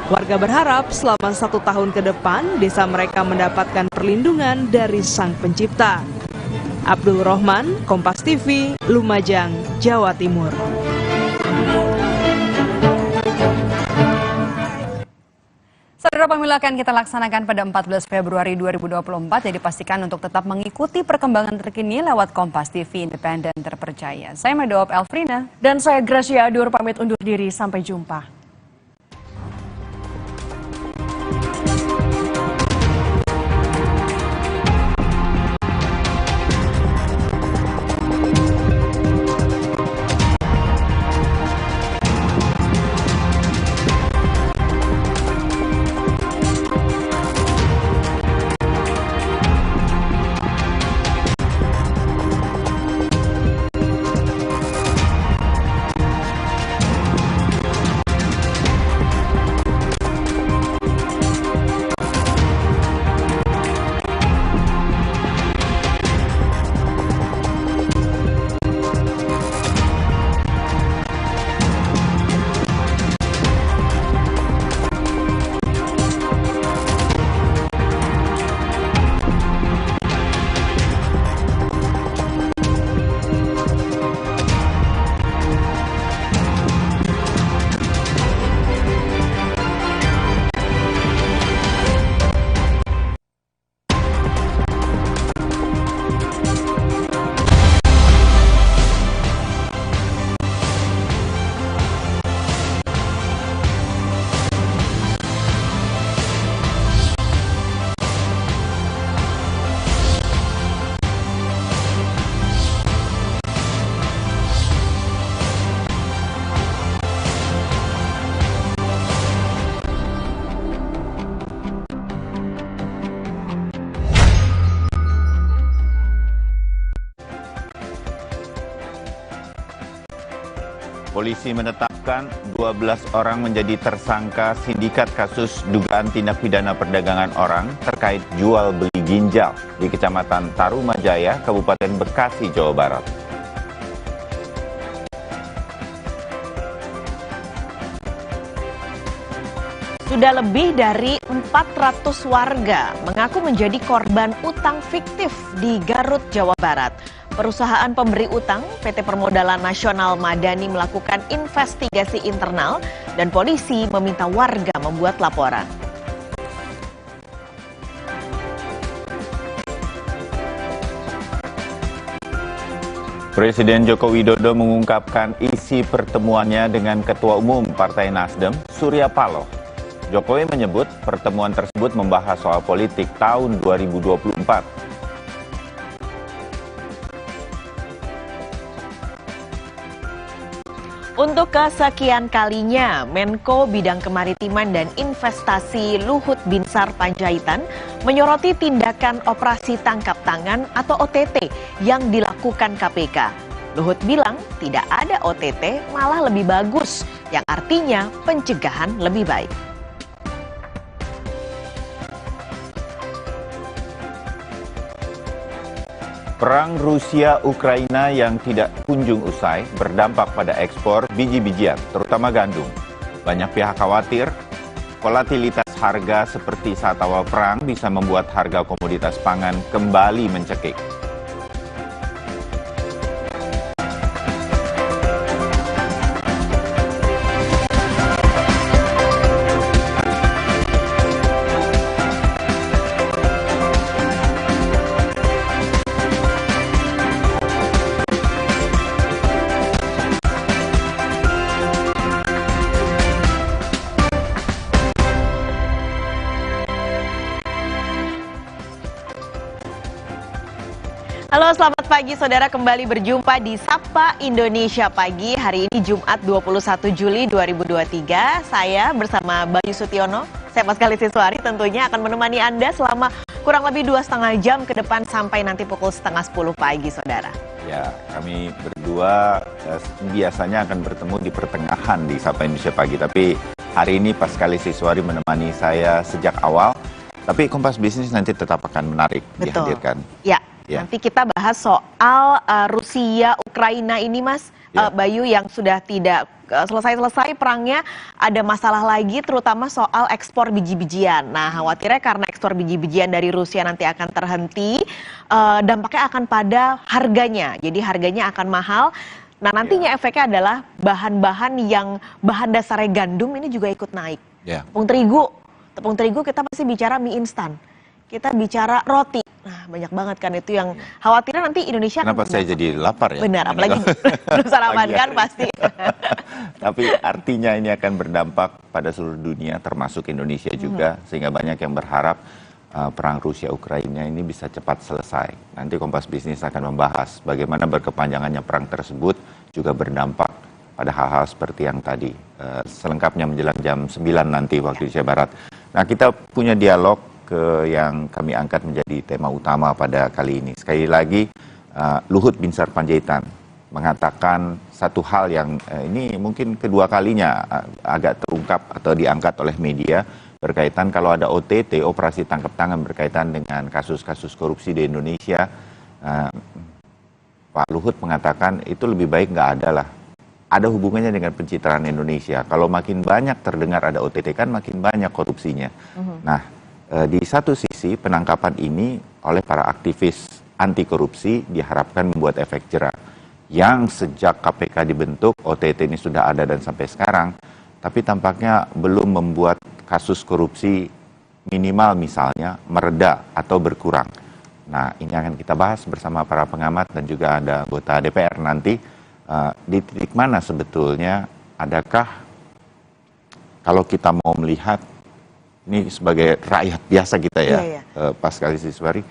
Warga berharap selama 1 tahun ke depan, desa mereka mendapatkan perlindungan dari Sang Pencipta. Abdul Rohman, Kompas TV, Lumajang, Jawa Timur. Saudara, pemilu akan kita laksanakan pada 14 Februari 2024, jadi pastikan untuk tetap mengikuti perkembangan terkini lewat Kompas TV independen terpercaya. Saya Medop Elfrina. Dan saya Gracia Adur pamit undur diri, sampai jumpa. Polisi menetapkan 12 orang menjadi tersangka sindikat kasus dugaan tindak pidana perdagangan orang terkait jual beli ginjal di Kecamatan Tarumajaya, Kabupaten Bekasi, Jawa Barat. Sudah lebih dari 400 warga mengaku menjadi korban utang fiktif di Garut, Jawa Barat. Perusahaan pemberi utang PT Permodalan Nasional Madani melakukan investigasi internal dan polisi meminta warga membuat laporan. Presiden Joko Widodo mengungkapkan isi pertemuannya dengan Ketua Umum Partai Nasdem, Surya Paloh. Jokowi menyebut pertemuan tersebut membahas soal politik tahun 2024. Untuk kesekian kalinya, Menko Bidang Kemaritiman dan Investasi Luhut Binsar Panjaitan menyoroti tindakan operasi tangkap tangan atau OTT yang dilakukan KPK. Luhut bilang tidak ada OTT, malah lebih bagus, yang artinya pencegahan lebih baik. Perang Rusia-Ukraina yang tidak kunjung usai berdampak pada ekspor biji-bijian, terutama gandum. Banyak pihak khawatir volatilitas harga seperti saat awal perang bisa membuat harga komoditas pangan kembali mencekik. Halo, selamat pagi saudara, kembali berjumpa di Sapa Indonesia Pagi. Hari ini Jumat 21 Juli 2023. Saya bersama Bayu Sutiono, saya Pascalis Siswari tentunya akan menemani Anda selama kurang lebih 2,5 jam ke depan sampai nanti pukul 9:30 pagi saudara. Ya, kami berdua biasanya akan bertemu di pertengahan di Sapa Indonesia Pagi. Tapi hari ini Pascalis Siswari menemani saya sejak awal. Tapi Kompas Bisnis nanti tetap akan menarik dihadirkan. Ya. Ya. Nanti kita bahas soal Rusia Ukraina ini, Mas. Ya. Bayu, yang sudah tidak selesai perangnya, ada masalah lagi terutama soal ekspor biji-bijian. Nah, khawatirnya karena ekspor biji-bijian dari Rusia nanti akan terhenti, dampaknya akan pada harganya. Jadi harganya akan mahal. Nah, nantinya efeknya adalah bahan-bahan yang bahan dasarnya gandum ini juga ikut naik. Tepung terigu kita masih bicara mie instan. Kita bicara roti. Nah, banyak banget kan itu yang khawatirnya nanti Indonesia. Kenapa saya jadi lapar ya? Benar, apalagi belum sarapan kan pasti. Tapi artinya ini akan berdampak pada seluruh dunia, termasuk Indonesia juga, sehingga banyak yang berharap perang Rusia Ukraina ini bisa cepat selesai. Nanti Kompas Bisnis akan membahas bagaimana berkepanjangannya perang tersebut juga berdampak pada hal-hal seperti yang tadi. Selengkapnya menjelang jam 9 nanti waktu Indonesia Barat. Nah, kita punya dialog yang kami angkat menjadi tema utama pada kali ini. Sekali lagi, Luhut Binsar Panjaitan mengatakan satu hal yang ini mungkin kedua kalinya agak terungkap atau diangkat oleh media, berkaitan kalau ada OTT, operasi tangkap tangan berkaitan dengan kasus-kasus korupsi di Indonesia. Pak Luhut mengatakan itu lebih baik nggak ada lah. Ada hubungannya dengan pencitraan Indonesia. Kalau makin banyak terdengar ada OTT kan makin banyak korupsinya. Nah, di satu sisi penangkapan ini oleh para aktivis anti korupsi diharapkan membuat efek jera. Yang sejak KPK dibentuk, OTT ini sudah ada dan sampai sekarang, tapi tampaknya belum membuat kasus korupsi minimal misalnya mereda atau berkurang. Nah, ini akan kita bahas bersama para pengamat dan juga ada anggota DPR nanti. Di titik mana sebetulnya, adakah kalau kita mau melihat ini sebagai rakyat biasa kita ya, Pak Kalisiswari,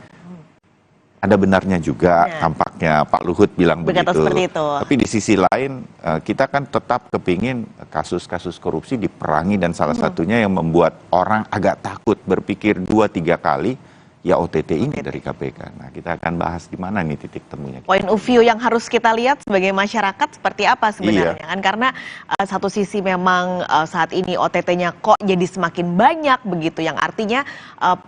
ada benarnya juga tampaknya Pak Luhut bilang begitu. Tapi di sisi lain kita kan tetap kepingin kasus-kasus korupsi diperangi dan salah satunya yang membuat orang agak takut berpikir 2-3 kali ya OTT ini dari KPK. Nah, kita akan bahas di mana nih titik temunya. Point of view yang harus kita lihat sebagai masyarakat seperti apa sebenarnya kan, karena satu sisi memang saat ini OTT-nya kok jadi semakin banyak begitu, yang artinya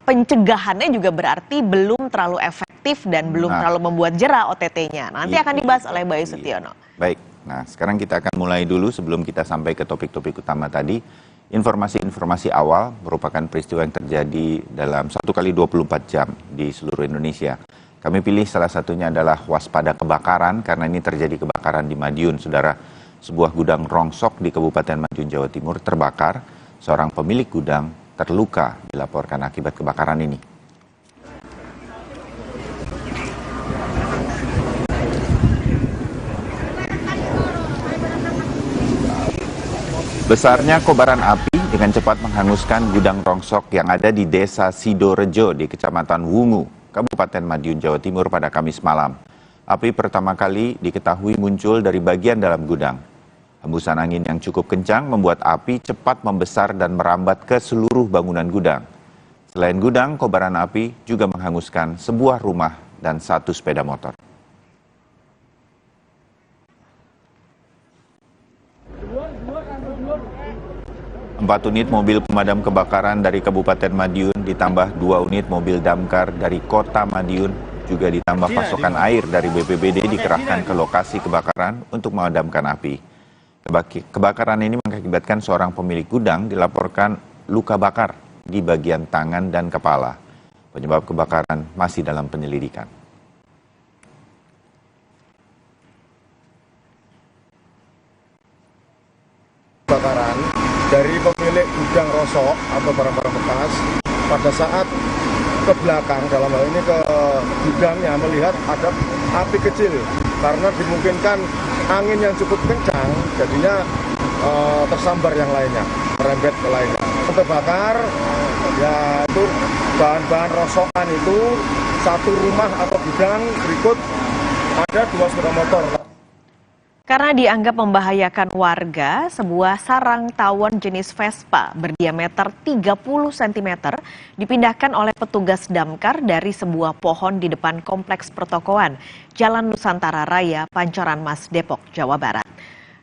pencegahannya juga berarti belum terlalu efektif dan belum terlalu membuat jera OTT-nya. Nanti akan dibahas oleh Bayu Sutiono. Baik, nah sekarang kita akan mulai dulu sebelum kita sampai ke topik-topik utama tadi. Informasi-informasi awal merupakan peristiwa yang terjadi dalam 1 kali 24 jam di seluruh Indonesia. Kami pilih salah satunya adalah waspada kebakaran karena ini terjadi kebakaran di Madiun, saudara. Sebuah gudang rongsok di Kabupaten Madiun, Jawa Timur terbakar. Seorang pemilik gudang terluka dilaporkan akibat kebakaran ini. Besarnya kobaran api dengan cepat menghanguskan gudang rongsok yang ada di Desa Sidorejo di Kecamatan Wungu, Kabupaten Madiun, Jawa Timur pada Kamis malam. Api pertama kali diketahui muncul dari bagian dalam gudang. Hembusan angin yang cukup kencang membuat api cepat membesar dan merambat ke seluruh bangunan gudang. Selain gudang, kobaran api juga menghanguskan sebuah rumah dan 1 sepeda motor. Empat unit mobil pemadam kebakaran dari Kabupaten Madiun ditambah 2 unit mobil damkar dari Kota Madiun juga ditambah pasokan air dari BPBD dikerahkan ke lokasi kebakaran untuk memadamkan api. Kebakaran ini mengakibatkan seorang pemilik gudang dilaporkan luka bakar di bagian tangan dan kepala. Penyebab kebakaran masih dalam penyelidikan. Kebakaran dari pemilik gudang rosok atau barang-barang bekas pada saat ke belakang, dalam hal ini ke gudangnya, melihat ada api kecil karena dimungkinkan angin yang cukup kencang jadinya tersambar yang lainnya, merembet ke lainnya. Terbakar ya itu bahan-bahan rosokan itu, 1 rumah atau gudang, berikut ada 2 sepeda motor. Karena dianggap membahayakan warga, sebuah sarang tawon jenis Vespa berdiameter 30 cm dipindahkan oleh petugas damkar dari sebuah pohon di depan Kompleks Pertokoan, Jalan Nusantara Raya, Pancoran Mas, Depok, Jawa Barat.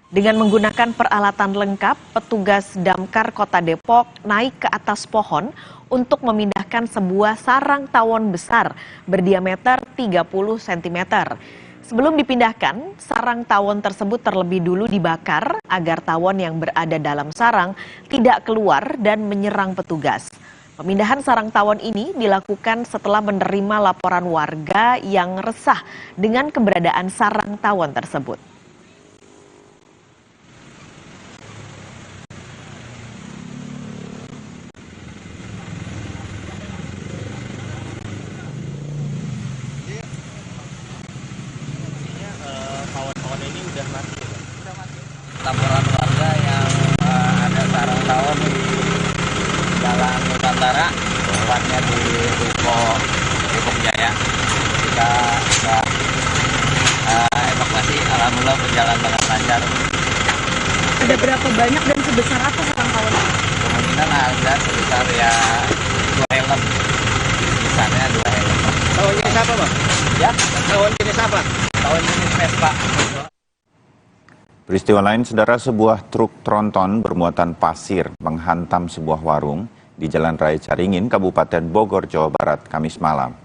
Dengan menggunakan peralatan lengkap, petugas Damkar Kota Depok naik ke atas pohon untuk memindahkan sebuah sarang tawon besar berdiameter 30 cm. Sebelum dipindahkan, sarang tawon tersebut terlebih dulu dibakar agar tawon yang berada dalam sarang tidak keluar dan menyerang petugas. Pemindahan sarang tawon ini dilakukan setelah menerima laporan warga yang resah dengan keberadaan sarang tawon tersebut. Tawon-tawon ini udah mati. Laporan warga yang ada sarang tawon di Jalan Nusantara, tepatnya di Ruko Depok Jaya. Kita sudah evakuasi, alhamdulillah berjalan dengan lancar. Ada berapa banyak dan sebesar apa sarang tawon? Kemungkinan ada sebesar ya 2 helm. Besarnya 2 helm. Tawon jenis apa, Bang? Ya, Tawon jenis apa? tawon jenis Vespa. Peristiwa lain, saudara, sebuah truk tronton bermuatan pasir menghantam sebuah warung di Jalan Raya Caringin, Kabupaten Bogor, Jawa Barat, Kamis malam.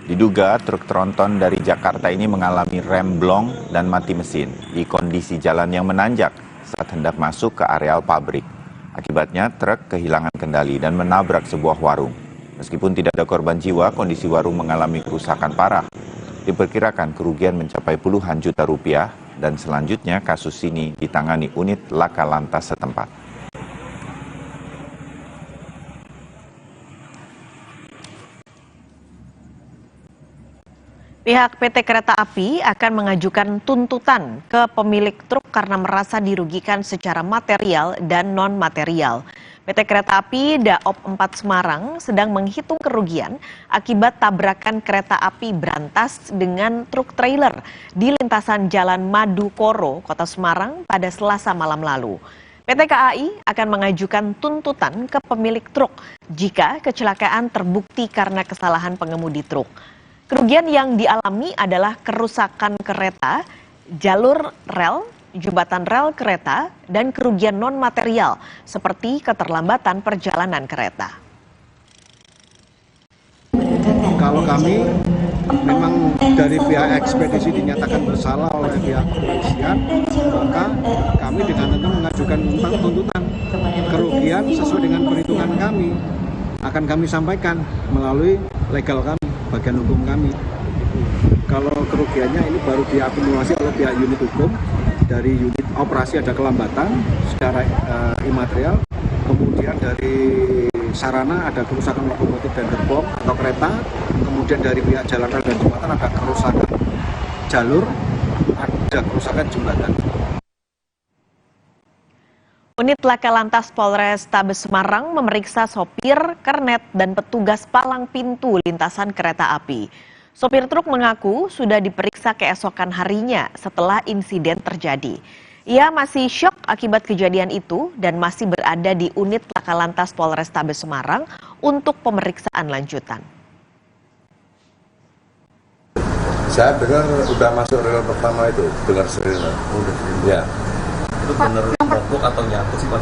Diduga truk tronton dari Jakarta ini mengalami remblong dan mati mesin di kondisi jalan yang menanjak saat hendak masuk ke areal pabrik. Akibatnya truk kehilangan kendali dan menabrak sebuah warung. Meskipun tidak ada korban jiwa, kondisi warung mengalami kerusakan parah. Diperkirakan kerugian mencapai puluhan juta rupiah dan selanjutnya kasus ini ditangani unit Laka Lantas setempat. Pihak PT Kereta Api akan mengajukan tuntutan ke pemilik truk karena merasa dirugikan secara material dan non-material. PT Kereta Api Daop 4 Semarang sedang menghitung kerugian akibat tabrakan kereta api berantas dengan truk trailer di lintasan Jalan Madukoro, Kota Semarang pada Selasa malam lalu. PT KAI akan mengajukan tuntutan ke pemilik truk jika kecelakaan terbukti karena kesalahan pengemudi truk. Kerugian yang dialami adalah kerusakan kereta, jalur rel, jembatan rel kereta, dan kerugian non-material seperti keterlambatan perjalanan kereta. Kalau kami memang dari pihak ekspedisi dinyatakan bersalah oleh pihak kepolisian, maka kami dengan tentu mengajukan tuntutan kerugian sesuai dengan perhitungan kami. Akan kami sampaikan melalui legal kami, bagian hukum kami. Kalau kerugiannya ini baru diakumulasi oleh pihak unit hukum. Dari unit operasi ada kelambatan secara imaterial, kemudian dari sarana ada kerusakan lokomotif dan gerbong atau kereta, kemudian dari pihak jalan rel dan jembatan ada kerusakan jalur, ada kerusakan jembatan. Unit Laka Lantas Polres Tabes Semarang memeriksa sopir, kernet, dan petugas palang pintu lintasan kereta api. Sopir truk mengaku sudah diperiksa keesokan harinya setelah insiden terjadi. Ia masih syok akibat kejadian itu dan masih berada di unit Laka Lantas Polres Tabes Semarang untuk pemeriksaan lanjutan. Saya dengar udah masuk rel pertama itu, dengar sirine. Ya. Itu benar mogok atau nyangkut sih Pak?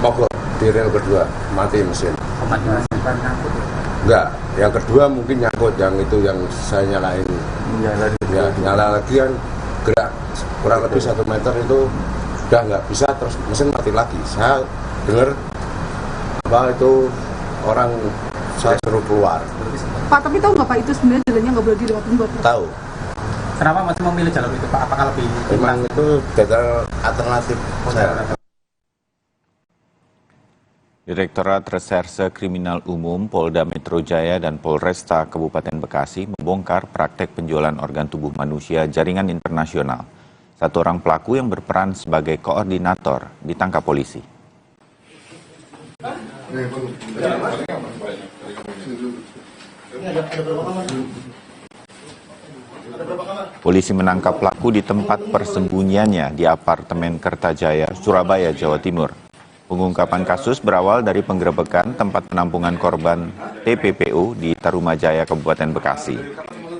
Mogok di rel kedua, mati mesin. Mati mesin kan nyangkut ya? Enggak, yang kedua mungkin nyangkut, yang itu yang saya nyalain. Ya, nyala lagi kan gerak kurang lebih 1 meter itu udah nggak bisa, terus mesin mati lagi. Saya dengar apa itu orang saya suruh keluar. Pak, tapi tahu nggak Pak itu sebenarnya jalannya nggak boleh dilewatin Pak? Tahu. Kenapa masih memilih jalur itu Pak? Apakah lebih Memang itu gagal alternatif saya. Direktorat Reserse Kriminal Umum Polda Metro Jaya dan Polresta Kabupaten Bekasi membongkar praktek penjualan organ tubuh manusia jaringan internasional. Satu orang pelaku yang berperan sebagai koordinator ditangkap polisi. Polisi menangkap pelaku di tempat persembunyiannya di apartemen Kertajaya, Surabaya, Jawa Timur. Pengungkapan kasus berawal dari penggerebekan tempat penampungan korban TPPU di Tarumajaya, Kabupaten Bekasi.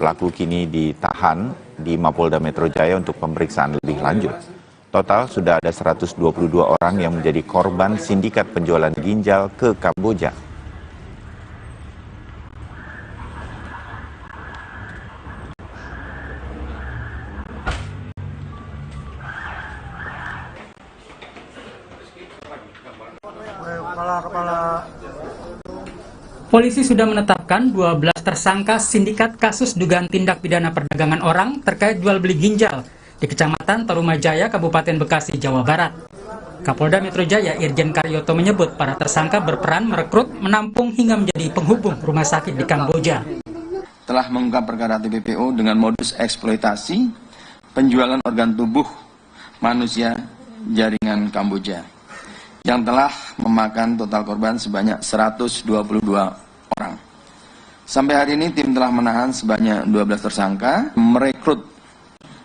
Pelaku kini ditahan di Mapolda Metro Jaya untuk pemeriksaan lebih lanjut. Total sudah ada 122 orang yang menjadi korban sindikat penjualan ginjal ke Kamboja. Polisi sudah menetapkan 12 tersangka sindikat kasus dugaan tindak pidana perdagangan orang terkait jual beli ginjal di Kecamatan Tarumajaya, Kabupaten Bekasi, Jawa Barat. Kapolda Metro Jaya Irjen Karyoto menyebut para tersangka berperan merekrut, menampung hingga menjadi penghubung rumah sakit di Kamboja. Telah mengungkap perkara TPPO dengan modus eksploitasi penjualan organ tubuh manusia jaringan Kamboja, yang telah memakan total korban sebanyak 122 orang. Sampai hari ini tim telah menahan sebanyak 12 tersangka, merekrut,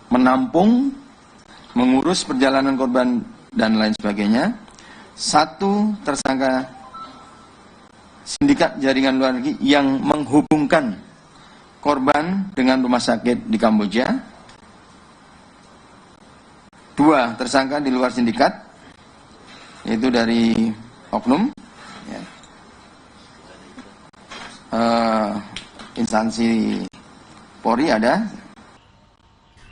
menampung, mengurus perjalanan korban, dan lain sebagainya. 1 tersangka sindikat jaringan luar negeri yang menghubungkan korban dengan rumah sakit di Kamboja. 2 tersangka di luar sindikat, yaitu dari oknum, ya, instansi Polri ada.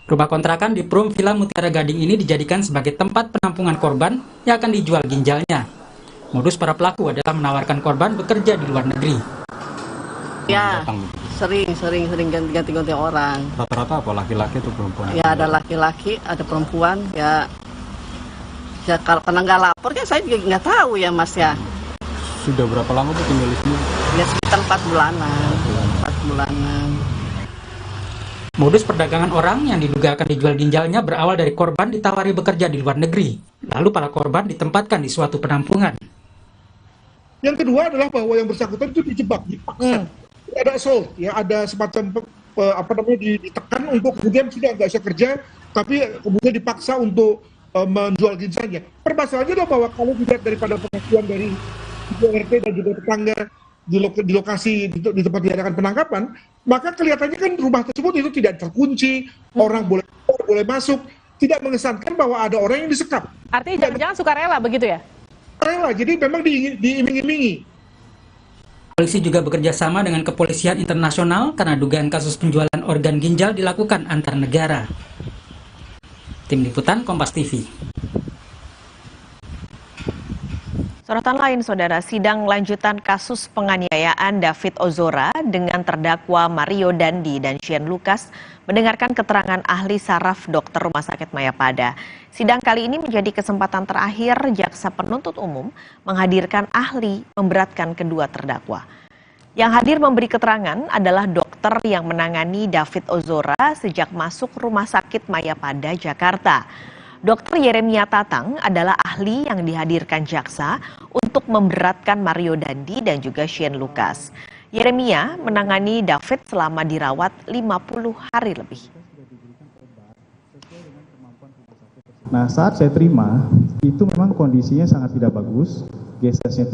Rumah kontrakan di Perum Villa Mutiara Gading ini dijadikan sebagai tempat penampungan korban yang akan dijual ginjalnya. Modus para pelaku adalah menawarkan korban bekerja di luar negeri. Ya, sering ganti-ganti orang. Rata-rata apa, laki-laki atau perempuan? Ya, ada laki-laki, ada perempuan, ya. Ya kalau karena nggak lapor kan saya juga nggak tahu ya Mas ya. Sudah berapa lama tuh tinggal di sini? Ya sekitar 4 bulanan. 4 bulanan. Modus perdagangan orang yang diduga akan dijual ginjalnya berawal dari korban ditawari bekerja di luar negeri. Lalu para korban ditempatkan di suatu penampungan. Yang kedua adalah bahwa yang bersangkutan itu dijebak, dipaksa. Ada assault, ya ada semacam ditekan untuk kemudian sudah nggak bisa kerja, tapi kemudian dipaksa untuk menjual ginjalnya. Permasalahannya adalah bahwa kalau dilihat daripada pengakuan dari RT dan juga tetangga di lokasi di tempat diadakan penangkapan, maka kelihatannya kan rumah tersebut itu tidak terkunci, orang boleh keluar, boleh masuk, tidak mengesankan bahwa ada orang yang disekap. Artinya jangan-jangan sukarela begitu ya? Rela, jadi memang diiming-imingi. Polisi juga bekerja sama dengan Kepolisian Internasional karena dugaan kasus penjualan organ ginjal dilakukan antar negara. Tim Liputan Kompas TV. Sorotan lain, Saudara, sidang lanjutan kasus penganiayaan David Ozora dengan terdakwa Mario Dandi dan Shane Lucas mendengarkan keterangan ahli saraf dokter Rumah Sakit Mayapada. Sidang kali ini menjadi kesempatan terakhir jaksa penuntut umum menghadirkan ahli memberatkan kedua terdakwa. Yang hadir memberi keterangan adalah dokter yang menangani David Ozora sejak masuk Rumah Sakit Mayapada, Jakarta. Dr. Yeremia Tatang adalah ahli yang dihadirkan jaksa untuk memberatkan Mario Dandi dan juga Shane Lucas. Yeremia menangani David selama dirawat 50 hari lebih. Nah, saat saya terima, itu memang kondisinya sangat tidak bagus, GCS-nya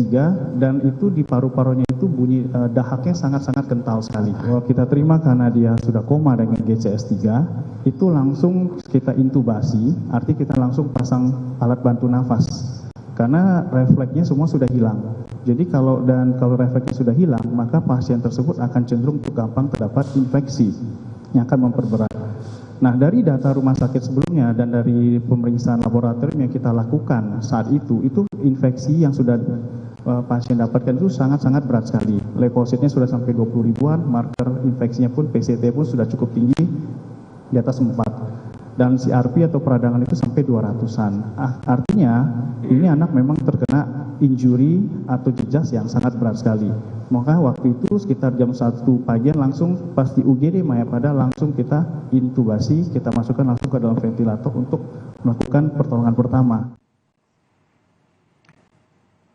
3, dan itu di paru-parunya itu bunyi dahaknya sangat-sangat kental sekali. Kalau kita terima karena dia sudah koma dengan GCS 3, itu langsung kita intubasi, artinya kita langsung pasang alat bantu nafas. Karena refleksnya semua sudah hilang. Jadi kalau refleksnya sudah hilang, maka pasien tersebut akan cenderung untuk gampang terdapat infeksi yang akan memperberat. Nah, dari data rumah sakit sebelumnya dan dari pemeriksaan laboratorium yang kita lakukan saat itu infeksi yang sudah pasien dapatkan itu sangat-sangat berat sekali. Leukositnya sudah sampai 20 ribuan, marker infeksinya pun PCT pun sudah cukup tinggi, di atas 4. Dan CRP atau peradangan itu sampai 200-an. Artinya ini anak memang terkena injury atau jejas yang sangat berat sekali. Maka waktu itu sekitar jam 1 pagi langsung pas di UGD Mayapada langsung kita intubasi, kita masukkan langsung ke dalam ventilator untuk melakukan pertolongan pertama.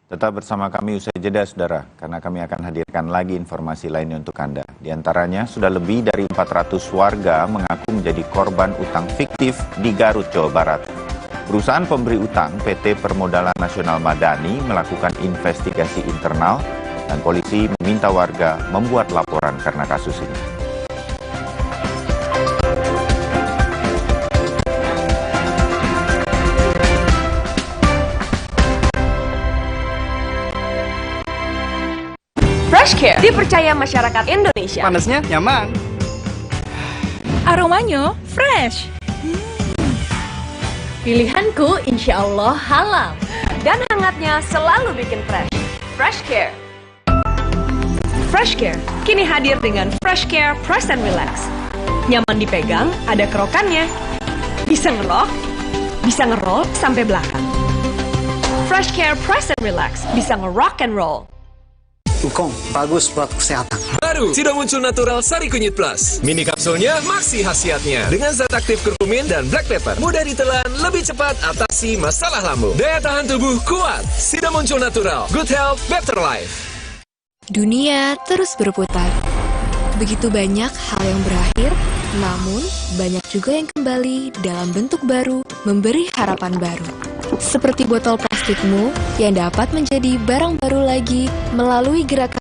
Tetap bersama kami usai jeda, Saudara, karena kami akan hadirkan lagi informasi lainnya untuk Anda. Di antaranya, sudah lebih dari 400 warga mengaku menjadi korban utang fiktif di Garut, Jawa Barat. Perusahaan pemberi utang PT Permodalan Nasional Madani melakukan investigasi internal dan polisi meminta warga membuat laporan karena kasus ini. Fresh Care dipercaya masyarakat Indonesia. Panasnya nyaman. Aromanya fresh. Pilihanku insya Allah halal. Dan hangatnya selalu bikin fresh. Fresh Care. Fresh Care kini hadir dengan Fresh Care Press and Relax. Nyaman dipegang, ada kerokannya. Bisa ngelok, bisa ngeroll sampai belakang. Fresh Care Press and Relax bisa ngerock and roll. Ukong, bagus buat kesehatan. Baru, sudah muncul Natural Sari Kunyit Plus. Mini kapsulnya masih khasiatnya. Dengan zat aktif kurkumin dan black pepper. Mudah ditelan, lebih cepat atasi masalah lambung. Daya tahan tubuh kuat. Sudah muncul Natural. Good health, better life. Dunia terus berputar. Begitu banyak hal yang berakhir, namun banyak juga yang kembali dalam bentuk baru, memberi harapan baru. Seperti botol plastikmu yang dapat menjadi barang baru lagi melalui gerakan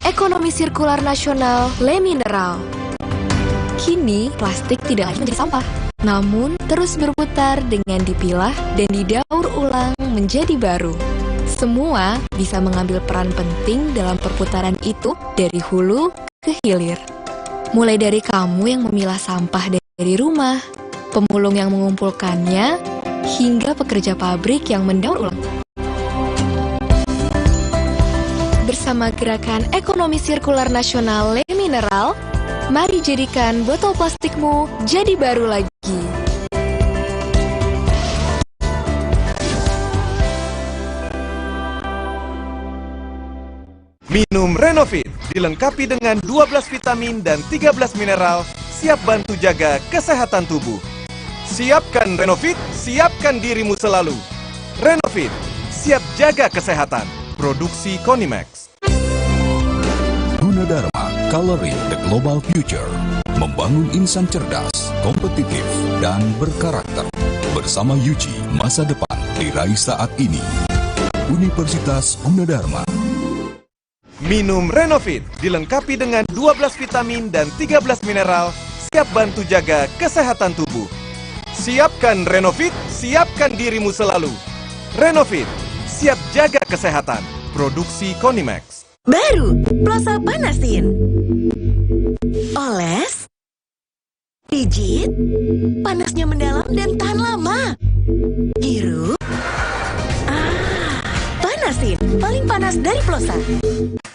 ekonomi sirkular nasional Le Mineral. Kini, plastik tidak lagi menjadi sampah, namun terus berputar dengan dipilah dan didaur ulang menjadi baru. Semua bisa mengambil peran penting dalam perputaran itu dari hulu ke hilir. Mulai dari kamu yang memilah sampah dari rumah, pemulung yang mengumpulkannya, hingga pekerja pabrik yang mendaur ulang. Bersama gerakan ekonomi sirkular nasional Le Mineral, mari jadikan botol plastikmu jadi baru lagi. Minum Renovit, dilengkapi dengan 12 vitamin dan 13 mineral, siap bantu jaga kesehatan tubuh. Siapkan Renovit, siapkan dirimu selalu. Renovit, siap jaga kesehatan. Produksi Konimax. Gunadarma, Coloring the Global Future. Membangun insan cerdas, kompetitif, dan berkarakter. Bersama Yuji, masa depan diraih saat ini. Universitas Gunadarma. Minum Renovit, dilengkapi dengan 12 vitamin dan 13 mineral, siap bantu jaga kesehatan tubuh. Siapkan Renovit, siapkan dirimu selalu. Renovit, siap jaga kesehatan. Produksi Konimax. Baru, Plosa panasin. Oles, pijit, panasnya mendalam dan tahan lama. Hirup, panasin, paling panas dari Plosa.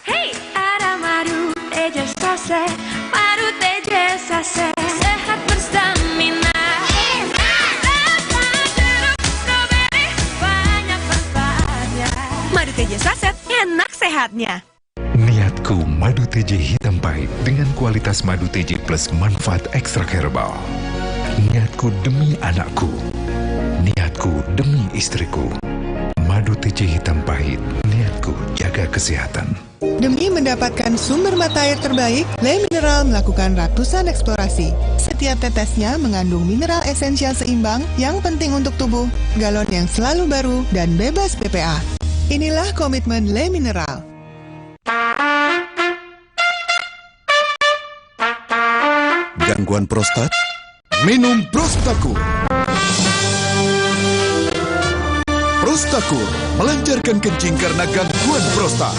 Hey, ada madu teja sase, madu teja sase, sehat berstamina. Banyak manfaatnya. Madu teja saset, enak sehatnya. Niatku madu TJ hitam pahit dengan kualitas madu TJ plus manfaat ekstrak herbal. Niatku demi anakku. Niatku demi istriku. Madu TJ hitam pahit, niatku jaga kesehatan. Demi mendapatkan sumber mata air terbaik, Le Mineral melakukan ratusan eksplorasi. Setiap tetesnya mengandung mineral esensial seimbang yang penting untuk tubuh, galon yang selalu baru dan bebas BPA. Inilah komitmen Le Mineral. Gangguan prostat? Minum Prostakur. Prostakur melancarkan kencing karena gangguan prostat.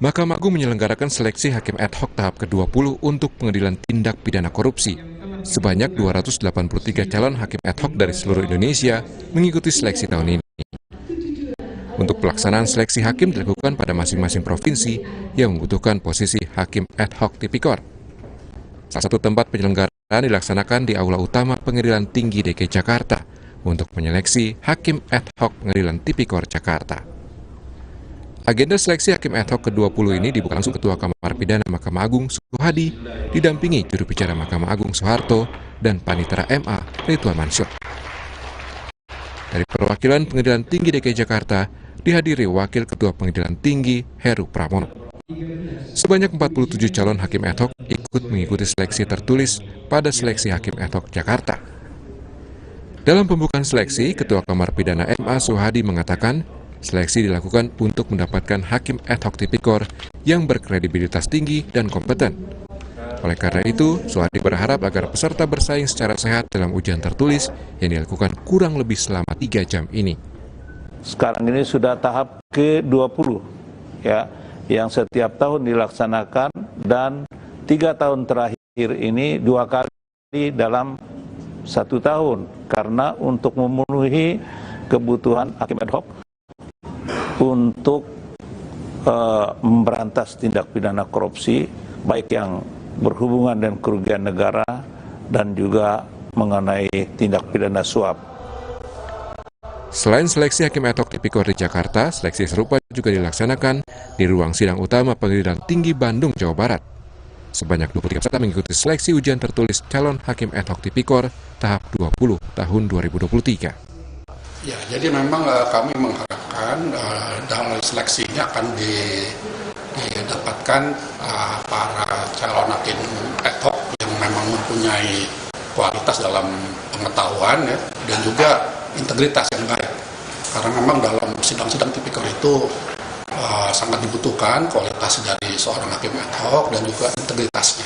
Mahkamah Agung menyelenggarakan seleksi hakim ad hoc tahap ke-20 untuk pengadilan tindak pidana korupsi. Sebanyak 283 calon hakim ad hoc dari seluruh Indonesia mengikuti seleksi tahun ini. Untuk pelaksanaan seleksi hakim dilakukan pada masing-masing provinsi yang membutuhkan posisi hakim ad hoc tipikor. Salah satu tempat penyelenggaraan dilaksanakan di Aula Utama Pengadilan Tinggi DKI Jakarta untuk menyeleksi hakim ad hoc Pengadilan Tipikor Jakarta. Agenda seleksi hakim ad hoc ke-20 ini dibuka langsung Ketua Kamar Pidana Mahkamah Agung Suhadi, didampingi juru bicara Mahkamah Agung Soeharto dan Panitera MA Ridwan Mansur. Dari perwakilan Pengadilan Tinggi DKI Jakarta dihadiri Wakil Ketua Pengadilan Tinggi Heru Pramono. Sebanyak 47 calon hakim ad hoc ikut mengikuti seleksi tertulis pada seleksi hakim ad hoc Jakarta. Dalam pembukaan seleksi, Ketua Kamar Pidana MA Suhadi mengatakan, seleksi dilakukan untuk mendapatkan hakim ad hoc tipikor yang berkredibilitas tinggi dan kompeten. Oleh karena itu, Suhadi berharap agar peserta bersaing secara sehat dalam ujian tertulis yang dilakukan kurang lebih selama 3 jam ini. Sekarang ini sudah tahap ke-20, ya, yang setiap tahun dilaksanakan, dan 3 tahun terakhir ini 2 kali dalam 1 tahun, karena untuk memenuhi kebutuhan hakim ad hoc untuk memberantas tindak pidana korupsi, baik yang berhubungan dengan kerugian negara dan juga mengenai tindak pidana suap. Selain seleksi hakim ad hoc tipikor di Jakarta, seleksi serupa juga dilaksanakan di ruang sidang utama Pengadilan Tinggi Bandung, Jawa Barat. Sebanyak 23 peserta mengikuti seleksi ujian tertulis calon hakim ad hoc tipikor tahap 20 tahun 2023. Ya, jadi memang kami mengharapkan dalam seleksinya akan didapatkan para calon hakim ad hoc yang memang mempunyai kualitas dalam pengetahuan, ya, dan juga integritas yang baik. Karena memang dalam sidang-sidang tipikor itu sangat dibutuhkan kualitas dari seorang hakim ad hoc dan juga integritasnya.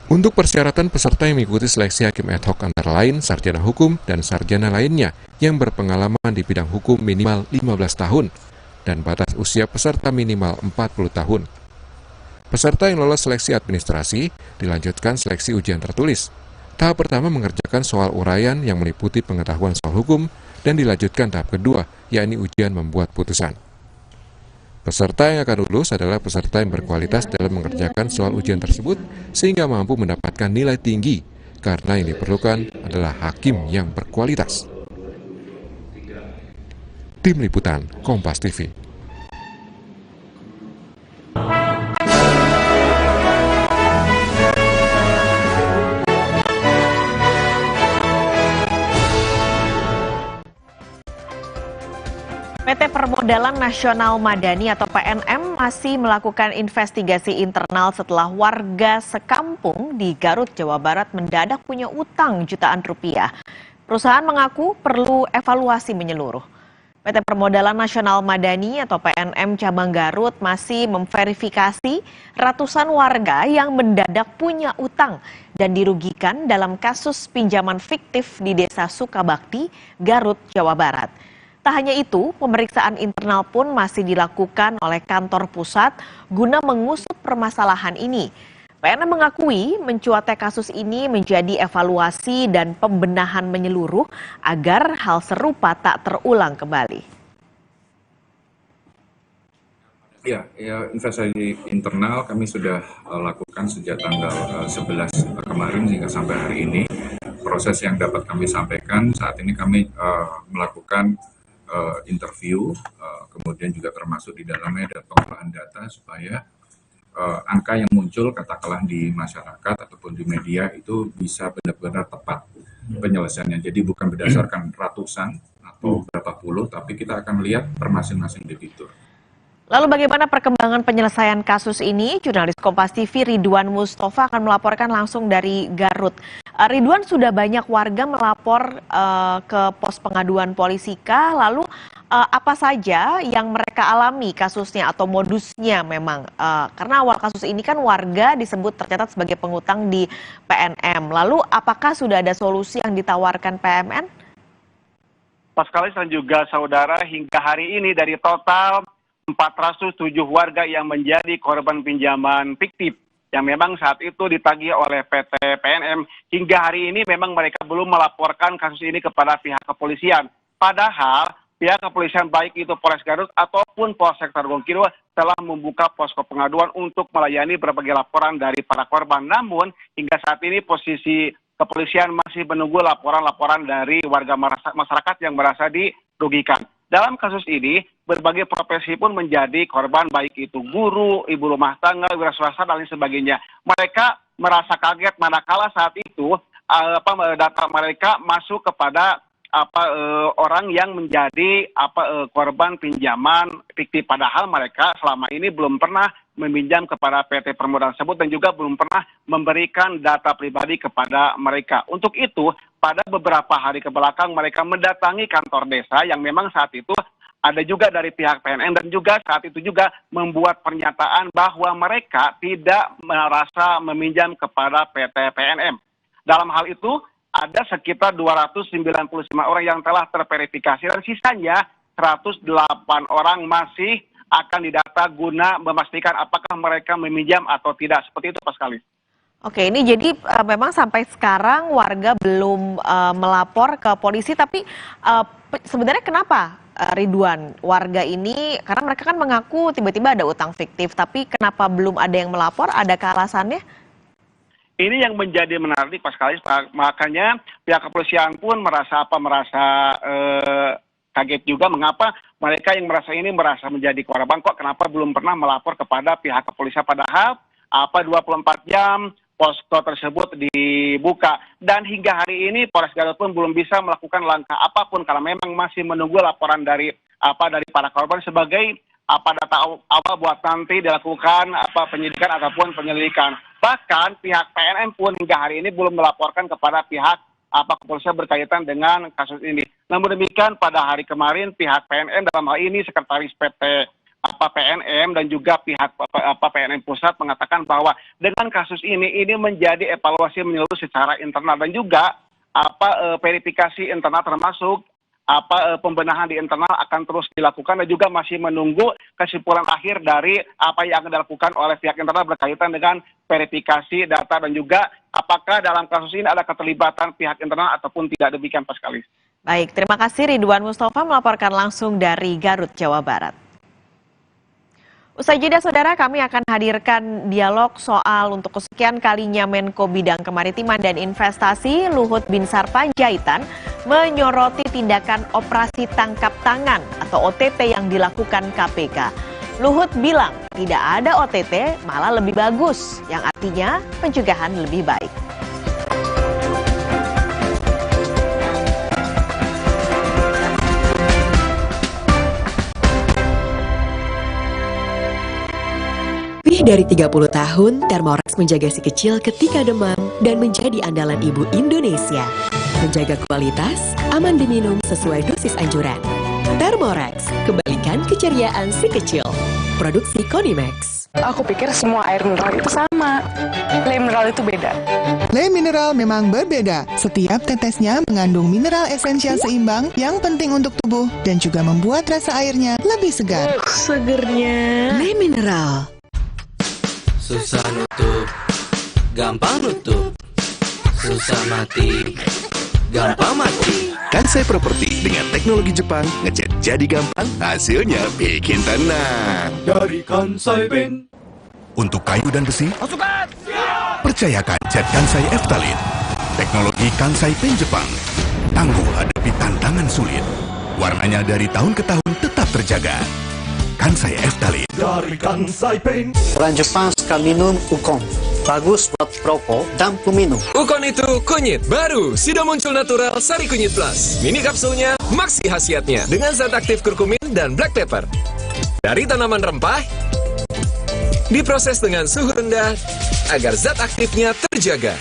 Untuk persyaratan peserta yang mengikuti seleksi hakim ad hoc antara lain sarjana hukum dan sarjana lainnya yang berpengalaman di bidang hukum minimal 15 tahun dan batas usia peserta minimal 40 tahun. Peserta yang lolos seleksi administrasi dilanjutkan seleksi ujian tertulis. Tahap pertama mengerjakan soal uraian yang meliputi pengetahuan soal hukum dan dilanjutkan tahap kedua, yakni ujian membuat putusan. Peserta yang akan lulus adalah peserta yang berkualitas dalam mengerjakan soal ujian tersebut sehingga mampu mendapatkan nilai tinggi karena yang diperlukan adalah hakim yang berkualitas. Tim Liputan Kompas TV. PT Permodalan Nasional Madani atau PNM masih melakukan investigasi internal setelah warga sekampung di Garut, Jawa Barat mendadak punya utang jutaan rupiah. Perusahaan mengaku perlu evaluasi menyeluruh. PT Permodalan Nasional Madani atau PNM Cabang Garut masih memverifikasi ratusan warga yang mendadak punya utang dan dirugikan dalam kasus pinjaman fiktif di Desa Sukabakti, Garut, Jawa Barat. Tak hanya itu, pemeriksaan internal pun masih dilakukan oleh kantor pusat guna mengusut permasalahan ini. PNM mengakui mencuatnya kasus ini menjadi evaluasi dan pembenahan menyeluruh agar hal serupa tak terulang kembali. Ya, investigasi internal kami sudah lakukan sejak tanggal 11 kemarin hingga sampai hari ini. Proses yang dapat kami sampaikan saat ini kami melakukan interview, kemudian juga termasuk di dalamnya ada pengolahan data supaya angka yang muncul katakanlah di masyarakat ataupun di media itu bisa benar-benar tepat penyelesaiannya. Jadi bukan berdasarkan ratusan atau berapa puluh, tapi kita akan melihat per masing-masing debitur. Lalu bagaimana perkembangan penyelesaian kasus ini? Jurnalis Kompas TV Ridwan Mustafa akan melaporkan langsung dari Garut. Ridwan, sudah banyak warga melapor ke pos pengaduan polisi kah? Lalu apa saja yang mereka alami kasusnya atau modusnya memang? Karena awal kasus ini kan warga disebut tercatat sebagai pengutang di PNM. Lalu apakah sudah ada solusi yang ditawarkan PMN? Pas kali dan juga saudara, hingga hari ini dari total 407 warga yang menjadi korban pinjaman fiktif yang memang saat itu ditagih oleh PT PNM, hingga hari ini memang mereka belum melaporkan kasus ini kepada pihak kepolisian. Padahal pihak kepolisian baik itu Polres Garut ataupun Polsek Tarogong Kidul telah membuka posko pengaduan untuk melayani berbagai laporan dari para korban. Namun hingga saat ini posisi kepolisian masih menunggu laporan-laporan dari warga masyarakat yang merasa dirugikan. Dalam kasus ini, berbagai profesi pun menjadi korban, baik itu guru, ibu rumah tangga, wira swasta, dan lain sebagainya. Mereka merasa kaget manakala saat itu data mereka masuk kepada orang yang menjadi korban pinjaman fiktif. Padahal mereka selama ini belum pernah meminjam kepada PT Permodalan tersebut dan juga belum pernah memberikan data pribadi kepada mereka. Untuk itu, pada beberapa hari kebelakang mereka mendatangi kantor desa yang memang saat itu ada juga dari pihak PNM dan juga saat itu juga membuat pernyataan bahwa mereka tidak merasa meminjam kepada PT PNM. Dalam hal itu ada sekitar 295 orang yang telah terverifikasi dan sisanya 108 orang masih akan didata guna memastikan apakah mereka meminjam atau tidak. Seperti itu, Pak Sekali. Oke, ini jadi memang sampai sekarang warga belum melapor ke polisi, tapi sebenarnya kenapa Ridwan, warga ini, karena mereka kan mengaku tiba-tiba ada utang fiktif, tapi kenapa belum ada yang melapor? Adakah alasannya? Ini yang menjadi menarik, Pak Sekali, makanya pihak kepolisian pun merasa kaget juga mengapa mereka yang merasa menjadi korban kok kenapa belum pernah melapor kepada pihak kepolisian, padahal 24 jam posko tersebut dibuka dan hingga hari ini Polres Garut pun belum bisa melakukan langkah apapun karena memang masih menunggu laporan dari para korban sebagai data awal buat nanti dilakukan penyidikan ataupun penyelidikan. Bahkan pihak PNM pun hingga hari ini belum melaporkan kepada pihak kepolisian berkaitan dengan kasus ini. Namun demikian pada hari kemarin pihak PNM dalam hal ini Sekretaris PT PNM dan juga pihak PNM pusat mengatakan bahwa dengan kasus ini menjadi evaluasi menyeluruh secara internal dan juga verifikasi internal termasuk pembenahan di internal akan terus dilakukan dan juga masih menunggu kesimpulan akhir dari apa yang akan dilakukan oleh pihak internal berkaitan dengan verifikasi data dan juga apakah dalam kasus ini ada keterlibatan pihak internal ataupun tidak, demikian Pak Sekali. Baik, terima kasih Ridwan Mustafa melaporkan langsung dari Garut, Jawa Barat. Usai jeda, saudara, kami akan hadirkan dialog soal untuk kesekian kalinya Menko Bidang Kemaritiman dan Investasi Luhut Binsar Panjaitan menyoroti tindakan operasi tangkap tangan atau OTT yang dilakukan KPK. Luhut bilang tidak ada OTT, malah lebih bagus, yang artinya pencegahan lebih baik. Lebih dari 30 tahun, Thermorex menjaga si kecil ketika demam dan menjadi andalan ibu Indonesia. Menjaga kualitas, aman diminum sesuai dosis anjuran. Thermorex, kembalikan keceriaan si kecil. Produksi Konimax. Aku pikir semua air mineral itu sama. Le mineral itu beda. Le mineral memang berbeda. Setiap tetesnya mengandung mineral esensial seimbang yang penting untuk tubuh dan juga membuat rasa airnya lebih segar. Segernya. Le mineral. Susah nutup, gampang nutup. Susah mati, gampang mati. Kansai Properti dengan teknologi Jepang, ngecat jadi gampang, hasilnya bikin tenang. Dari Kansai Paint. Untuk kayu dan besi, Pasukan! percayakan cat Kansai Eftalin. Teknologi Kansai Paint Jepang. Tangguh hadapi tantangan sulit. Warnanya dari tahun ke tahun tetap terjaga. Kansai Eftalin. Dari Kansai Paint. Orang Jepang suka minum Ukon. Bagus buat perokok dan peminum. Ukon itu kunyit baru, sudah muncul natural Sari Kunyit Plus. Mini kapsulnya maksi khasiatnya dengan zat aktif kurkumin dan black pepper. Dari tanaman rempah, diproses dengan suhu rendah agar zat aktifnya terjaga.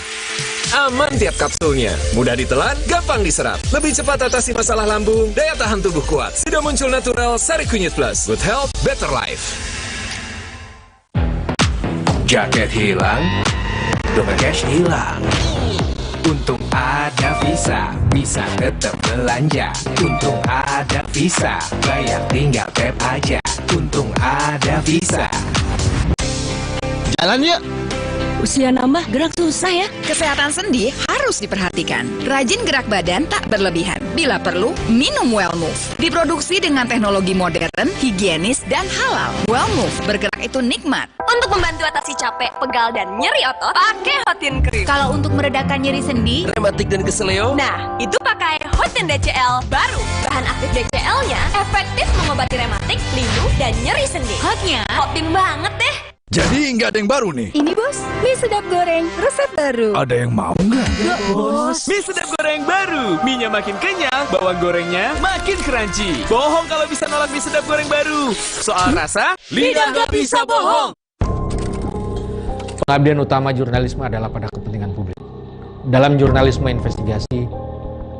Aman tiap kapsulnya, mudah ditelan, gampang diserap. Lebih cepat atasi masalah lambung, daya tahan tubuh kuat. Sudah muncul natural Sari Kunyit Plus. Good health, better life. Jaket hilang, dompet cash hilang. Untung ada Visa, bisa tetap belanja. Untung ada Visa, bayar tinggal tap aja. Untung ada Visa. Jalan yuk. Usia nambah, gerak susah ya. Kesehatan sendi harus diperhatikan. Rajin gerak badan tak berlebihan. Bila perlu, minum Wellmove. Diproduksi dengan teknologi modern, higienis, dan halal. Wellmove, bergerak itu nikmat. Untuk membantu atasi capek, pegal, dan nyeri otot, pakai Hotin Cream. Kalau untuk meredakan nyeri sendi, rematik dan keseleo, nah, itu pakai Hotin DCL baru. Bahan aktif DCL-nya efektif mengobati rematik, linu, dan nyeri sendi. hotnya Hotin banget deh. Jadi nggak ada yang baru nih? Ini bos, mie sedap goreng, resep baru. Ada yang mau nggak? Nggak bos. mie sedap goreng baru. Mie-nya makin kenyang, bawang gorengnya makin crunchy. Bohong kalau bisa nolak mie sedap goreng baru. Soal rasa, lidah nggak bisa bohong. Pengabdian utama jurnalisme adalah pada kepentingan publik. Dalam jurnalisme investigasi,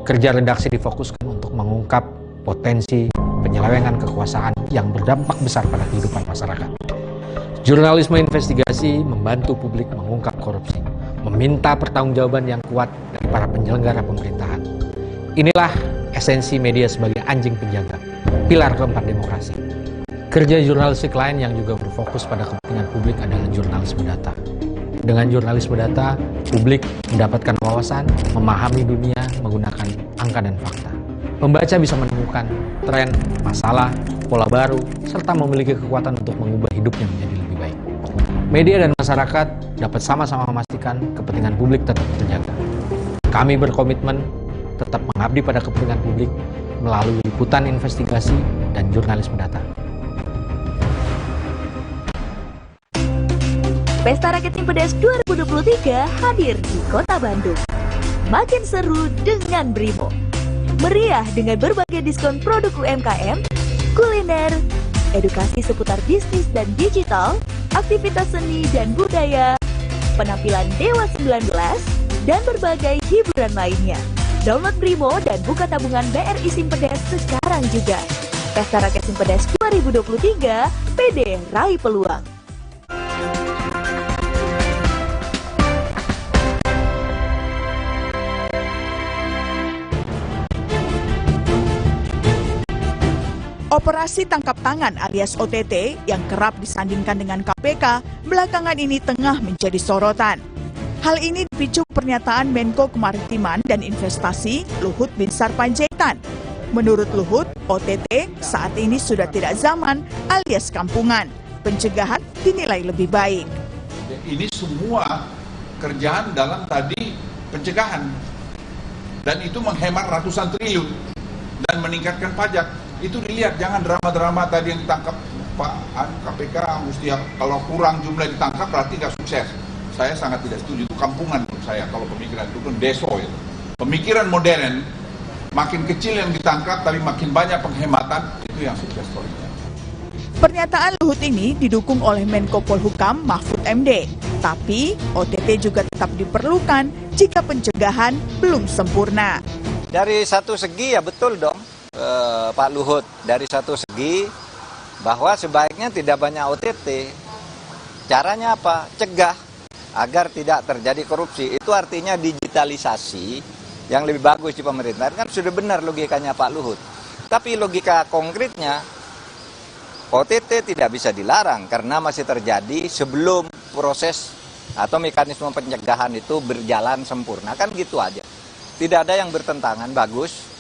Kerja redaksi difokuskan untuk mengungkap potensi penyelewengan kekuasaan yang berdampak besar pada kehidupan masyarakat. Jurnalisme investigasi membantu publik mengungkap korupsi, meminta pertanggungjawaban yang kuat dari para penyelenggara pemerintahan. Inilah esensi media sebagai anjing penjaga, pilar keempat demokrasi. Kerja jurnalistik lain yang juga berfokus pada kepentingan publik adalah jurnalisme data. Dengan jurnalisme data, publik mendapatkan wawasan, memahami dunia menggunakan angka dan fakta. Pembaca bisa menemukan tren, masalah, pola baru, serta memiliki kekuatan untuk mengubah hidupnya menjadi lebih baik. Media dan masyarakat dapat sama-sama memastikan kepentingan publik tetap terjaga. Kami berkomitmen tetap mengabdi pada kepentingan publik melalui liputan investigasi dan jurnalisme data. Pesta Rakyat Simpedes 2023 hadir di Kota Bandung. Makin seru dengan Brimo. Meriah dengan berbagai diskon produk UMKM, kuliner, edukasi seputar bisnis dan digital, aktivitas seni dan budaya, penampilan Dewa 19, dan berbagai hiburan lainnya. Download Brimo dan buka tabungan BRI Simpedes sekarang juga. Pesta Rakyat Simpedes 2023, PD raih peluang. Operasi tangkap tangan alias OTT yang kerap disandingkan dengan KPK belakangan ini tengah menjadi sorotan. Hal ini dipicu pernyataan Menko Kemaritiman dan Investasi Luhut Binsar Panjaitan. Menurut Luhut, OTT saat ini sudah tidak zaman alias kampungan. Pencegahan dinilai lebih baik. Ini semua kerjaan dalam tadi pencegahan. Dan itu menghemat ratusan triliun dan meningkatkan pajak. Itu dilihat, jangan drama-drama tadi yang ditangkap Pak KPK mesti kalau kurang jumlah ditangkap berarti nggak sukses. Saya sangat tidak setuju, itu kampungan menurut saya kalau pemikiran itu kan deso itu. Pemikiran modern, makin kecil yang ditangkap tapi makin banyak penghematan, itu yang sukses story-nya. Pernyataan Luhut ini didukung oleh Menko Polhukam Mahfud MD. Tapi OTT juga tetap diperlukan jika pencegahan belum sempurna. Dari satu segi ya betul dong. Pak Luhut, dari satu segi bahwa sebaiknya tidak banyak OTT. Caranya apa? Cegah agar tidak terjadi korupsi. Itu artinya digitalisasi yang lebih bagus di pemerintahan. Kan sudah benar logikanya Pak Luhut. Tapi logika konkretnya OTT tidak bisa dilarang karena masih terjadi sebelum proses atau mekanisme pencegahan itu berjalan sempurna. Kan gitu aja. Tidak ada yang bertentangan, bagus.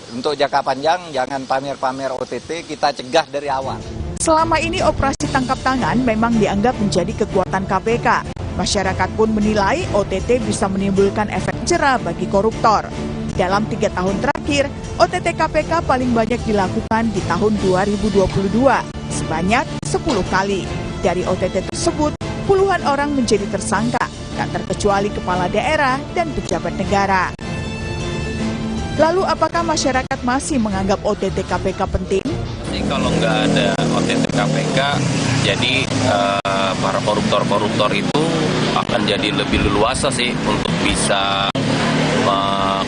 Untuk jangka panjang, jangan pamer-pamer OTT, kita cegah dari awal. Selama ini operasi tangkap tangan memang dianggap menjadi kekuatan KPK. Masyarakat pun menilai OTT bisa menimbulkan efek jera bagi koruptor. Dalam 3 tahun terakhir, OTT KPK paling banyak dilakukan di tahun 2022, sebanyak 10 kali. Dari OTT tersebut, puluhan orang menjadi tersangka, tak terkecuali kepala daerah dan pejabat negara. Lalu apakah masyarakat masih menganggap OTT KPK penting? Kalau nggak ada OTT KPK, jadi para koruptor-koruptor itu akan jadi lebih leluasa sih untuk bisa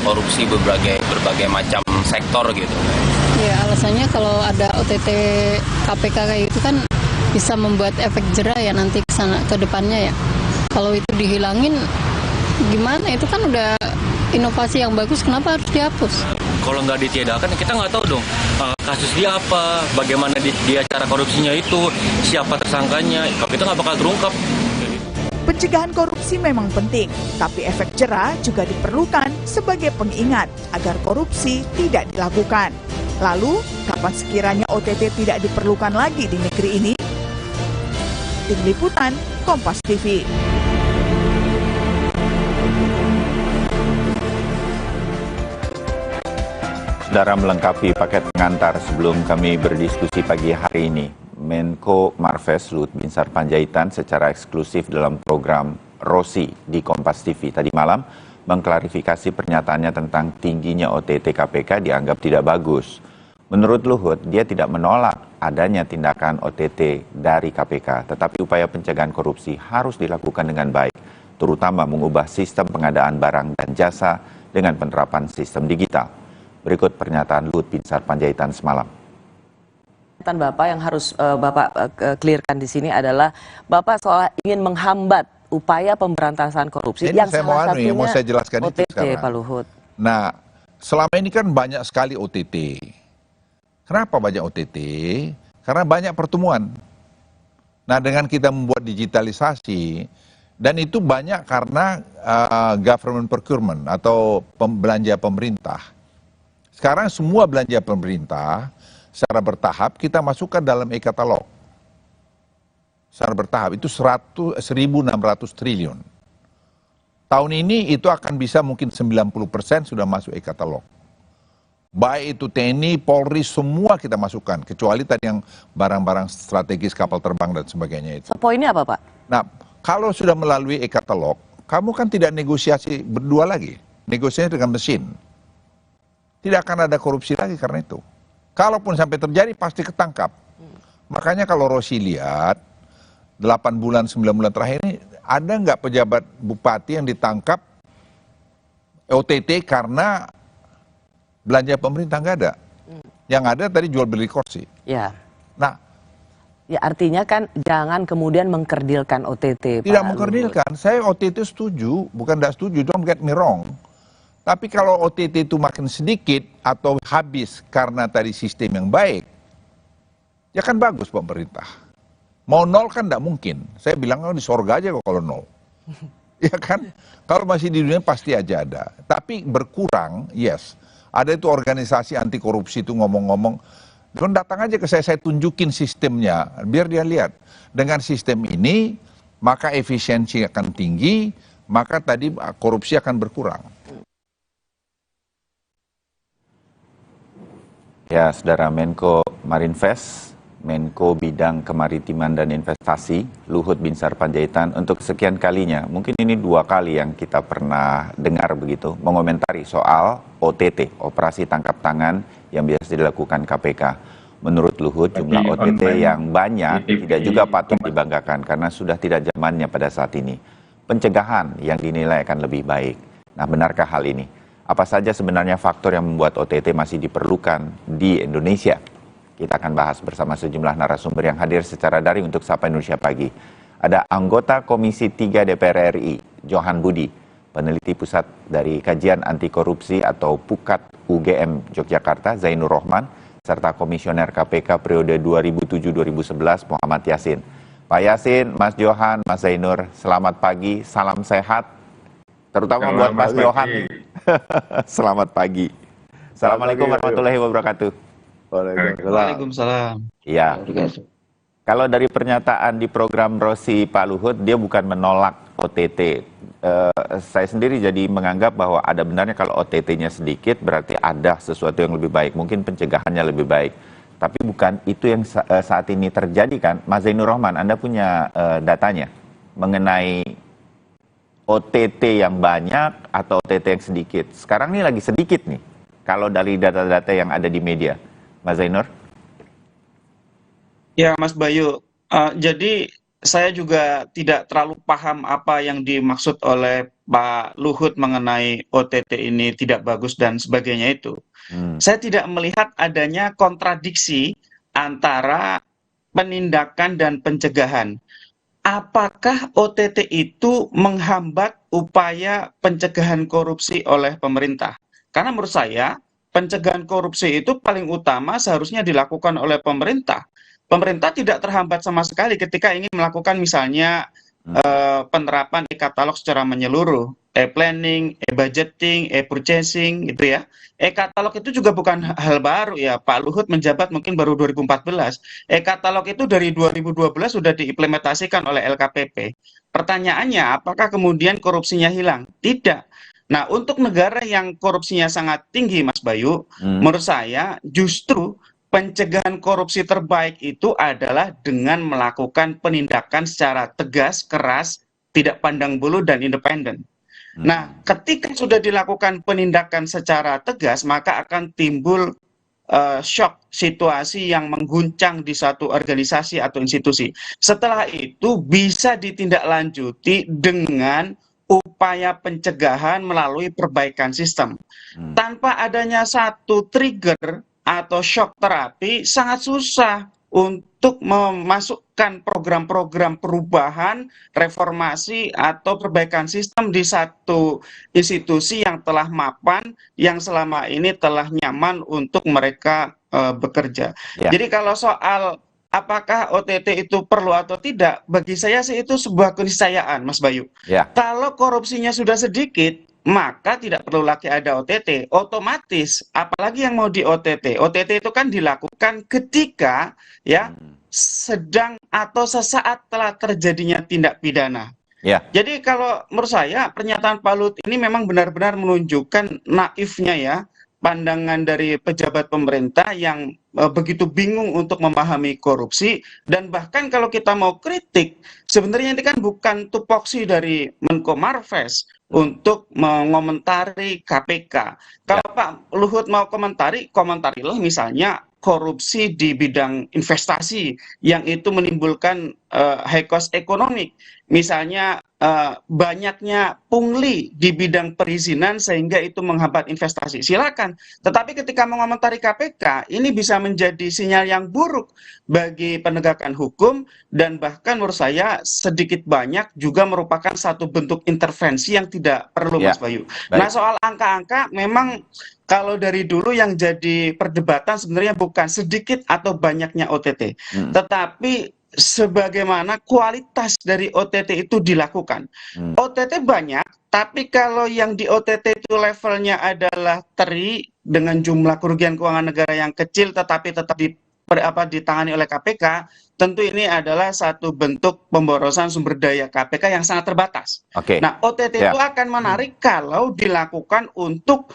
korupsi berbagai macam sektor gitu. Ya alasannya kalau ada OTT KPK kayak gitu kan bisa membuat efek jera ya nanti ke depannya ya. Kalau itu dihilangin gimana? Itu kan udah inovasi yang bagus, kenapa harus dihapus? Kalau nggak ditiadakan, kita nggak tahu dong kasus dia apa, bagaimana dia cara korupsinya itu, siapa tersangkanya, kalau kita nggak bakal terungkap. Pencegahan korupsi memang penting, tapi efek jera juga diperlukan sebagai pengingat agar korupsi tidak dilakukan. Lalu, kapan sekiranya OTT tidak diperlukan lagi di negeri ini? Tim Liputan, Kompas TV. Saudara, melengkapi paket pengantar sebelum kami berdiskusi pagi hari ini, Menko Marves Luhut Binsar Panjaitan secara eksklusif dalam program Rosi di Kompas TV tadi malam mengklarifikasi pernyataannya tentang tingginya OTT KPK dianggap tidak bagus. Menurut Luhut, dia tidak menolak adanya tindakan OTT dari KPK, tetapi upaya pencegahan korupsi harus dilakukan dengan baik, terutama mengubah sistem pengadaan barang dan jasa dengan penerapan sistem digital. Berikut pernyataan Luhut Binsar Panjaitan semalam. Bapak yang harus Bapak clearkan di sini adalah Bapak seolah ingin menghambat upaya pemberantasan korupsi ini yang saya salah satunya mau saya jelaskan OTT, itu sekarang. Pak Luhut. Nah, selama ini kan banyak sekali OTT. Kenapa banyak OTT? Karena banyak pertemuan. Nah, dengan kita membuat digitalisasi, dan itu banyak karena government procurement atau belanja pemerintah. Sekarang semua belanja pemerintah secara bertahap kita masukkan dalam e-katalog. Secara bertahap itu 1.600 triliun. Tahun ini itu akan bisa mungkin 90% sudah masuk e-katalog. Baik itu TNI, Polri, semua kita masukkan. Kecuali tadi yang barang-barang strategis, kapal terbang dan sebagainya itu. Poinnya apa, Pak? Nah, kalau sudah melalui e-katalog, kamu kan tidak negosiasi berdua lagi. Negosiasi dengan mesin. Tidak akan ada korupsi lagi karena itu. Kalaupun sampai terjadi pasti ketangkap. Makanya kalau Rosi lihat 8 bulan, 9 bulan terakhir ini ada nggak pejabat bupati yang ditangkap OTT karena belanja pemerintah? Nggak ada. Yang ada tadi jual beli kursi. Ya. Nah, ya artinya kan jangan kemudian mengkerdilkan OTT. Tidak mengkerdilkan. Saya OTT setuju, bukan tidak setuju. Don't get me wrong. Tapi kalau OTT itu makin sedikit atau habis karena tadi sistem yang baik, ya kan bagus pemerintah. Mau nol kan tidak mungkin. Saya bilang di sorga aja kok kalau nol. Ya kan? Kalau masih di dunia pasti aja ada. Tapi berkurang, yes. Ada itu organisasi anti korupsi itu ngomong-ngomong. Datang aja ke saya tunjukin sistemnya. Biar dia lihat. Dengan sistem ini, maka efisiensi akan tinggi, maka tadi korupsi akan berkurang. Ya, Saudara, Menko Marinvest, Menko Bidang Kemaritiman dan Investasi, Luhut Binsar Panjaitan, untuk sekian kalinya, mungkin ini 2 kali yang kita pernah dengar begitu, mengomentari soal OTT, operasi tangkap tangan yang biasa dilakukan KPK. Menurut Luhut, jumlah OTT yang banyak tidak juga patut dibanggakan karena sudah tidak zamannya pada saat ini. Pencegahan yang dinilai akan lebih baik. Nah, benarkah hal ini? Apa saja sebenarnya faktor yang membuat OTT masih diperlukan di Indonesia? Kita akan bahas bersama sejumlah narasumber yang hadir secara daring untuk Sapa Indonesia Pagi. Ada anggota Komisi 3 DPR RI, Johan Budi, peneliti pusat dari Kajian Anti Korupsi atau PUKAT UGM Yogyakarta, Zainur Rohman, serta Komisioner KPK periode 2007-2011, Muhammad Yasin. Pak Yasin, Mas Johan, Mas Zainur, selamat pagi, salam sehat. Terutama buat Mas Johan. Selamat pagi. Assalamualaikum warahmatullahi wabarakatuh. Waalaikumsalam. Iya. Kalau dari pernyataan di program Rosi Pak Luhut, dia bukan menolak OTT. Saya sendiri jadi menganggap bahwa ada benarnya kalau OTT-nya sedikit berarti ada sesuatu yang lebih baik. Mungkin pencegahannya lebih baik. Tapi bukan itu yang saat ini terjadi kan. Mas Zainur Rohman, Anda punya datanya mengenai OTT yang banyak atau OTT yang sedikit. Sekarang ini lagi sedikit nih, kalau dari data-data yang ada di media. Mas Zainur? Ya, Mas Bayu. Jadi saya juga tidak terlalu paham apa yang dimaksud oleh Pak Luhut mengenai OTT ini tidak bagus dan sebagainya itu. Saya tidak melihat adanya kontradiksi antara penindakan dan pencegahan. Apakah OTT itu menghambat upaya pencegahan korupsi oleh pemerintah? Karena menurut saya, pencegahan korupsi itu paling utama seharusnya dilakukan oleh pemerintah. Pemerintah tidak terhambat sama sekali ketika ingin melakukan misalnya penerapan e-katalog secara menyeluruh, e-planning, e-budgeting, e-purchasing gitu ya. E-katalog itu juga bukan hal baru ya, Pak Luhut menjabat mungkin baru 2014. E-katalog itu dari 2012 sudah diimplementasikan oleh LKPP. Pertanyaannya, apakah kemudian korupsinya hilang? Tidak. Nah, untuk negara yang korupsinya sangat tinggi, Mas Bayu, menurut saya justru pencegahan korupsi terbaik itu adalah dengan melakukan penindakan secara tegas, keras, tidak pandang bulu, dan independen. Nah, ketika sudah dilakukan penindakan secara tegas, maka akan timbul shock situasi yang mengguncang di suatu organisasi atau institusi. Setelah itu bisa ditindaklanjuti dengan upaya pencegahan melalui perbaikan sistem. Tanpa adanya satu trigger atau shock terapi, sangat susah untuk memasukkan program-program perubahan, reformasi, atau perbaikan sistem di satu institusi yang telah mapan, yang selama ini telah nyaman untuk mereka bekerja. Jadi kalau soal apakah OTT itu perlu atau tidak, bagi saya sih itu sebuah keniscayaan, Mas Bayu. Kalau korupsinya sudah sedikit, maka tidak perlu lagi ada OTT. Otomatis, apalagi yang mau di OTT. OTT itu kan dilakukan ketika ya sedang atau sesaat telah terjadinya tindak pidana. Jadi kalau menurut saya pernyataan Pak Luhut ini memang benar-benar menunjukkan naifnya ya pandangan dari pejabat pemerintah yang begitu bingung untuk memahami korupsi. Dan bahkan kalau kita mau kritik, sebenarnya ini kan bukan tupoksi dari Menko Marves untuk mengomentari KPK. Kalau Pak Luhut mau komentarilah misalnya korupsi di bidang investasi yang itu menimbulkan high cost ekonomi. Misalnya banyaknya pungli di bidang perizinan sehingga itu menghambat investasi. Silakan. Tetapi ketika mengomentari KPK, ini bisa menjadi sinyal yang buruk bagi penegakan hukum dan bahkan menurut saya sedikit banyak juga merupakan satu bentuk intervensi yang tidak perlu, Mas Bayu. Nah, soal angka-angka memang kalau dari dulu yang jadi perdebatan sebenarnya bukan sedikit atau banyaknya OTT, tetapi sebagaimana kualitas dari OTT itu dilakukan. OTT banyak, tapi kalau yang di OTT itu levelnya adalah teri dengan jumlah kerugian keuangan negara yang kecil tetapi tetap ditangani oleh KPK, tentu ini adalah satu bentuk pemborosan sumber daya KPK yang sangat terbatas. Nah, OTT itu akan menarik kalau dilakukan untuk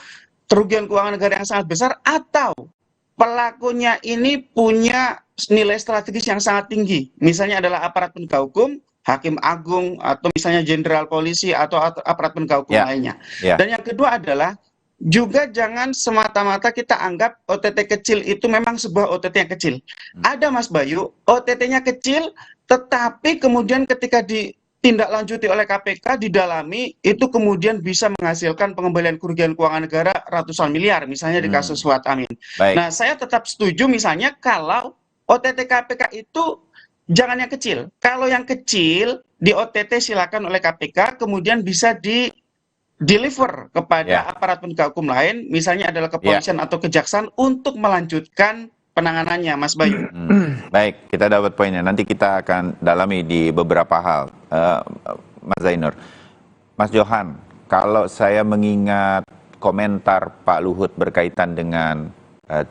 kerugian keuangan negara yang sangat besar atau pelakunya ini punya nilai strategis yang sangat tinggi. Misalnya adalah aparat penegak hukum, hakim agung, atau misalnya jenderal polisi, atau aparat penegak hukum lainnya. Dan yang kedua adalah, juga jangan semata-mata kita anggap OTT kecil itu memang sebuah OTT yang kecil. Ada, Mas Bayu, OTT-nya kecil, tetapi kemudian ketika ditindaklanjuti oleh KPK, didalami, itu kemudian bisa menghasilkan pengembalian kerugian keuangan negara ratusan miliar, misalnya di kasus Fuad Amin. Nah, saya tetap setuju misalnya kalau OTT KPK itu jangan yang kecil. Kalau yang kecil di OTT silakan oleh KPK, kemudian bisa di-deliver kepada aparat penegak hukum lain, misalnya adalah kepolisian atau kejaksaan untuk melanjutkan penanganannya, Mas Bayu. Baik, kita dapat poinnya. Nanti kita akan dalami di beberapa hal, Mas Zainur. Mas Johan, kalau saya mengingat komentar Pak Luhut berkaitan dengan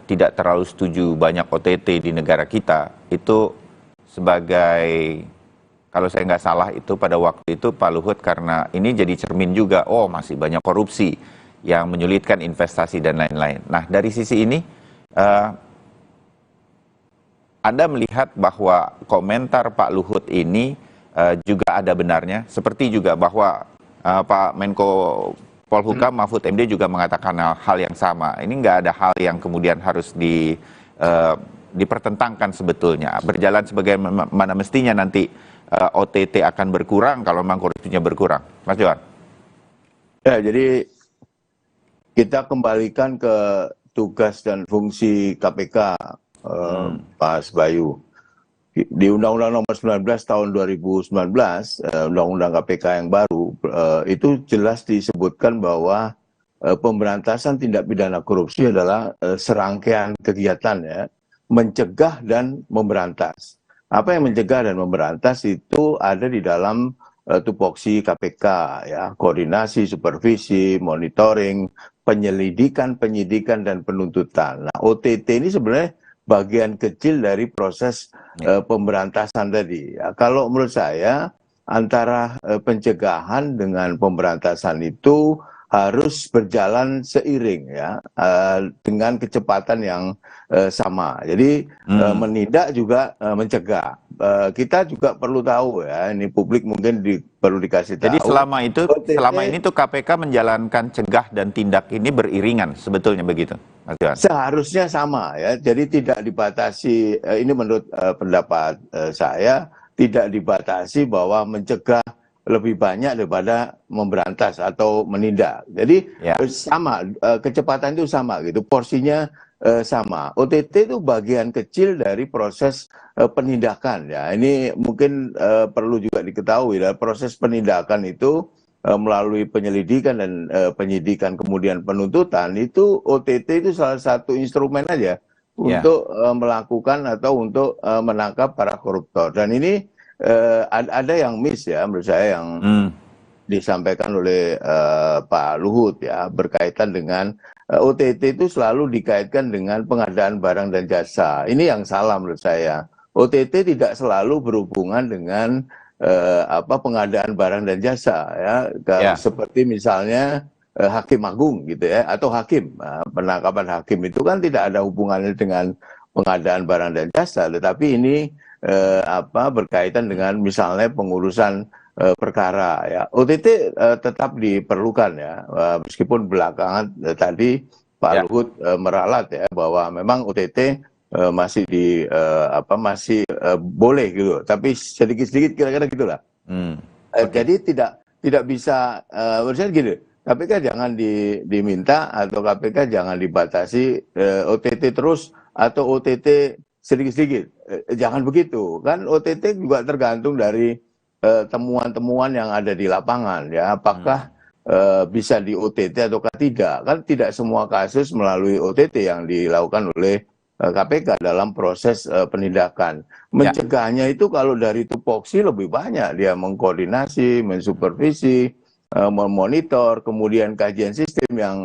tidak terlalu setuju banyak OTT di negara kita, itu sebagai, kalau saya nggak salah itu pada waktu itu Pak Luhut karena ini jadi cermin juga, oh masih banyak korupsi yang menyulitkan investasi dan lain-lain. Nah, dari sisi ini, Anda melihat bahwa komentar Pak Luhut ini juga ada benarnya, seperti juga bahwa Pak Menko Polhukam Mahfud MD juga mengatakan hal yang sama. Ini nggak ada hal yang kemudian harus dipertentangkan sebetulnya. Berjalan sebagaimana mestinya nanti OTT akan berkurang kalau memang korupsinya berkurang. Mas Johan. Ya, jadi kita kembalikan ke tugas dan fungsi KPK, Pak Bayu. Di Undang-Undang Nomor 19 Tahun 2019, Undang-Undang KPK yang baru, itu jelas disebutkan bahwa pemberantasan tindak pidana korupsi adalah serangkaian kegiatan ya, mencegah dan memberantas. Apa yang mencegah dan memberantas itu ada di dalam tupoksi KPK ya, koordinasi, supervisi, monitoring, penyelidikan, penyidikan dan penuntutan. Nah, OTT ini sebenarnya bagian kecil dari proses pemberantasan tadi. Ya, kalau menurut saya antara pencegahan dengan pemberantasan itu harus berjalan seiring ya, dengan kecepatan yang sama. Jadi menindak juga mencegah. Kita juga perlu tahu ya, ini publik mungkin perlu dikasih tahu. Jadi selama ini tuh KPK menjalankan cegah dan tindak ini beriringan, sebetulnya begitu, Mas Johan? Seharusnya sama ya, jadi tidak dibatasi. Ini menurut pendapat saya tidak dibatasi bahwa mencegah lebih banyak daripada memberantas atau menindak. Jadi sama, kecepatan itu sama gitu, porsinya sama. OTT itu bagian kecil dari proses penindakan ya. Ini mungkin perlu juga diketahui ya, proses penindakan itu melalui penyelidikan dan penyidikan kemudian penuntutan itu OTT itu salah satu instrumen aja untuk melakukan atau untuk menangkap para koruptor. Dan ini ada yang miss ya menurut saya yang disampaikan oleh Pak Luhut ya berkaitan dengan OTT itu selalu dikaitkan dengan pengadaan barang dan jasa. Ini yang salah menurut saya. OTT tidak selalu berhubungan dengan pengadaan barang dan jasa ya. Seperti misalnya Hakim Agung gitu ya atau hakim. Penangkapan hakim itu kan tidak ada hubungannya dengan pengadaan barang dan jasa, tetapi ini berkaitan dengan misalnya pengurusan perkara ya. OTT tetap diperlukan ya, meskipun belakangan tadi Pak Luhut meralat ya bahwa memang OTT masih masih boleh gitu, tapi sedikit-sedikit kira-kira gitulah. Jadi tidak bisa, menurut saya gini, KPK jangan diminta atau KPK jangan dibatasi OTT terus atau OTT sedikit-sedikit. Jangan begitu. Kan OTT juga tergantung dari temuan-temuan yang ada di lapangan ya. Apakah bisa di OTT atau tidak. Kan tidak semua kasus melalui OTT yang dilakukan oleh KPK dalam proses penindakan. Mencegahnya itu kalau dari tupoksi lebih banyak. Dia mengkoordinasi, mensupervisi, memonitor, kemudian kajian sistem yang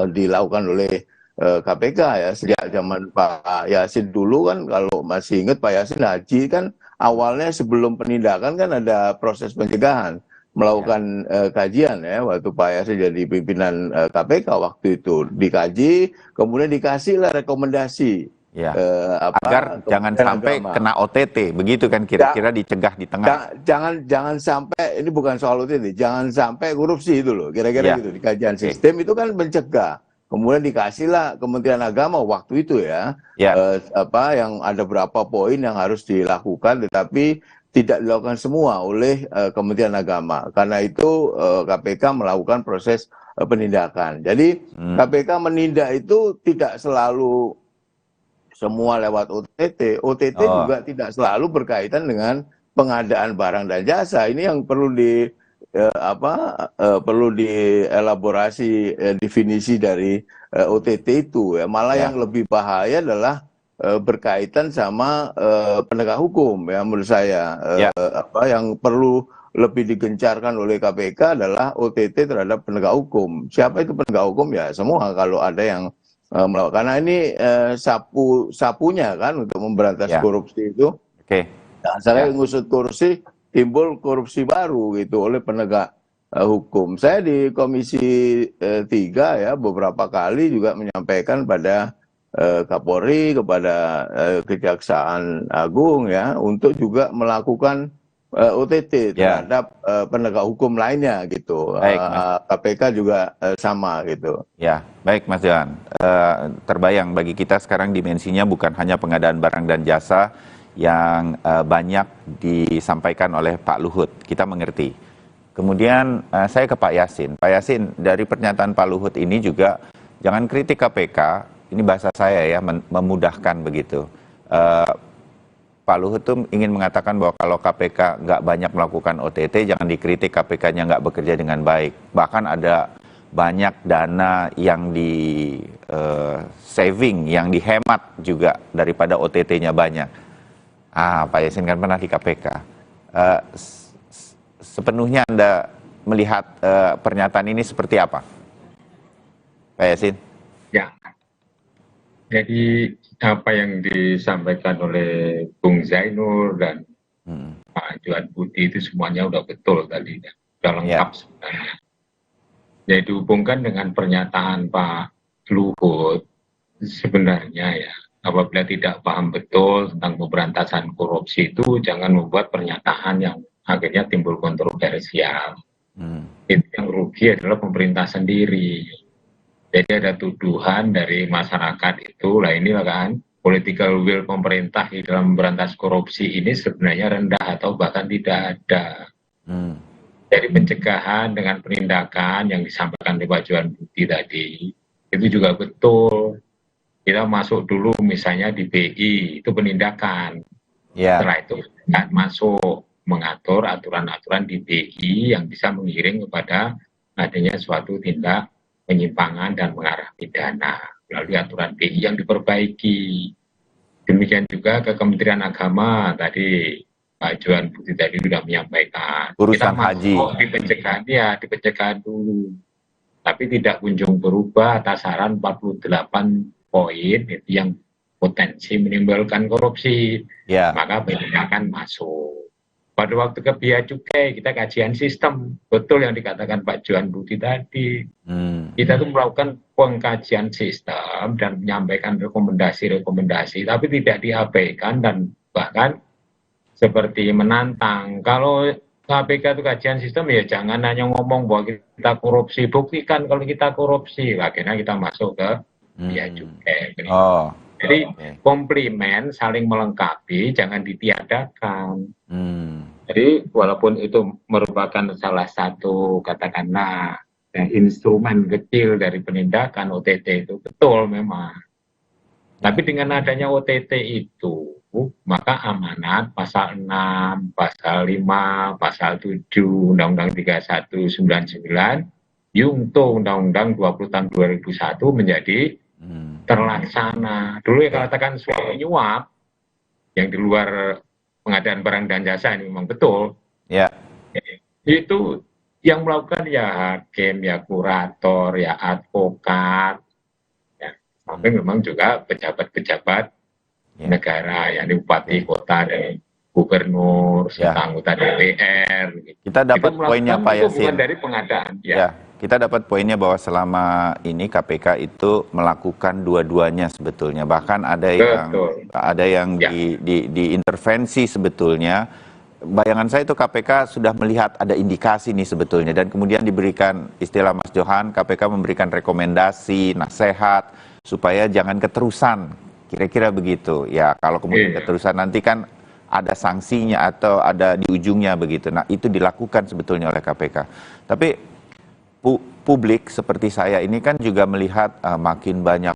dilakukan oleh KPK ya sejak zaman Pak Yasin dulu kan, kalau masih ingat Pak Yasin Haji kan awalnya sebelum penindakan kan ada proses pencegahan, melakukan kajian ya waktu Pak Yasin jadi pimpinan KPK waktu itu, dikaji kemudian dikasihlah rekomendasi agar jangan sampai kena OTT, begitu kan kira-kira, dicegah di tengah. Jangan sampai, ini bukan soal OTT, jangan sampai korupsi itu loh, kira-kira gitu. Di kajian sistem itu kan mencegah. Kemudian dikasihlah Kementerian Agama waktu itu ya, yang ada berapa poin yang harus dilakukan, tetapi tidak dilakukan semua oleh Kementerian Agama. Karena itu KPK melakukan proses penindakan. Jadi KPK menindak itu tidak selalu semua lewat OTT. OTT juga tidak selalu berkaitan dengan pengadaan barang dan jasa. Ini yang perlu perlu dielaborasi definisi dari OTT itu ya. Malah yang lebih bahaya adalah berkaitan sama penegak hukum ya menurut saya. Yang perlu lebih digencarkan oleh KPK adalah OTT terhadap penegak hukum. Siapa itu penegak hukum ya? Semua kalau ada yang melakukan. Karena ini sapunya kan untuk memberantas korupsi itu. Nah, saya ngusut korupsi, timbul korupsi baru gitu oleh penegak hukum. Saya di Komisi 3 ya beberapa kali juga menyampaikan pada Kapolri, kepada Kejaksaan Agung ya untuk juga melakukan OTT terhadap penegak hukum lainnya gitu. KPK juga sama gitu. Ya, baik Mas Johan. Terbayang bagi kita sekarang dimensinya bukan hanya pengadaan barang dan jasa yang banyak disampaikan oleh Pak Luhut, kita mengerti. Kemudian saya ke Pak Yasin. Pak Yasin, dari pernyataan Pak Luhut ini juga jangan kritik KPK, ini bahasa saya ya, memudahkan begitu. Pak Luhut tuh ingin mengatakan bahwa kalau KPK nggak banyak melakukan OTT, jangan dikritik KPK-nya nggak bekerja dengan baik. Bahkan ada banyak dana yang di saving, yang dihemat juga daripada OTT-nya banyak. Pak Yasin kan pernah di KPK. Sepenuhnya Anda melihat pernyataan ini seperti apa? Pak Yasin? Ya, jadi apa yang disampaikan oleh Bung Zainur dan Pak Johan Budi itu semuanya udah betul tadi, udah lengkap sebenarnya. Jadi dihubungkan dengan pernyataan Pak Luhut, sebenarnya ya, apabila tidak paham betul tentang pemberantasan korupsi itu jangan membuat pernyataan yang akhirnya timbul kontroversial. Itu yang rugi adalah pemerintah sendiri. Jadi ada tuduhan dari masyarakat itu, lah inilah kan political will pemerintah di dalam memberantas korupsi ini sebenarnya rendah atau bahkan tidak ada. Dari pencegahan dengan penindakan yang disampaikan oleh Pak Johan Budi tadi, itu juga betul. Kita masuk dulu misalnya di BI, itu penindakan. Setelah itu kan masuk mengatur aturan-aturan di BI yang bisa mengiring kepada adanya suatu tindak penyimpangan dan mengarah pidana melalui aturan BI yang diperbaiki. Demikian juga ke Kementerian Agama tadi Pak Johan Budi tadi sudah menyampaikan. Urusan kita haji. Di pencegahan ya, di pencegahan dulu. Tapi tidak kunjung berubah atas saran 48 poin itu yang potensi menimbulkan korupsi. Maka penindakan masuk. Pada waktu ke Bea Cukai kita kajian sistem, betul yang dikatakan Pak Johan Budi tadi. Kita tuh melakukan pengkajian sistem dan menyampaikan rekomendasi-rekomendasi, tapi tidak diabaikan dan bahkan seperti menantang. Kalau KPK itu kajian sistem ya jangan hanya ngomong bahwa kita korupsi, buktikan kalau kita korupsi. Akhirnya kita masuk ke Bea Cukai. Jadi komplimen saling melengkapi, jangan ditiadakan. Jadi walaupun itu merupakan salah satu katakanlah instrumen kecil dari penindakan OTT itu betul memang. Tapi dengan adanya OTT itu, maka amanat pasal 6, pasal 5, pasal 7, Undang-Undang 3199, Yungto Undang-Undang 20 tahun 2001 menjadi terlaksana. Dulu yang katakan suap menyuap, yang di luar pengadaan barang dan jasa ini memang betul. Itu yang melakukan ya hakim, ya kurator, ya advokat, sampai memang juga pejabat-pejabat negara, yang bupati kota dan gubernur, serta anggota DPR. Kita dapat poinnya Pak Yasin. Dari pengadaan. Kita dapat poinnya bahwa selama ini KPK itu melakukan dua-duanya sebetulnya. Bahkan ada yang diintervensi sebetulnya. Bayangan saya itu KPK sudah melihat ada indikasi nih sebetulnya, dan kemudian diberikan istilah Mas Johan, KPK memberikan rekomendasi, nasihat supaya jangan keterusan, kira-kira begitu. Ya kalau kemudian keterusan nanti kan ada sanksinya atau ada di ujungnya begitu. Nah itu dilakukan sebetulnya oleh KPK. Tapi publik seperti saya ini kan juga melihat makin banyak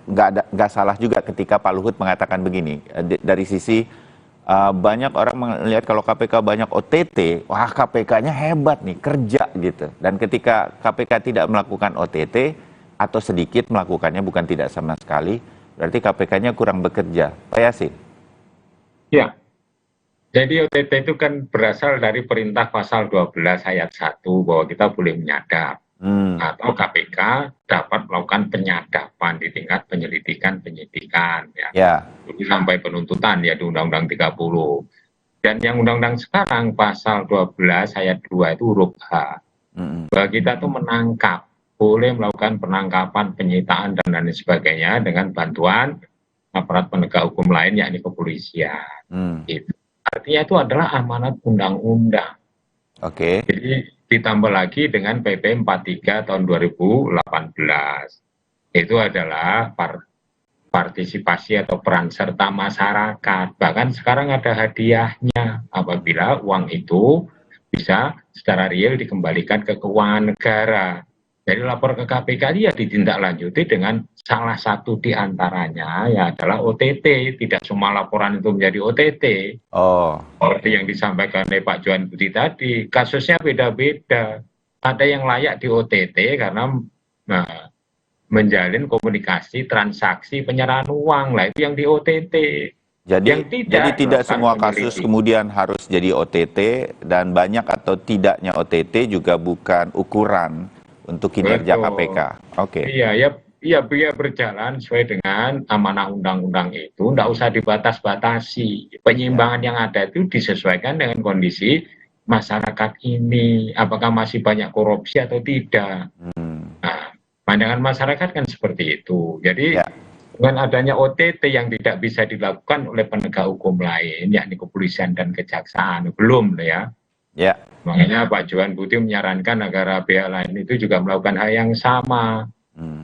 nggak salah juga ketika Pak Luhut mengatakan begini, dari sisi banyak orang melihat kalau KPK banyak OTT, wah KPK-nya hebat nih, kerja gitu. Dan ketika KPK tidak melakukan OTT atau sedikit melakukannya, bukan tidak sama sekali, berarti KPK-nya kurang bekerja. Pak Yasin. Ya, jadi OTT itu kan berasal dari perintah pasal 12 ayat 1 bahwa kita boleh menyadap. Atau KPK dapat melakukan penyadapan di tingkat penyelidikan, penyidikan, sampai penuntutan ya di Undang-Undang 30. Dan yang Undang-Undang sekarang pasal 12 ayat 2 itu huruf H. Bahwa kita tuh menangkap, boleh melakukan penangkapan, penyitaan dan lain sebagainya dengan bantuan aparat penegak hukum lain yakni kepolisian. Gitu. Artinya itu adalah amanat undang-undang. Jadi ditambah lagi dengan PP 43 tahun 2018. Itu adalah partisipasi atau peran serta masyarakat. Bahkan sekarang ada hadiahnya apabila uang itu bisa secara real dikembalikan ke keuangan negara. Jadi lapor ke KPK dia ditindaklanjuti dengan salah satu di antaranya ya adalah OTT. Tidak semua laporan itu menjadi OTT. Seperti yang disampaikan oleh Pak Johan Budi tadi, kasusnya beda-beda. Ada yang layak di OTT karena menjalin komunikasi, transaksi, penyerahan uang. Lah itu yang di OTT. Jadi tidak semua kasus kemudian harus jadi OTT, dan banyak atau tidaknya OTT juga bukan ukuran untuk kinerja KPK. Iya, biar berjalan sesuai dengan amanah undang-undang itu, tidak usah dibatas-batasi. Penyimbangan yang ada itu disesuaikan dengan kondisi masyarakat ini, apakah masih banyak korupsi atau tidak. Nah, pandangan masyarakat kan seperti itu. Jadi dengan adanya OTT yang tidak bisa dilakukan oleh penegak hukum lain, yakni kepolisian dan kejaksaan, belum ya. Makanya Pak Johan Budi menyarankan agar pihak lain itu juga melakukan hal yang sama.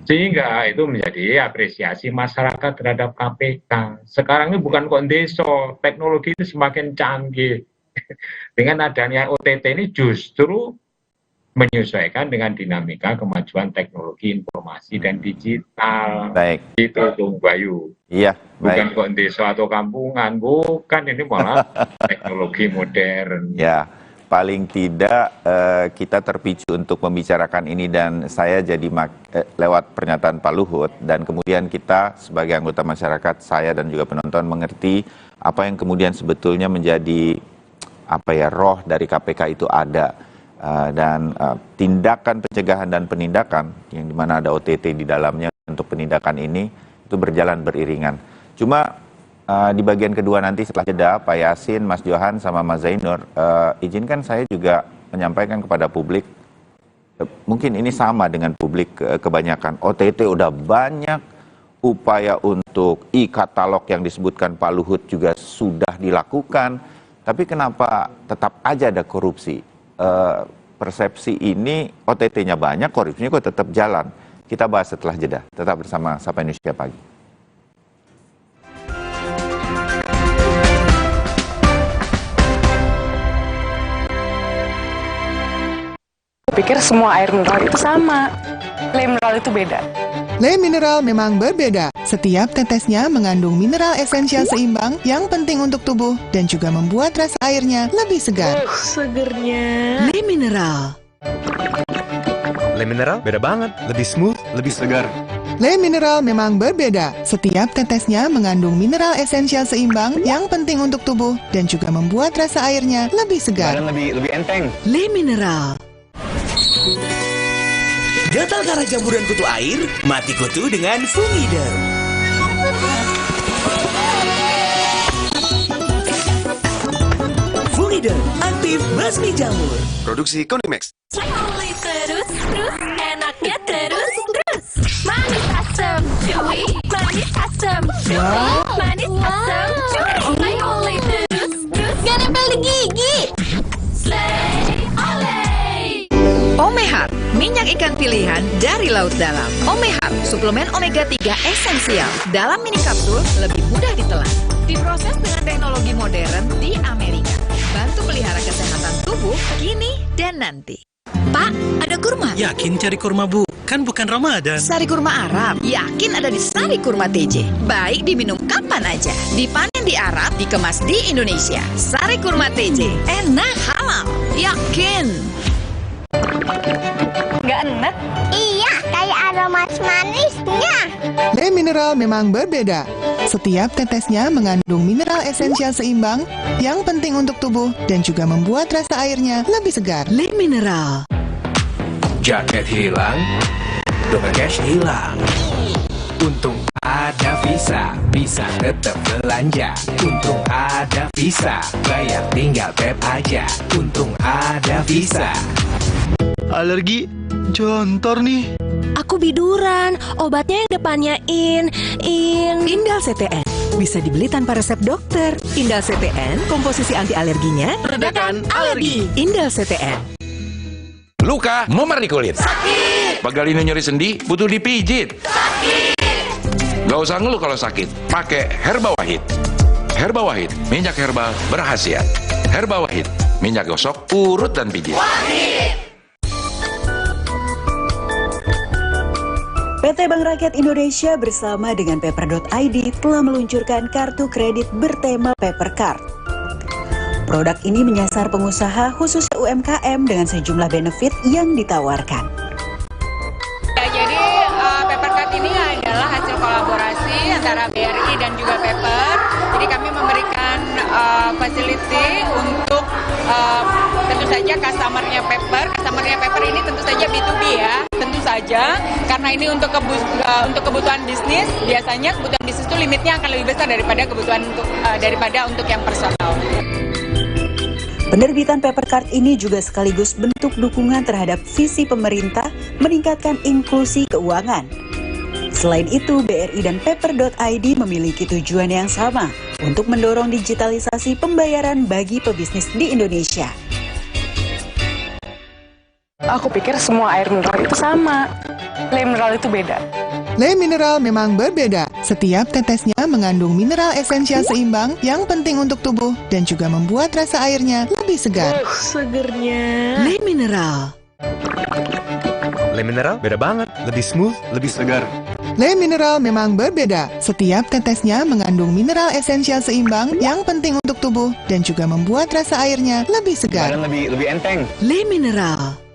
Sehingga itu menjadi apresiasi masyarakat terhadap KPK. Sekarang ini bukan kondeso, teknologi itu semakin canggih. Dengan adanya OTT ini justru menyesuaikan dengan dinamika kemajuan teknologi informasi dan digital. Baik. Itu Bung Bayu. Iya, bukan baik. kok desa atau kampungan, bukan, ini malah teknologi modern. Ya, paling tidak kita terpicu untuk membicarakan ini dan saya jadi lewat pernyataan Pak Luhut dan kemudian kita sebagai anggota masyarakat, saya dan juga penonton mengerti apa yang kemudian sebetulnya menjadi roh dari KPK itu ada. Dan tindakan pencegahan dan penindakan yang dimana ada OTT di dalamnya untuk penindakan ini itu berjalan beriringan. Cuma di bagian kedua nanti setelah jeda Pak Yasin, Mas Johan sama Mas Zainur, izinkan saya juga menyampaikan kepada publik, mungkin ini sama dengan publik kebanyakan, OTT udah banyak upaya untuk e-katalog yang disebutkan Pak Luhut juga sudah dilakukan, tapi kenapa tetap aja ada korupsi? Persepsi ini OTT-nya banyak, korupsinya kok tetap jalan. Kita bahas setelah jeda. Tetap bersama Sapa Indonesia Pagi. Pikir semua air mineral itu sama. Le mineral itu beda. Le mineral memang berbeda. Setiap tetesnya mengandung mineral esensial seimbang yang penting untuk tubuh dan juga membuat rasa airnya lebih segar. Segernya. Le mineral. Le mineral beda banget, lebih smooth, lebih segar. Le mineral memang berbeda. Setiap tetesnya mengandung mineral esensial seimbang yang penting untuk tubuh dan juga membuat rasa airnya lebih segar. Badan lebih enteng. Le mineral. Gatal karena campuran kutu air, mati kutu dengan Fumider. Fumider, aktif basmi jamur. Produksi Konimax. Terus, enaknya terus. Manis asam, cuy. Manis asam, cuy. Manis asam, cuy. Oleh terus. Gak nempel di gigi. Slay, oleh. Omehar, minyak ikan pilihan dari laut dalam. Omehar, suplemen omega 3 esensial. Dalam mini kapsul, lebih mudah ditelan. Diproses dengan teknologi modern di Amerika. Bantu pelihara kesehatan tubuh kini dan nanti. Pak, ada kurma? Yakin cari kurma, Bu? Kan bukan Ramadan. Sari kurma Arab, yakin ada di Sari Kurma TJ. Baik diminum kapan aja. Dipanen di Arab, dikemas di Indonesia. Sari Kurma TJ, enak halal. Yakin. Nggak enak? Iya, kayak aroma manisnya. Le mineral memang berbeda. Setiap tetesnya mengandung mineral esensial seimbang yang penting untuk tubuh dan juga membuat rasa airnya lebih segar. Le mineral. Jaket hilang, dompet cash hilang. Untung ada Visa, bisa tetap belanja. Untung ada Visa, bayar tinggal tap aja. Untung ada Visa. Alergi, jontor nih. Aku biduran, obatnya yang depannya Indal CTN. Bisa dibeli tanpa resep dokter. Indal CTN, komposisi anti alerginya Redakan alergi. Indal CTN. Luka, memar di kulit. Sakit. Pegal ini nyeri sendi, butuh dipijit. Sakit. Gak usah ngeluh kalau sakit, pakai Herba Wahid. Herba Wahid, minyak herbal berkhasiat. Herba Wahid, minyak gosok, urut dan pijit. Wahid. PT Bank Rakyat Indonesia bersama dengan Paper.id telah meluncurkan kartu kredit bertema Paper Card. Produk ini menyasar pengusaha khususnya UMKM dengan sejumlah benefit yang ditawarkan. Ya, jadi Paper Card ini adalah hasil kolaborasi antara BRI dan juga Paper. Jadi kami memberikan facility untuk tentu saja customer-nya Paper ini tentu saja B2B ya. Tentu saja karena ini untuk kebutuhan bisnis, biasanya kebutuhan bisnis itu limitnya akan lebih besar daripada kebutuhan untuk yang personal. Penerbitan Paper Card ini juga sekaligus bentuk dukungan terhadap visi pemerintah meningkatkan inklusi keuangan. Selain itu, BRI dan Paper.id memiliki tujuan yang sama untuk mendorong digitalisasi pembayaran bagi pebisnis di Indonesia. Aku pikir semua air mineral itu sama. Le mineral itu beda. Le mineral memang berbeda. Setiap tetesnya mengandung mineral esensial seimbang yang penting untuk tubuh dan juga membuat rasa airnya lebih segar. Segernya. Le mineral. Le mineral beda banget, lebih smooth, lebih segar. Le mineral memang berbeda. Setiap tetesnya mengandung mineral esensial seimbang yang penting untuk tubuh dan juga membuat rasa airnya lebih segar. Badan lebih enteng. Le mineral.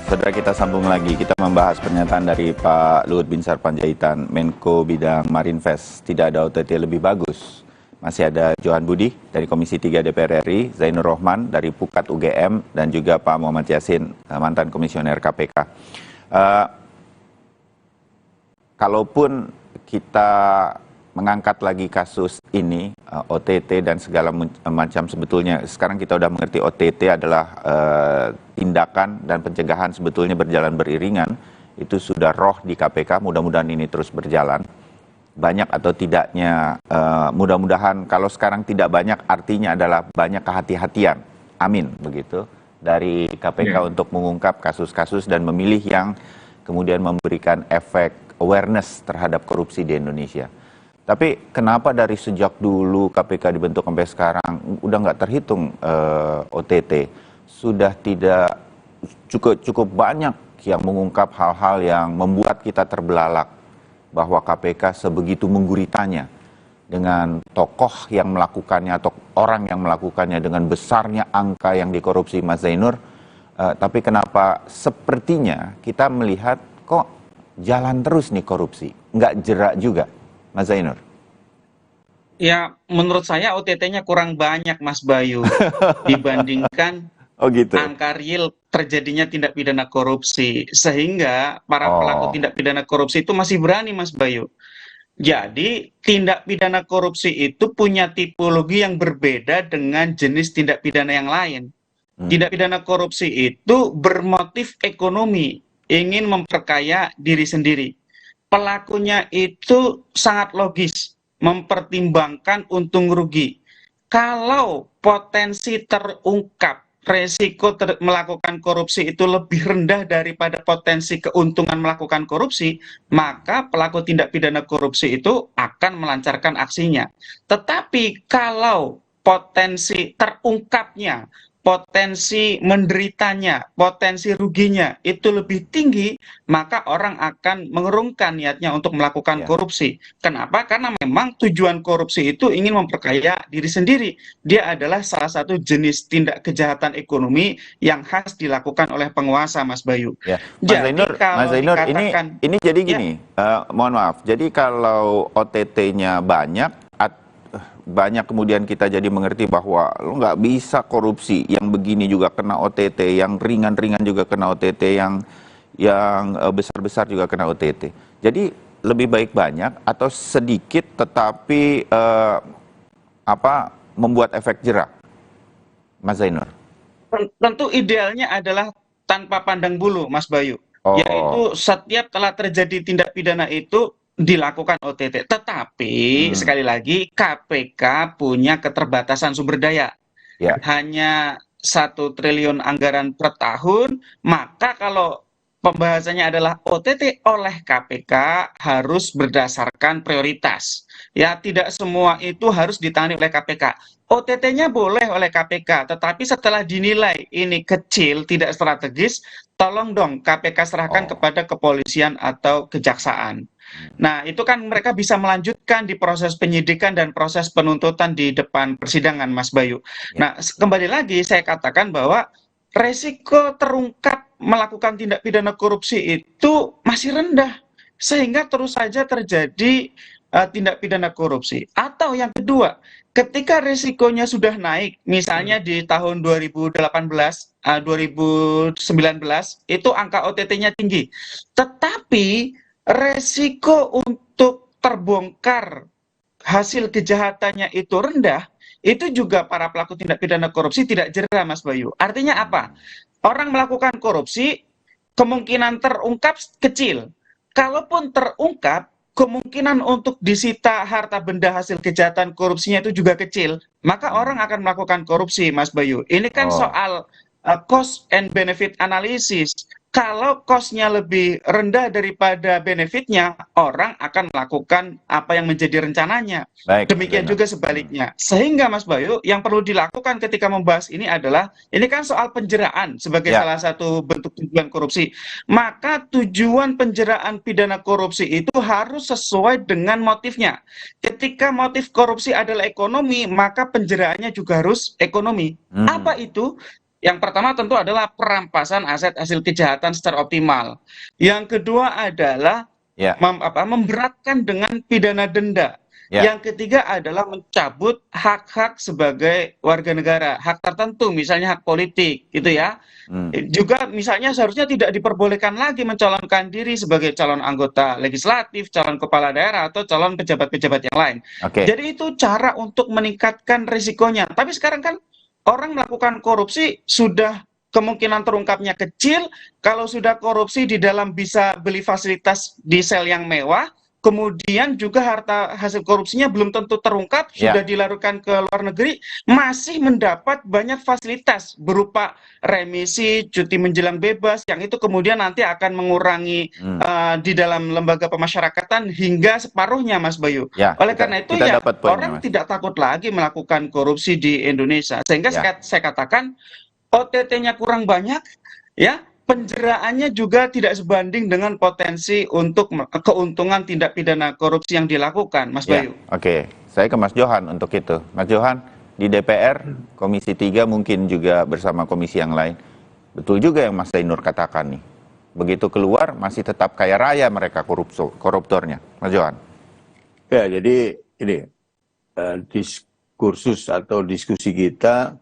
Saudara, kita sambung lagi. Kita membahas pernyataan dari Pak Luhut Binsar Panjaitan, Menko Bidang Marinvest. Tidak ada OTT lebih bagus. Masih ada Johan Budi dari Komisi 3 DPR RI, Zainur Rohman dari Pukat UGM, dan juga Pak Muhammad Yasin, mantan komisioner KPK. Kalaupun kita mengangkat lagi kasus ini, OTT dan segala macam, sebetulnya sekarang kita sudah mengerti OTT adalah tindakan dan pencegahan sebetulnya berjalan beriringan. Itu sudah roh di KPK, mudah-mudahan ini terus berjalan. Banyak atau tidaknya, mudah-mudahan kalau sekarang tidak banyak, artinya adalah banyak kehati-hatian. Amin, begitu. Dari KPK untuk mengungkap kasus-kasus dan memilih yang kemudian memberikan efek awareness terhadap korupsi di Indonesia. Tapi kenapa dari sejak dulu KPK dibentuk sampai sekarang udah nggak terhitung OTT, sudah tidak cukup banyak yang mengungkap hal-hal yang membuat kita terbelalak bahwa KPK sebegitu mengguritanya dengan tokoh yang melakukannya atau orang yang melakukannya, dengan besarnya angka yang dikorupsi, Mas Zainur. Tapi kenapa sepertinya kita melihat kok jalan terus nih korupsi, nggak jerak juga, Mas Zainur? Ya, menurut saya OTT-nya kurang banyak, Mas Bayu, dibandingkan angka real terjadinya tindak pidana korupsi. Sehingga para pelaku tindak pidana korupsi itu masih berani, Mas Bayu. Jadi, tindak pidana korupsi itu punya tipologi yang berbeda dengan jenis tindak pidana yang lain. Tindak pidana korupsi itu bermotif ekonomi, ingin memperkaya diri sendiri. Pelakunya itu sangat logis, mempertimbangkan untung rugi. Kalau potensi terungkap resiko melakukan korupsi itu lebih rendah daripada potensi keuntungan melakukan korupsi, maka pelaku tindak pidana korupsi itu akan melancarkan aksinya. Tetapi kalau potensi terungkapnya, potensi menderitanya, potensi ruginya itu lebih tinggi, maka orang akan mengurungkan niatnya untuk melakukan korupsi. Kenapa? Karena memang tujuan korupsi itu ingin memperkaya diri sendiri. Dia adalah salah satu jenis tindak kejahatan ekonomi yang khas dilakukan oleh penguasa, Mas Bayu. Ya. Mas Zainur, ini jadi gini, mohon maaf. Jadi kalau OTT-nya banyak kemudian kita jadi mengerti bahwa lo nggak bisa korupsi, yang begini juga kena OTT, yang ringan-ringan juga kena OTT, yang besar-besar juga kena OTT. Jadi lebih baik banyak atau sedikit tetapi membuat efek jerak, Mas Zainur? Tentu idealnya adalah tanpa pandang bulu, Mas Bayu. Yaitu setiap telah terjadi tindak pidana itu dilakukan OTT. Tetapi sekali lagi KPK punya keterbatasan sumber daya. Hanya 1 triliun anggaran per tahun, maka kalau pembahasannya adalah OTT oleh KPK harus berdasarkan prioritas. Ya, tidak semua itu harus ditangani oleh KPK. OTT-nya boleh oleh KPK, tetapi setelah dinilai ini kecil, tidak strategis, tolong dong KPK serahkan kepada kepolisian atau kejaksaan. Nah, itu kan mereka bisa melanjutkan di proses penyidikan dan proses penuntutan di depan persidangan, Mas Bayu. Nah, kembali lagi saya katakan bahwa resiko terungkap melakukan tindak pidana korupsi itu masih rendah, sehingga terus saja terjadi tindak pidana korupsi. Atau yang kedua, ketika resikonya sudah naik, misalnya di tahun 2018, 2019, itu angka OTT-nya tinggi. Tetapi resiko untuk terbongkar hasil kejahatannya itu rendah, itu juga para pelaku tindak pidana korupsi tidak jera, Mas Bayu. Artinya apa? Orang melakukan korupsi, kemungkinan terungkap kecil. Kalaupun terungkap, kemungkinan untuk disita harta benda hasil kejahatan korupsinya itu juga kecil, maka orang akan melakukan korupsi, Mas Bayu. Ini kan soal cost and benefit analysis. Kalau cost-nya lebih rendah daripada benefitnya, orang akan melakukan apa yang menjadi rencananya. Baik, Demikian juga sebaliknya. Sehingga Mas Bayu, yang perlu dilakukan ketika membahas ini adalah, ini kan soal penjeraan sebagai salah satu bentuk tujuan korupsi. Maka tujuan penjeraan pidana korupsi itu harus sesuai dengan motifnya. Ketika motif korupsi adalah ekonomi, maka penjeraannya juga harus ekonomi. Apa itu? Yang pertama tentu adalah perampasan aset hasil kejahatan secara optimal. Yang kedua adalah memberatkan dengan pidana denda. Yang ketiga adalah mencabut hak-hak sebagai warga negara, hak tertentu, misalnya hak politik, gitu ya. Juga misalnya seharusnya tidak diperbolehkan lagi mencalonkan diri sebagai calon anggota legislatif, calon kepala daerah, atau calon pejabat-pejabat yang lain. Jadi itu cara untuk meningkatkan risikonya. Tapi sekarang kan orang melakukan korupsi sudah kemungkinan terungkapnya kecil. Kalau sudah korupsi di dalam bisa beli fasilitas di sel yang mewah, kemudian juga harta hasil korupsinya belum tentu terungkap, sudah dilarutkan ke luar negeri, masih mendapat banyak fasilitas berupa remisi, cuti menjelang bebas, yang itu kemudian nanti akan mengurangi di dalam lembaga pemasyarakatan hingga separuhnya, Mas Bayu. Oleh karena itu ya orang tidak takut lagi melakukan korupsi di Indonesia. Sehingga saya katakan OTT-nya kurang banyak, ya. Penjeraannya juga tidak sebanding dengan potensi untuk keuntungan tindak pidana korupsi yang dilakukan, Mas Bayu. Oke, saya ke Mas Johan untuk itu. Mas Johan, di DPR, Komisi 3 mungkin juga bersama komisi yang lain. Betul juga yang Mas Zainur katakan nih. Begitu keluar, masih tetap kaya raya mereka koruptornya. Mas Johan. Ya, jadi ini, diskursus atau diskusi kita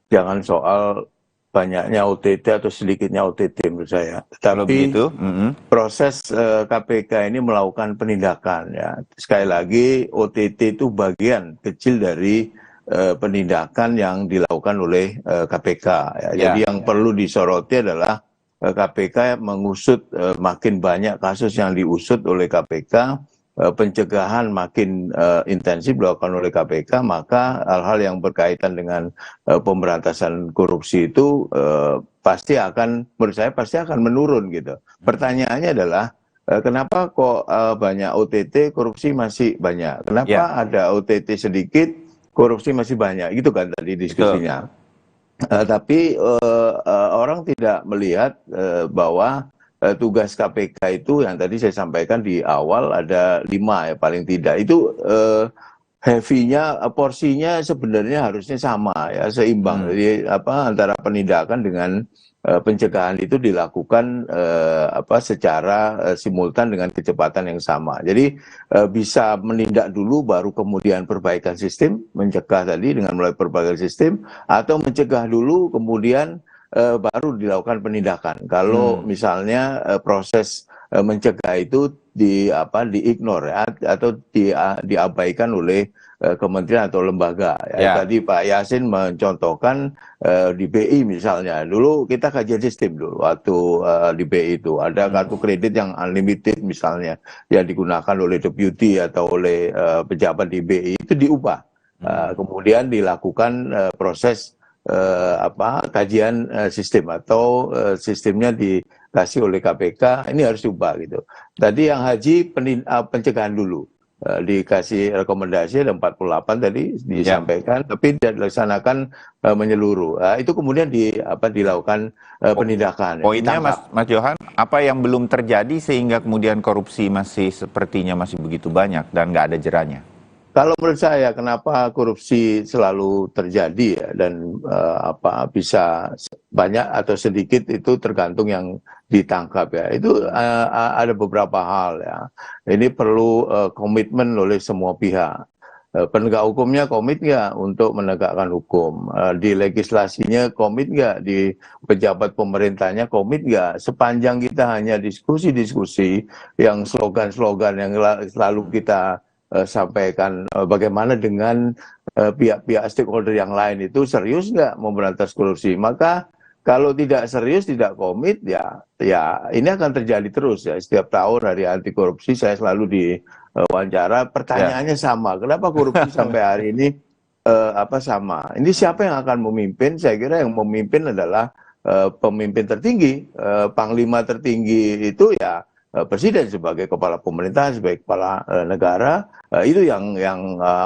jangan soal banyaknya OTT atau sedikitnya OTT menurut saya. Tapi proses KPK ini melakukan penindakan ya. Sekali lagi OTT itu bagian kecil dari penindakan yang dilakukan oleh KPK. Ya. Jadi yang perlu disoroti adalah KPK mengusut makin banyak kasus yang diusut oleh KPK. Pencegahan makin intensif dilakukan oleh KPK, maka hal-hal yang berkaitan dengan pemberantasan korupsi itu pasti akan, menurut saya pasti akan menurun gitu. Pertanyaannya adalah kenapa kok banyak OTT, korupsi masih banyak? Kenapa ada OTT sedikit, korupsi masih banyak? Gitu kan tadi diskusinya. Tapi orang tidak melihat bahwa tugas KPK itu yang tadi saya sampaikan di awal ada 5 ya paling tidak. Itu heavy-nya, porsinya sebenarnya harusnya sama ya, seimbang. Jadi antara penindakan dengan pencegahan itu dilakukan secara simultan dengan kecepatan yang sama. Jadi bisa menindak dulu baru kemudian perbaikan sistem, mencegah tadi dengan mulai perbaikan sistem, atau mencegah dulu kemudian baru dilakukan penindakan. Kalau misalnya proses mencegah itu di-ignore ya, atau diabaikan oleh kementerian atau lembaga. Ya. Tadi Pak Yasin mencontohkan di BI misalnya. Dulu kita kajian sistem dulu waktu di BI itu. Ada kartu kredit yang unlimited misalnya yang digunakan oleh deputy atau oleh pejabat di BI itu diubah. Kemudian dilakukan proses kajian sistem atau sistemnya dikasih oleh KPK, ini harus diubah gitu. Tadi yang haji pencegahan dulu, dikasih rekomendasi ada 48 tadi disampaikan, tapi tidak dilaksanakan menyeluruh. Itu kemudian dilakukan penindakan. Poinnya Mas Johan, apa yang belum terjadi sehingga kemudian korupsi masih sepertinya masih begitu banyak dan nggak ada jerahnya? Kalau menurut saya, kenapa korupsi selalu terjadi ya, dan bisa banyak atau sedikit itu tergantung yang ditangkap ya. Itu ada beberapa hal ya. Ini perlu komitmen oleh semua pihak. Penegak hukumnya komit nggak untuk menegakkan hukum? Di legislasinya komit nggak? Di pejabat pemerintahnya komit nggak? Sepanjang kita hanya diskusi-diskusi yang slogan-slogan yang selalu kita sampaikan, bagaimana dengan pihak-pihak stakeholder yang lain itu serius nggak memberantas korupsi, maka kalau tidak serius, tidak komit, ya ini akan terjadi terus ya. Setiap tahun hari anti korupsi saya selalu diwawancara, pertanyaannya sama. Kenapa korupsi sampai hari ini sama? Ini siapa yang akan memimpin? Saya kira yang memimpin adalah pemimpin tertinggi, panglima tertinggi itu ya presiden sebagai kepala pemerintahan, sebagai kepala negara, itu yang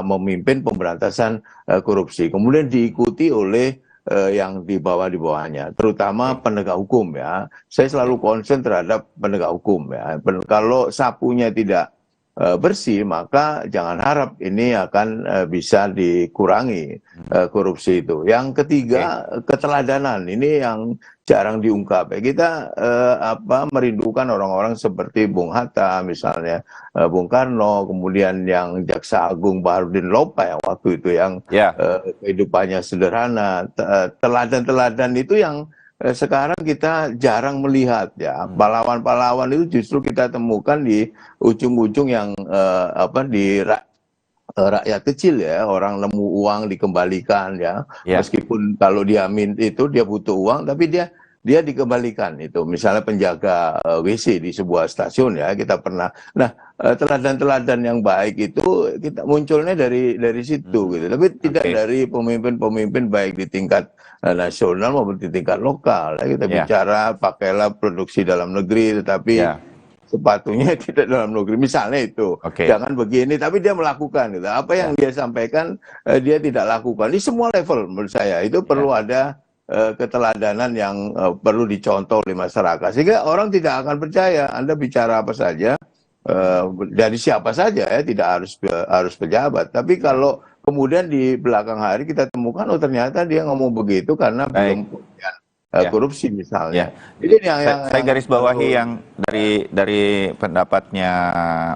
memimpin pemberantasan korupsi. Kemudian diikuti oleh yang di bawahnya, terutama penegak hukum ya. Saya selalu concern terhadap penegak hukum ya. Kalau sapunya tidak bersih, maka jangan harap ini akan bisa dikurangi korupsi itu. Yang ketiga, keteladanan. Ini yang jarang diungkap. Kita merindukan orang-orang seperti Bung Hatta, misalnya Bung Karno, kemudian yang Jaksa Agung Baharudin Lopa yang waktu itu yang kehidupannya sederhana. Teladan-teladan itu yang sekarang kita jarang melihat ya. Pahlawan-pahlawan itu justru kita temukan di ujung-ujung yang di rakyat kecil ya, orang nemu uang dikembalikan ya. Meskipun kalau dia itu dia butuh uang, tapi dia dikembalikan itu. Misalnya penjaga WC di sebuah stasiun ya, kita pernah. Nah, teladan-teladan yang baik itu kita munculnya dari situ gitu. Tapi tidak dari pemimpin-pemimpin baik di tingkat nasional maupun di tingkat lokal. Ya. Kita bicara pakailah produksi dalam negeri, tetapi sepatunya tidak dalam negeri. Misalnya itu, jangan begini, tapi dia melakukan gitu. Apa yang dia sampaikan dia tidak lakukan. Di semua level menurut saya itu perlu ada keteladanan yang perlu dicontoh oleh masyarakat, sehingga orang tidak akan percaya Anda bicara apa saja dari siapa saja ya, tidak harus pejabat. Tapi kalau kemudian di belakang hari kita temukan ternyata dia ngomong begitu karena belum korupsi misalnya. Jadi saya garis bawahi yang dari pendapatnya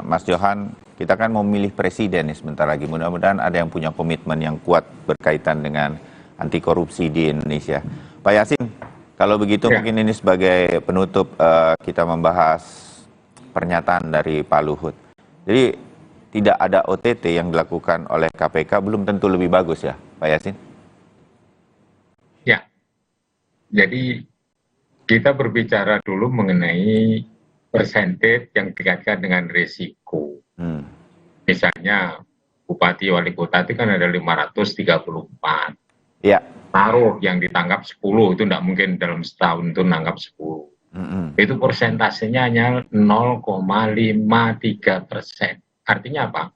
Mas Johan, kita kan mau memilih presiden nih sebentar lagi. Mudah-mudahan ada yang punya komitmen yang kuat berkaitan dengan anti korupsi di Indonesia. Pak Yasin, kalau begitu mungkin ini sebagai penutup kita membahas pernyataan dari Pak Luhut. Jadi tidak ada OTT yang dilakukan oleh KPK belum tentu lebih bagus ya, Pak Yasin? Ya, jadi kita berbicara dulu mengenai persentage yang dikaitkan dengan risiko. Misalnya Bupati Wali Kota itu kan ada 534. Ya. Taruh yang ditangkap 10, itu tidak mungkin dalam setahun itu nangkap 10. Itu persentasenya hanya 0,53%. Artinya apa?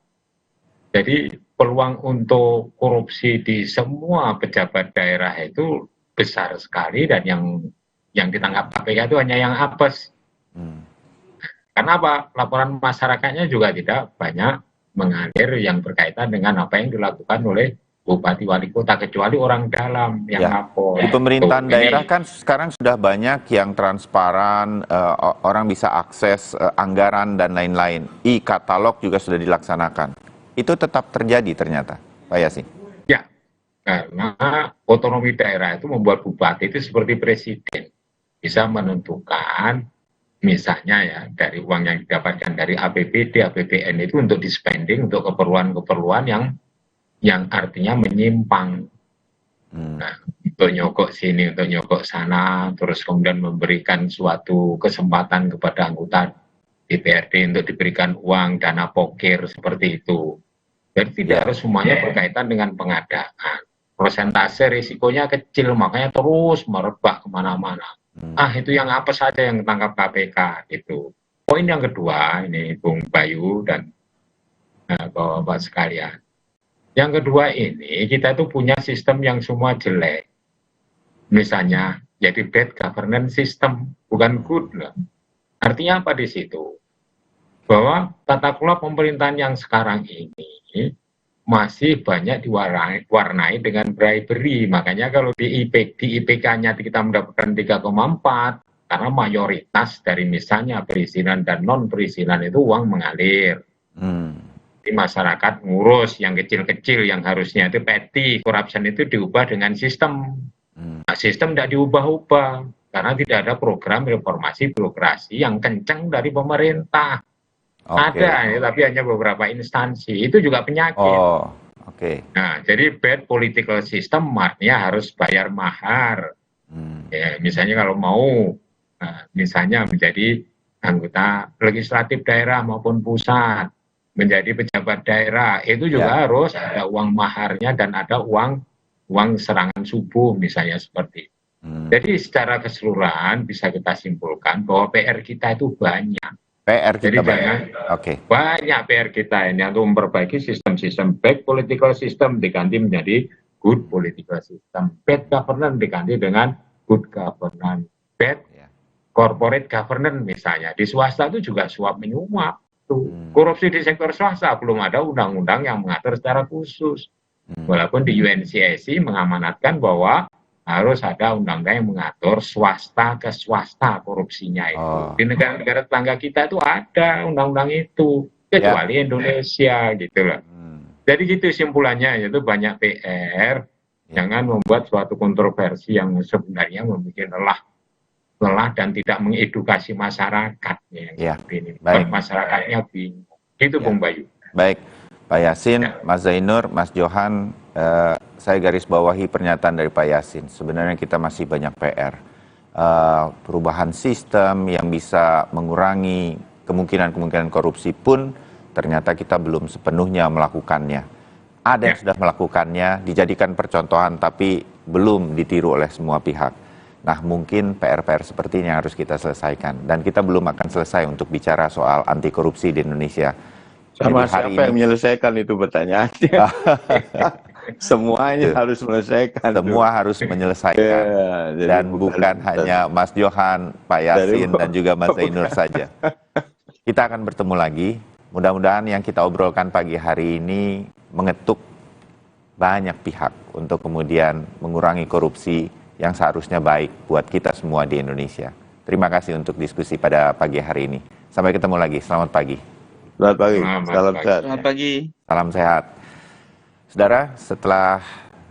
Jadi peluang untuk korupsi di semua pejabat daerah itu besar sekali, dan yang ditangkap KPK itu hanya yang apes. Karena apa? Laporan masyarakatnya juga tidak banyak mengalir yang berkaitan dengan apa yang dilakukan oleh Bupati Wali Kota, kecuali orang dalam yang lapor. Di pemerintahan daerah kan sekarang sudah banyak yang transparan, orang bisa akses anggaran dan lain-lain. E-katalog juga sudah dilaksanakan. Itu tetap terjadi ternyata, Pak Yasin? Ya, karena otonomi daerah itu membuat bupati itu seperti presiden. Bisa menentukan, misalnya ya, dari uang yang didapatkan dari APBD, APBN itu untuk di-spending untuk keperluan-keperluan yang artinya menyimpang. Nah, untuk nyogok sini, untuk nyogok sana, terus kemudian memberikan suatu kesempatan kepada anggota DPRD untuk diberikan uang, dana pokir, seperti itu. Jadi tidak harus semuanya berkaitan dengan pengadaan. Persentase risikonya kecil, makanya terus merebak kemana-mana. Itu yang apa saja yang ditangkap KPK, itu. Poin yang kedua, ini Bung Bayu dan Bapak-bapak sekalian. Yang kedua ini, kita itu punya sistem yang semua jelek. Misalnya, jadi bad governance system, bukan good. Artinya apa di situ? Bahwa tata kelola pemerintahan yang sekarang ini masih banyak diwarnai dengan bribery. Makanya kalau di IPK-nya kita mendapatkan 3,4, karena mayoritas dari misalnya perizinan dan non-perizinan itu uang mengalir. Di masyarakat ngurus yang kecil-kecil, yang harusnya itu petty corruption itu diubah dengan sistem. Nah, sistem tidak diubah-ubah karena tidak ada program reformasi birokrasi yang kencang dari pemerintah. Ada, ya, tapi hanya beberapa instansi. Itu juga penyakit. Nah, jadi bad political system artinya harus bayar mahar. Ya, misalnya kalau mau, misalnya menjadi anggota legislatif daerah maupun pusat, menjadi pejabat daerah, itu juga harus ada uang maharnya dan ada uang serangan subuh misalnya seperti. Jadi secara keseluruhan bisa kita simpulkan bahwa PR kita itu banyak. PR kita banyak PR kita ini untuk memperbaiki sistem-sistem baik political system diganti menjadi good political system, bad governance diganti dengan good governance, bad corporate governance misalnya. Di swasta itu juga suap menyuap. Korupsi di sektor swasta belum ada undang-undang yang mengatur secara khusus. Walaupun di UNCIC mengamanatkan bahwa harus ada undang-undang yang mengatur swasta ke swasta korupsinya itu. Di negara-negara tetangga kita itu ada undang-undang itu, kecuali Indonesia gitu loh. Jadi gitu simpulannya, yaitu banyak PR, jangan membuat suatu kontroversi yang sebenarnya membuat lelah dan tidak mengedukasi masyarakat. Masyarakatnya bingung. Gitu Bung Bayu. Baik, Pak Yasin, Mas Zainur, Mas Johan, saya garis bawahi pernyataan dari Pak Yasin. Sebenarnya kita masih banyak PR. Perubahan sistem yang bisa mengurangi kemungkinan korupsi pun ternyata kita belum sepenuhnya melakukannya. Ada yang sudah melakukannya, dijadikan percontohan, tapi belum ditiru oleh semua pihak. Nah, mungkin PR-PR seperti ini yang harus kita selesaikan. Dan kita belum akan selesai untuk bicara soal anti korupsi di Indonesia. Sama siapa yang menyelesaikan itu pertanyaannya. Semuanya harus menyelesaikan. Semua harus menyelesaikan. Dan bukan hanya Mas Johan, Pak Yasin, dan juga Mas Zainur saja. Kita akan bertemu lagi. Mudah-mudahan yang kita obrolkan pagi hari ini mengetuk banyak pihak untuk kemudian mengurangi korupsi yang seharusnya baik buat kita semua di Indonesia. Terima kasih untuk diskusi pada pagi hari ini. Sampai ketemu lagi. Selamat pagi. Selamat pagi. Salam sehat. Selamat pagi. Salam sehat. Saudara, setelah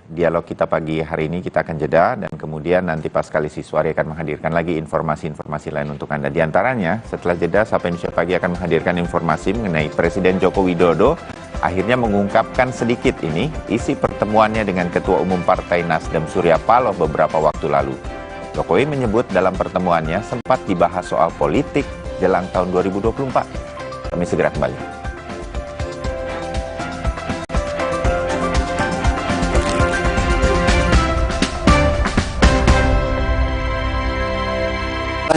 dialog kita pagi hari ini, kita akan jeda dan kemudian nanti Pascal Isiswari akan menghadirkan lagi informasi-informasi lain untuk Anda. Di antaranya, setelah jeda, Sapa Indonesia Pagi akan menghadirkan informasi mengenai Presiden Joko Widodo akhirnya mengungkapkan sedikit ini isi pertemuannya dengan Ketua Umum Partai Nasdem Surya Paloh beberapa waktu lalu. Jokowi menyebut dalam pertemuannya sempat dibahas soal politik jelang tahun 2024. Kami segera kembali.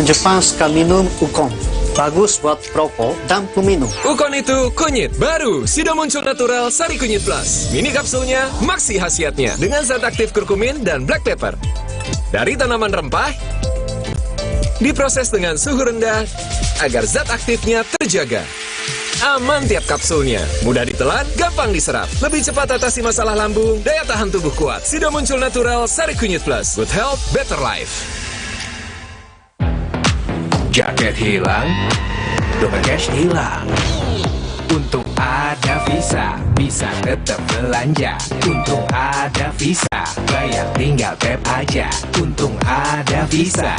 Jepang suka minum Ukon. Bagus buat perokok dan peminum. Ukon itu kunyit baru. Sudah muncul natural Sari Kunyit Plus. Mini kapsulnya maksi khasiatnya dengan zat aktif kurkumin dan black pepper. Dari tanaman rempah, diproses dengan suhu rendah agar zat aktifnya terjaga. Aman tiap kapsulnya, mudah ditelan, gampang diserap. Lebih cepat atasi masalah lambung, daya tahan tubuh kuat. Sudah muncul natural Sari Kunyit Plus. Good health, better life. Jaket hilang, dompet cash hilang. Untung ada Visa, bisa tetap belanja. Untung ada Visa, bayar tinggal tap aja. Untung ada Visa.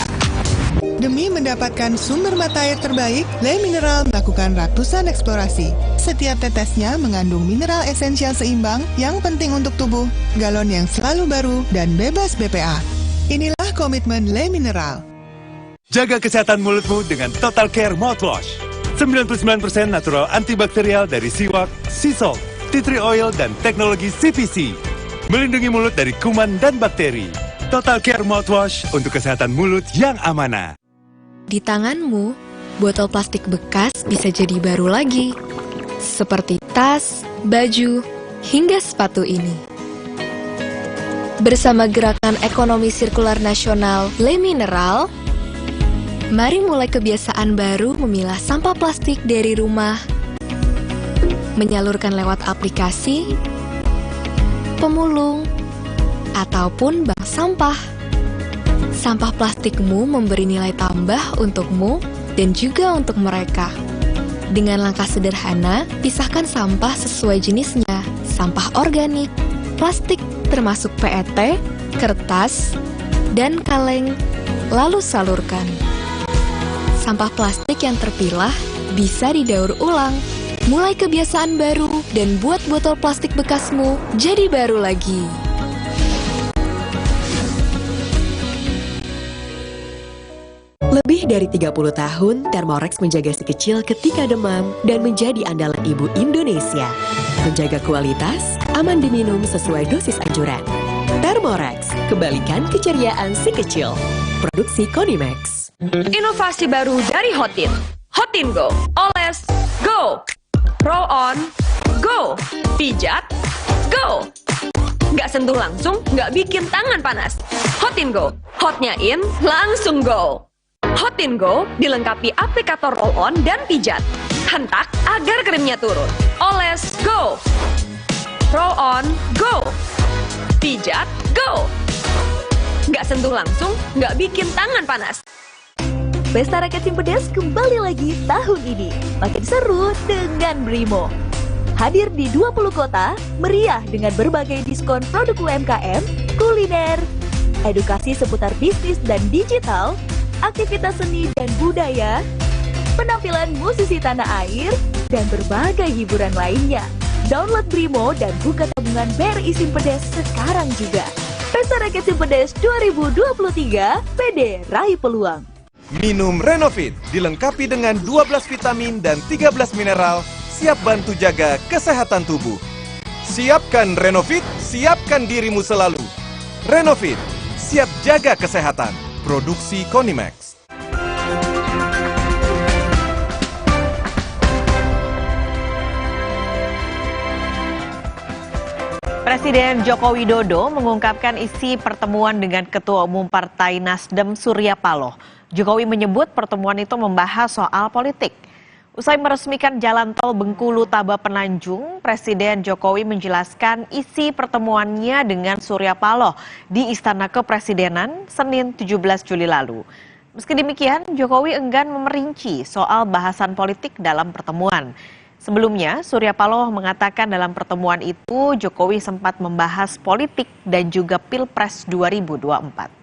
Demi mendapatkan sumber mata air terbaik, Le Mineral melakukan ratusan eksplorasi. Setiap tetesnya mengandung mineral esensial seimbang yang penting untuk tubuh, galon yang selalu baru, dan bebas BPA. Inilah komitmen Le Mineral. Jaga kesehatan mulutmu dengan Total Care Mouthwash. 99% natural antibakterial dari Seawalk, Sea Salt, Tea Tree Oil, dan teknologi CPC. Melindungi mulut dari kuman dan bakteri. Total Care Mouthwash untuk kesehatan mulut yang amanah. Di tanganmu, botol plastik bekas bisa jadi baru lagi. Seperti tas, baju, hingga sepatu ini. Bersama Gerakan Ekonomi Sirkular Nasional Le Mineral, mari mulai kebiasaan baru memilah sampah plastik dari rumah, menyalurkan lewat aplikasi, pemulung, ataupun bank sampah. Sampah plastikmu memberi nilai tambah untukmu dan juga untuk mereka. Dengan langkah sederhana, pisahkan sampah sesuai jenisnya, sampah organik, plastik termasuk PET, kertas, dan kaleng, lalu salurkan. Sampah plastik yang terpilah bisa didaur ulang. Mulai kebiasaan baru dan buat botol plastik bekasmu jadi baru lagi. Lebih dari 30 tahun, Thermorex menjaga si kecil ketika demam dan menjadi andalan ibu Indonesia. Menjaga kualitas, aman diminum sesuai dosis anjuran. Thermorex, kembalikan keceriaan si kecil. Produksi Konimax. Inovasi baru dari Hotin. Hotin Go. Oles, go. Roll on, go. Pijat, go. Nggak sentuh langsung, nggak bikin tangan panas. Hotin Go. Hotnya in, langsung go. Hotin Go dilengkapi aplikator roll-on dan pijat. Hentak agar krimnya turun. Oles, go. Roll-on, go. Pijat, go. Nggak sentuh langsung, nggak bikin tangan panas. Pesta Rakyat Simpedes kembali lagi tahun ini. Makin seru dengan Brimo. Hadir di 20 kota, meriah dengan berbagai diskon produk UMKM, kuliner, edukasi seputar bisnis dan digital, aktivitas seni dan budaya, penampilan musisi tanah air, dan berbagai hiburan lainnya. Download Brimo dan buka tabungan BRI Simpedes sekarang juga. Pesta Rakyat Simpedes 2023, PD raih peluang. Minum Renovit, dilengkapi dengan 12 vitamin dan 13 mineral, siap bantu jaga kesehatan tubuh. Siapkan Renovit, siapkan dirimu selalu. Renovit, siap jaga kesehatan. Produksi Konimax. Presiden Joko Widodo mengungkapkan isi pertemuan dengan Ketua Umum Partai Nasdem Surya Paloh. Jokowi menyebut pertemuan itu membahas soal politik. Usai meresmikan jalan tol Bengkulu-Taba Penanjung, Presiden Jokowi menjelaskan isi pertemuannya dengan Surya Paloh di Istana Kepresidenan Senin 17 Juli lalu. Meski demikian, Jokowi enggan memerinci soal bahasan politik dalam pertemuan. Sebelumnya, Surya Paloh mengatakan dalam pertemuan itu Jokowi sempat membahas politik dan juga Pilpres 2024.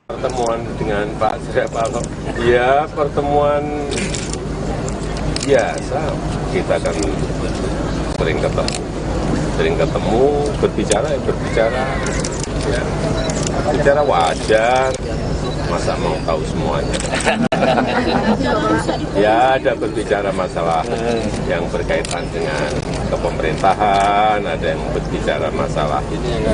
Pertemuan dengan Pak Surya Paloh, ya pertemuan biasa. Kita kan sering ketemu, berbicara, ya bicara wajar. Masa mau tahu semuanya? Ya ada berbicara masalah yang berkaitan dengan kepemerintahan, ada yang berbicara masalah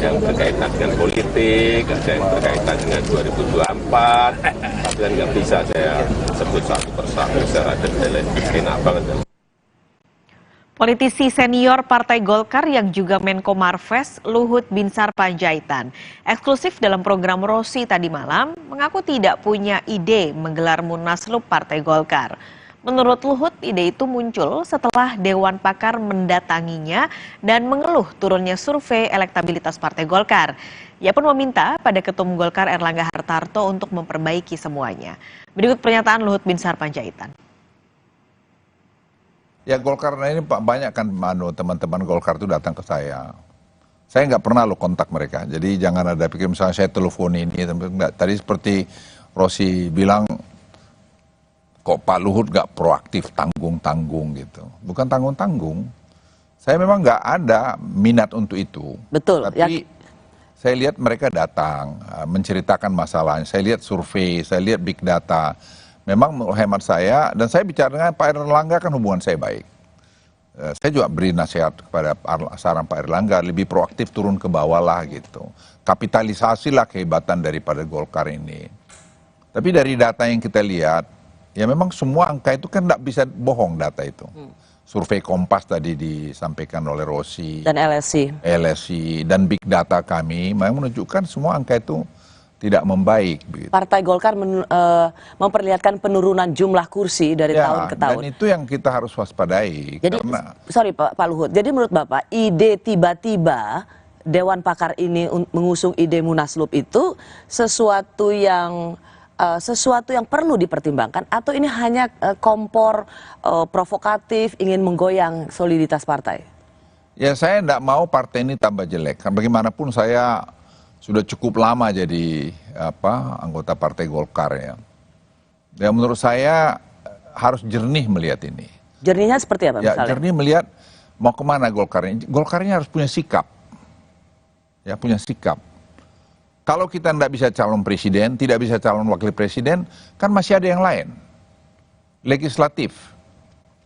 yang berkaitan dengan politik, ada yang berkaitan dengan 2024, dan nggak bisa saya sebut satu persatu secara detail, enak banget. Politisi senior Partai Golkar yang juga Menko Marves, Luhut Binsar Panjaitan, eksklusif dalam program Rosi tadi malam, mengaku tidak punya ide menggelar Munaslup Partai Golkar. Menurut Luhut, ide itu muncul setelah Dewan Pakar mendatanginya dan mengeluh turunnya survei elektabilitas Partai Golkar. Ia pun meminta pada Ketua Umum Golkar Erlangga Hartarto untuk memperbaiki semuanya. Berikut pernyataan Luhut Binsar Panjaitan. Ya Golkar ini banyak kan teman-teman Golkar itu datang ke saya. Saya nggak pernah lo kontak mereka. Jadi jangan ada pikir misalnya saya telepon ini. Tadi seperti Rosi bilang, kok Pak Luhut nggak proaktif, tanggung-tanggung gitu. Bukan tanggung-tanggung. Saya memang nggak ada minat untuk itu. Betul. Tapi saya lihat mereka datang, menceritakan masalahnya. Saya lihat survei, saya lihat big data. Memang hemat saya, dan saya bicara dengan Pak Erlangga kan hubungan saya baik. Saya juga beri nasihat kepada saran Pak Erlangga, lebih proaktif turun ke bawah lah gitu. Kapitalisasilah kehebatan daripada Golkar ini. Tapi dari data yang kita lihat, ya memang semua angka itu kan tidak bisa bohong data itu. Survei Kompas tadi disampaikan oleh Rosi. Dan LSI. Dan big data kami memang menunjukkan semua angka itu tidak membaik. Begitu. Partai Golkar memperlihatkan penurunan jumlah kursi dari tahun ke tahun. Dan itu yang kita harus waspadai. Jadi, sorry Pak Luhut, jadi menurut Bapak, ide tiba-tiba Dewan Pakar ini mengusung ide Munaslup itu sesuatu yang perlu dipertimbangkan, atau ini hanya kompor provokatif, ingin menggoyang soliditas partai? Ya saya tidak mau partai ini tambah jelek. Bagaimanapun saya sudah cukup lama jadi anggota Partai Golkar ya. Ya menurut saya harus jernih melihat ini. Jernihnya seperti apa misalnya? Ya jernih melihat mau kemana Golkar ini. Golkar ini harus punya sikap. Ya punya sikap. Kalau kita tidak bisa calon presiden, tidak bisa calon wakil presiden, kan masih ada yang lain. Legislatif.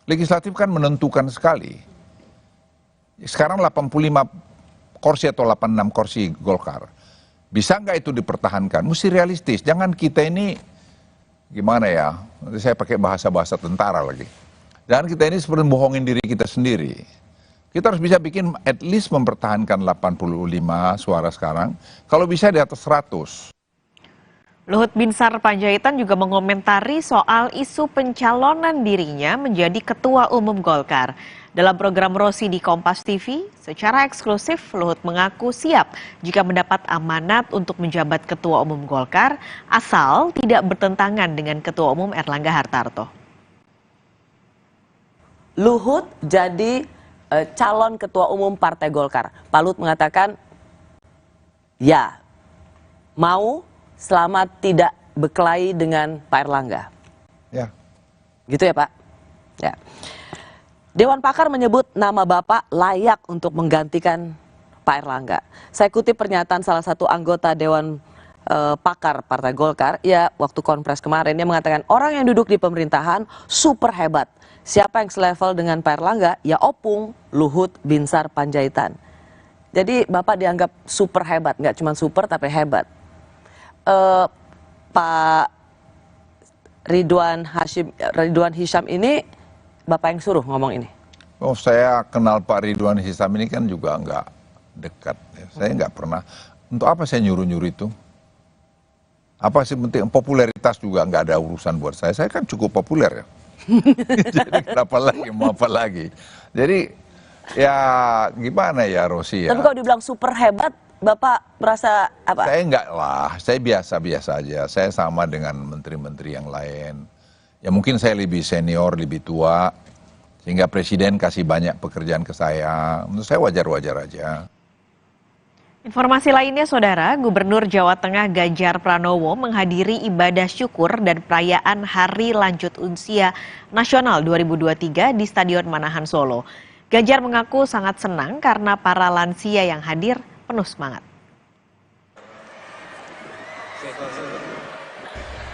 Legislatif kan menentukan sekali. Sekarang 85 kursi atau 86 kursi Golkar. Bisa nggak itu dipertahankan? Mesti realistis. Jangan kita ini, gimana ya, saya pakai bahasa-bahasa tentara lagi. Jangan kita ini seperti bohongin diri kita sendiri. Kita harus bisa bikin at least mempertahankan 85 suara sekarang. Kalau bisa di atas 100. Luhut Binsar Panjaitan juga mengomentari soal isu pencalonan dirinya menjadi Ketua Umum Golkar. Dalam program Rosi di Kompas TV, secara eksklusif Luhut mengaku siap jika mendapat amanat untuk menjabat Ketua Umum Golkar, asal tidak bertentangan dengan Ketua Umum Erlangga Hartarto. Luhut jadi calon Ketua Umum Partai Golkar. Pak Luhut mengatakan, ya, mau selama tidak berkelahi dengan Pak Erlangga. Ya. Gitu ya Pak? Ya. Dewan Pakar menyebut nama Bapak layak untuk menggantikan Pak Erlangga. Saya kutip pernyataan salah satu anggota Dewan Pakar Partai Golkar, ya waktu konferensi kemarin, dia mengatakan orang yang duduk di pemerintahan super hebat. Siapa yang selevel dengan Pak Erlangga? Ya Opung Luhut Binsar Panjaitan. Jadi Bapak dianggap super hebat, nggak cuma super tapi hebat. Pak Ridwan Hisham ini Bapak yang suruh ngomong ini? Oh, saya kenal Pak Ridwan Hisham ini kan juga nggak dekat. Saya nggak pernah. Untuk apa saya nyuruh-nyuruh itu? Apa sih penting? Popularitas juga nggak ada urusan buat saya. Saya kan cukup populer ya. Jadi kenapa lagi? Mau apa lagi? Jadi ya gimana ya Rosi ya? Tapi kalau dibilang super hebat, Bapak merasa apa? Saya enggak lah, saya biasa-biasa aja. Saya sama dengan menteri-menteri yang lain. Ya mungkin saya lebih senior, lebih tua, sehingga presiden kasih banyak pekerjaan ke saya. Menurut saya wajar-wajar aja. Informasi lainnya, Saudara, Gubernur Jawa Tengah Ganjar Pranowo menghadiri ibadah syukur dan perayaan Hari Lanjut Usia Nasional 2023 di Stadion Manahan Solo. Ganjar mengaku sangat senang karena para lansia yang hadir penuh semangat.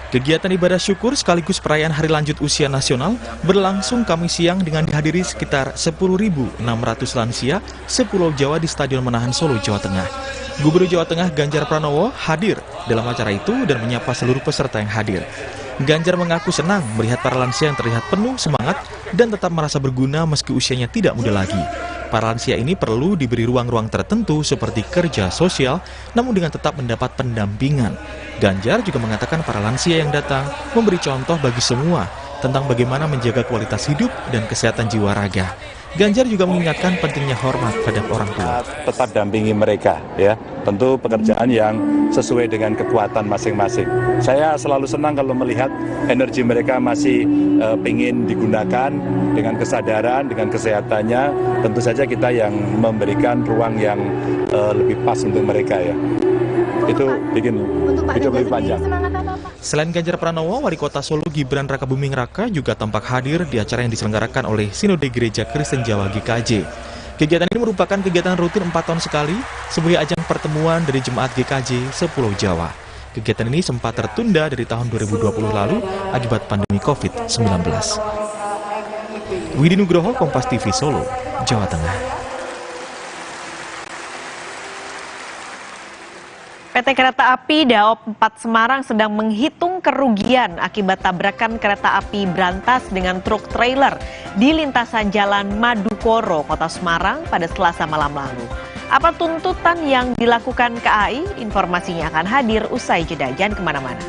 Kegiatan ibadah syukur sekaligus perayaan Hari Lanjut Usia Nasional berlangsung Kamis siang dengan dihadiri sekitar 10.600 lansia sepulau Jawa di Stadion Manahan Solo, Jawa Tengah. Gubernur Jawa Tengah Ganjar Pranowo hadir dalam acara itu dan menyapa seluruh peserta yang hadir. Ganjar mengaku senang melihat para lansia yang terlihat penuh semangat dan tetap merasa berguna meski usianya tidak muda lagi. Para lansia ini perlu diberi ruang-ruang tertentu seperti kerja sosial, namun dengan tetap mendapat pendampingan. Ganjar juga mengatakan para lansia yang datang memberi contoh bagi semua tentang bagaimana menjaga kualitas hidup dan kesehatan jiwa raga. Ganjar juga mengingatkan pentingnya hormat pada orang tua. Tetap dampingi mereka, ya. Tentu pekerjaan yang sesuai dengan kekuatan masing-masing. Saya selalu senang kalau melihat energi mereka masih ingin digunakan dengan kesadaran, dengan kesehatannya. Tentu saja kita yang memberikan ruang yang lebih pas untuk mereka, ya. Itu bikin hidup lebih panjang. Selain Ganjar Pranowo, Wali Kota Solo Gibran Rakabuming Raka juga tampak hadir di acara yang diselenggarakan oleh Sinode Gereja Kristen Jawa GKJ. Kegiatan ini merupakan kegiatan rutin 4 tahun sekali sebagai ajang pertemuan dari Jemaat GKJ sepulau Jawa. Kegiatan ini sempat tertunda dari tahun 2020 lalu akibat pandemi COVID-19. Widi Nugroho, Kompas TV Solo, Jawa Tengah. PT Kereta Api Daop 4 Semarang sedang menghitung kerugian akibat tabrakan kereta api berantas dengan truk trailer di lintasan Jalan Madukoro, Kota Semarang pada Selasa malam lalu. Apa tuntutan yang dilakukan KAI? Informasinya akan hadir usai jeda, jangan kemana-mana.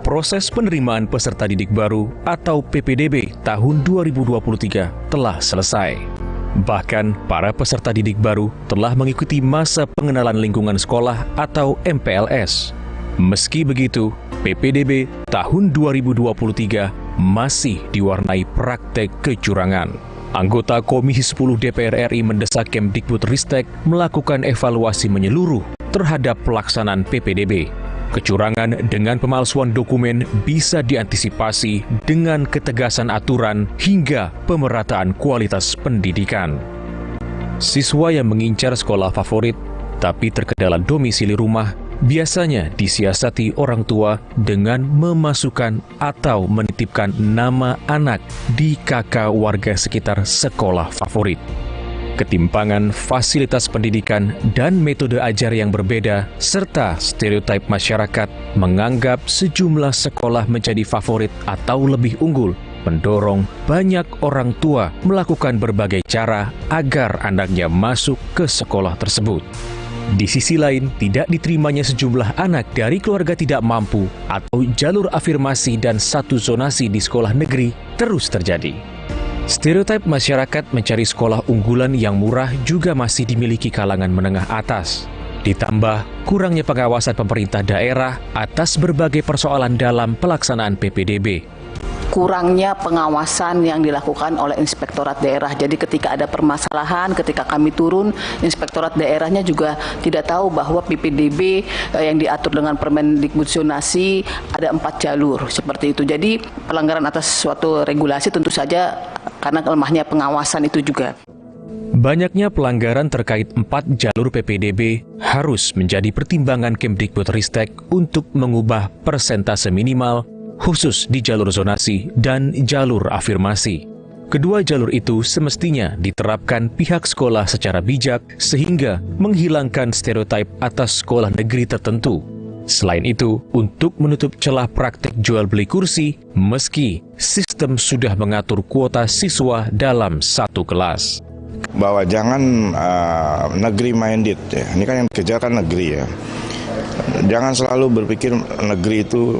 Proses penerimaan peserta didik baru atau PPDB tahun 2023 telah selesai. Bahkan, para peserta didik baru telah mengikuti masa pengenalan lingkungan sekolah atau MPLS. Meski begitu, PPDB tahun 2023 masih diwarnai praktek kecurangan. Anggota Komisi 10 DPR RI mendesak Kemdikbudristek melakukan evaluasi menyeluruh terhadap pelaksanaan PPDB. Kecurangan dengan pemalsuan dokumen bisa diantisipasi dengan ketegasan aturan hingga pemerataan kualitas pendidikan. Siswa yang mengincar sekolah favorit tapi terkendala domisili rumah biasanya disiasati orang tua dengan memasukkan atau menitipkan nama anak di KK warga sekitar sekolah favorit. Ketimpangan fasilitas pendidikan dan metode ajar yang berbeda, serta stereotip masyarakat menganggap sejumlah sekolah menjadi favorit atau lebih unggul, mendorong banyak orang tua melakukan berbagai cara agar anaknya masuk ke sekolah tersebut. Di sisi lain, tidak diterimanya sejumlah anak dari keluarga tidak mampu atau jalur afirmasi dan satu zonasi di sekolah negeri terus terjadi. Stereotip masyarakat mencari sekolah unggulan yang murah juga masih dimiliki kalangan menengah atas. Ditambah kurangnya pengawasan pemerintah daerah atas berbagai persoalan dalam pelaksanaan PPDB. Kurangnya pengawasan yang dilakukan oleh inspektorat daerah. Jadi ketika ada permasalahan, ketika kami turun, inspektorat daerahnya juga tidak tahu bahwa PPDB yang diatur dengan Permendikbud zonasi ada 4 jalur seperti itu. Jadi pelanggaran atas suatu regulasi tentu saja karena lemahnya pengawasan itu juga. Banyaknya pelanggaran terkait 4 jalur PPDB harus menjadi pertimbangan Kemdikbudristek untuk mengubah persentase minimal khusus di jalur zonasi dan jalur afirmasi. Kedua jalur itu semestinya diterapkan pihak sekolah secara bijak sehingga menghilangkan stereotip atas sekolah negeri tertentu. Selain itu, untuk menutup celah praktik jual beli kursi, meski sistem sudah mengatur kuota siswa dalam satu kelas. Bahwa jangan negeri minded ya. Ini kan yang dikejar kan negeri ya. Jangan selalu berpikir negeri itu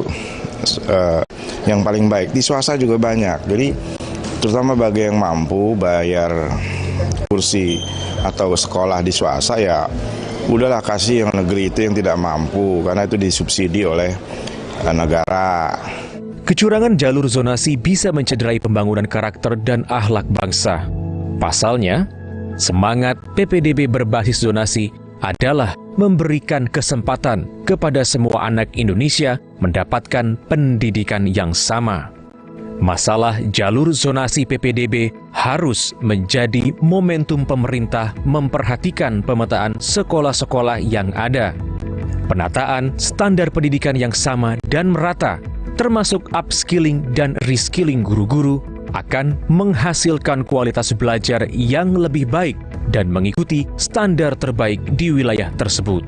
yang paling baik. Di swasta juga banyak. Jadi terutama bagi yang mampu bayar kursi atau sekolah di swasta ya udahlah kasih yang negeri itu yang tidak mampu karena itu disubsidi oleh negara. Kecurangan jalur zonasi bisa mencederai pembangunan karakter dan akhlak bangsa. Pasalnya, semangat PPDB berbasis zonasi adalah memberikan kesempatan kepada semua anak Indonesia mendapatkan pendidikan yang sama. Masalah jalur zonasi PPDB harus menjadi momentum pemerintah memperhatikan pemetaan sekolah-sekolah yang ada. Penataan standar pendidikan yang sama dan merata, termasuk upskilling dan reskilling guru-guru, akan menghasilkan kualitas belajar yang lebih baik dan mengikuti standar terbaik di wilayah tersebut.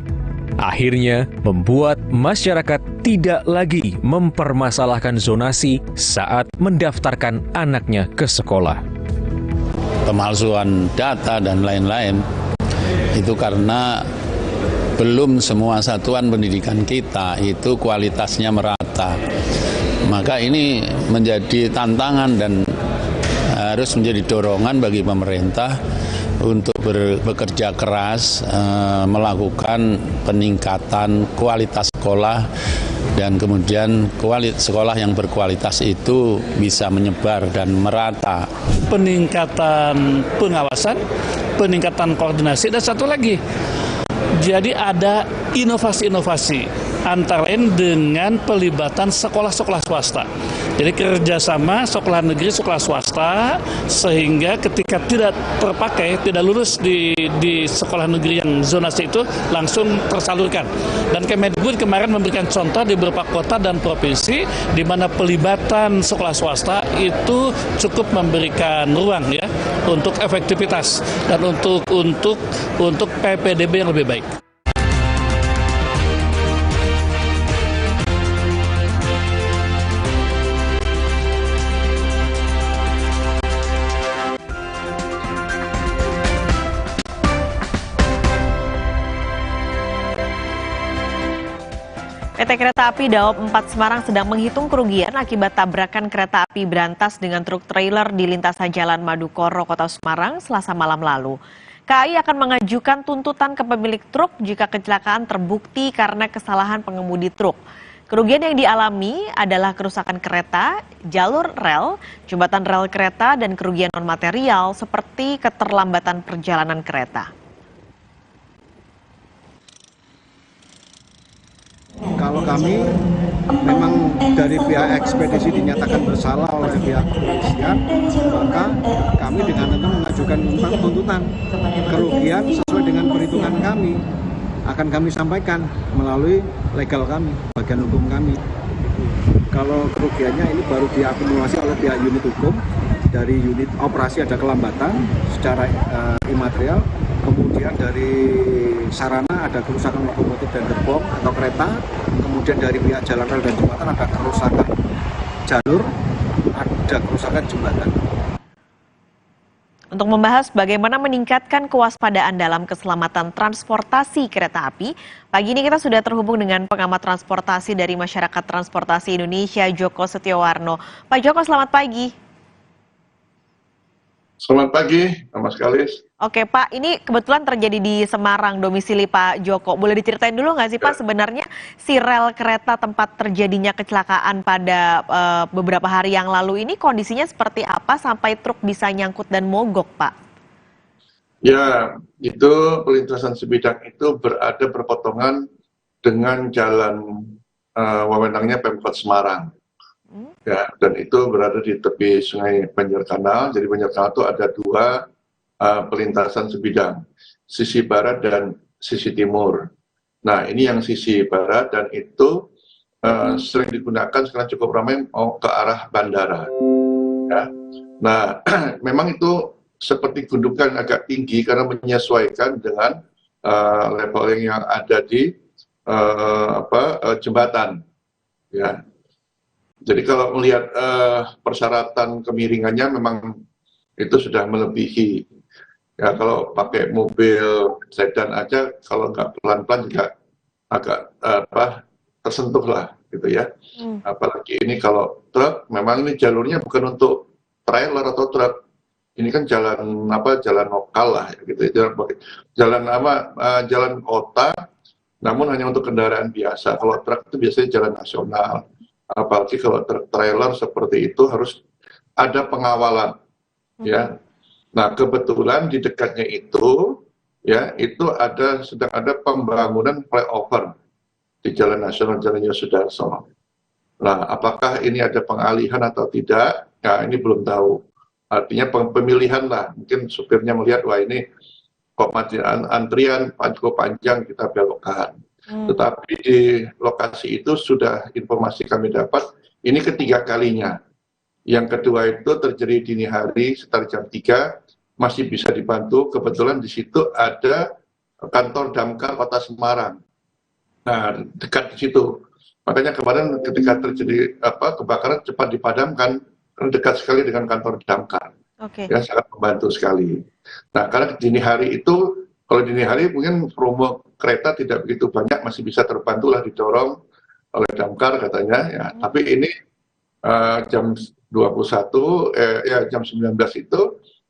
Akhirnya, membuat masyarakat tidak lagi mempermasalahkan zonasi saat mendaftarkan anaknya ke sekolah. Pemalsuan data dan lain-lain itu karena belum semua satuan pendidikan kita itu kualitasnya merata. Maka ini menjadi tantangan dan harus menjadi dorongan bagi pemerintah untuk bekerja keras melakukan peningkatan kualitas sekolah dan kemudian sekolah yang berkualitas itu bisa menyebar dan merata. Peningkatan pengawasan, peningkatan koordinasi, dan satu lagi, jadi ada inovasi-inovasi antara lain dengan pelibatan sekolah-sekolah swasta. Jadi kerjasama sekolah negeri, sekolah swasta, sehingga ketika tidak terpakai, tidak lulus di sekolah negeri yang zonasi itu langsung tersalurkan. Dan Kemdikbud kemarin memberikan contoh di beberapa kota dan provinsi di mana pelibatan sekolah swasta itu cukup memberikan ruang ya untuk efektivitas dan untuk PPDB yang lebih baik. PT Kereta Api Daob 4 Semarang sedang menghitung kerugian akibat tabrakan kereta api berantas dengan truk trailer di lintasan Jalan Madukoro, Kota Semarang, Selasa malam lalu. KAI akan mengajukan tuntutan ke pemilik truk jika kecelakaan terbukti karena kesalahan pengemudi truk. Kerugian yang dialami adalah kerusakan kereta, jalur rel, jembatan rel kereta, dan kerugian non-material seperti keterlambatan perjalanan kereta. Kalau kami memang dari pihak ekspedisi dinyatakan bersalah oleh pihak kepolisian, maka kami dengan tenang mengajukan tuntutan kerugian sesuai dengan perhitungan kami. Akan kami sampaikan melalui legal kami, bagian hukum kami. Kalau kerugiannya ini baru diakumulasi oleh pihak unit hukum, dari unit operasi ada kelambatan secara imaterial, kemudian dari sarana ada kerusakan lokomotif dan gerbong atau kereta, kemudian dari pihak jalan rel dan jembatan ada kerusakan jalur, ada kerusakan jembatan. Untuk membahas bagaimana meningkatkan kewaspadaan dalam keselamatan transportasi kereta api, pagi ini kita sudah terhubung dengan pengamat transportasi dari Masyarakat Transportasi Indonesia, Joko Setiowarno. Pak Joko, selamat pagi. Selamat pagi, Mas Kalis. Oke Pak, ini kebetulan terjadi di Semarang, domisili Pak Joko. Boleh diceritain dulu nggak sih Pak, sebenarnya si rel kereta tempat terjadinya kecelakaan pada beberapa hari yang lalu ini kondisinya seperti apa sampai truk bisa nyangkut dan mogok Pak? Ya, itu perlintasan sebidang itu berada berpotongan dengan jalan wewenangnya Pemkot Semarang. Ya, dan itu berada di tepi Sungai Banjir Kanal. Jadi Banjir Kanal itu ada dua perlintasan sebidang, sisi barat dan sisi timur. Nah, ini yang sisi barat dan itu sering digunakan sekarang cukup ramai mau ke arah bandara. Ya. Nah, memang itu seperti gundukan agak tinggi karena menyesuaikan dengan leveling yang ada di jembatan. Ya. Jadi kalau melihat persyaratan kemiringannya memang itu sudah melebihi. Ya, kalau pakai mobil sedan aja, kalau nggak pelan-pelan juga agak tersentuh lah, gitu ya. Apalagi ini kalau truk, memang ini jalurnya bukan untuk trailer atau truk. Ini kan jalan lokal lah, gitu. Jalan kota, namun hanya untuk kendaraan biasa. Kalau truk itu biasanya jalan nasional. Apalagi kalau truk trailer seperti itu harus ada pengawalan, ya. Nah, kebetulan di dekatnya itu, ya, itu sedang ada pembangunan flyover di Jalan Nasional Jalan Yosudarso. Nah, apakah ini ada pengalihan atau tidak? Nah, ini belum tahu. Artinya pemilihan lah. Mungkin supirnya melihat, wah ini kok antrian cukup panjang, kita belokkan. Tetapi di lokasi itu sudah informasi kami dapat, ini ketiga kalinya. Yang kedua itu terjadi dini hari sekitar jam 3, masih bisa dibantu. Kebetulan di situ ada kantor Damkar Kota Semarang. Nah, dekat di situ. Makanya kemarin ketika terjadi kebakaran cepat dipadamkan, karena dekat sekali dengan kantor Damkar. Ya, sangat membantu sekali. Nah, karena dini hari itu, kalau dini hari mungkin volume kereta tidak begitu banyak, masih bisa terbantu lah didorong oleh Damkar katanya. Ya. Tapi ini jam 21, jam 19 itu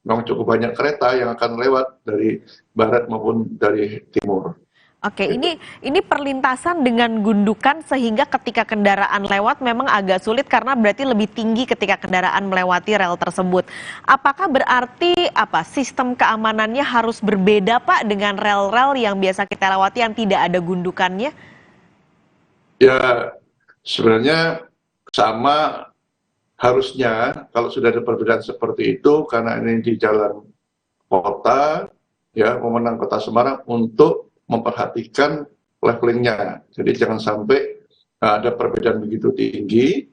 memang cukup banyak kereta yang akan lewat dari barat maupun dari timur. Oke, ini perlintasan dengan gundukan sehingga ketika kendaraan lewat memang agak sulit karena berarti lebih tinggi ketika kendaraan melewati rel tersebut. Apakah berarti sistem keamanannya harus berbeda Pak dengan rel-rel yang biasa kita lewati yang tidak ada gundukannya? Ya, sebenarnya sama harusnya kalau sudah ada perbedaan seperti itu karena ini di jalan kota, ya, wewenang Kota Semarang untuk memperhatikan levelingnya. Jadi jangan sampai ada perbedaan begitu tinggi,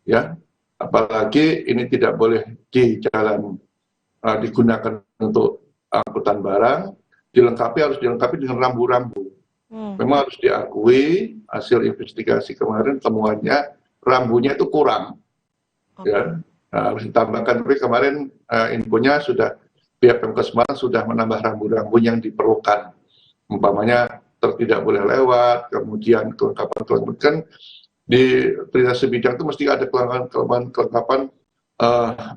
ya. Apalagi ini tidak boleh di jalan digunakan untuk angkutan barang, harus dilengkapi dengan rambu-rambu. Memang harus diakui hasil investigasi kemarin temuannya rambunya itu kurang, ya. Nah, harus ditambahkan. Tapi kemarin infonya sudah pihak Pemkot Semarang sudah menambah rambu-rambu yang diperlukan. Umpamanya truk tidak boleh lewat, kemudian kelengkapan kan di perlintasan sebidang itu mesti ada kelengkapan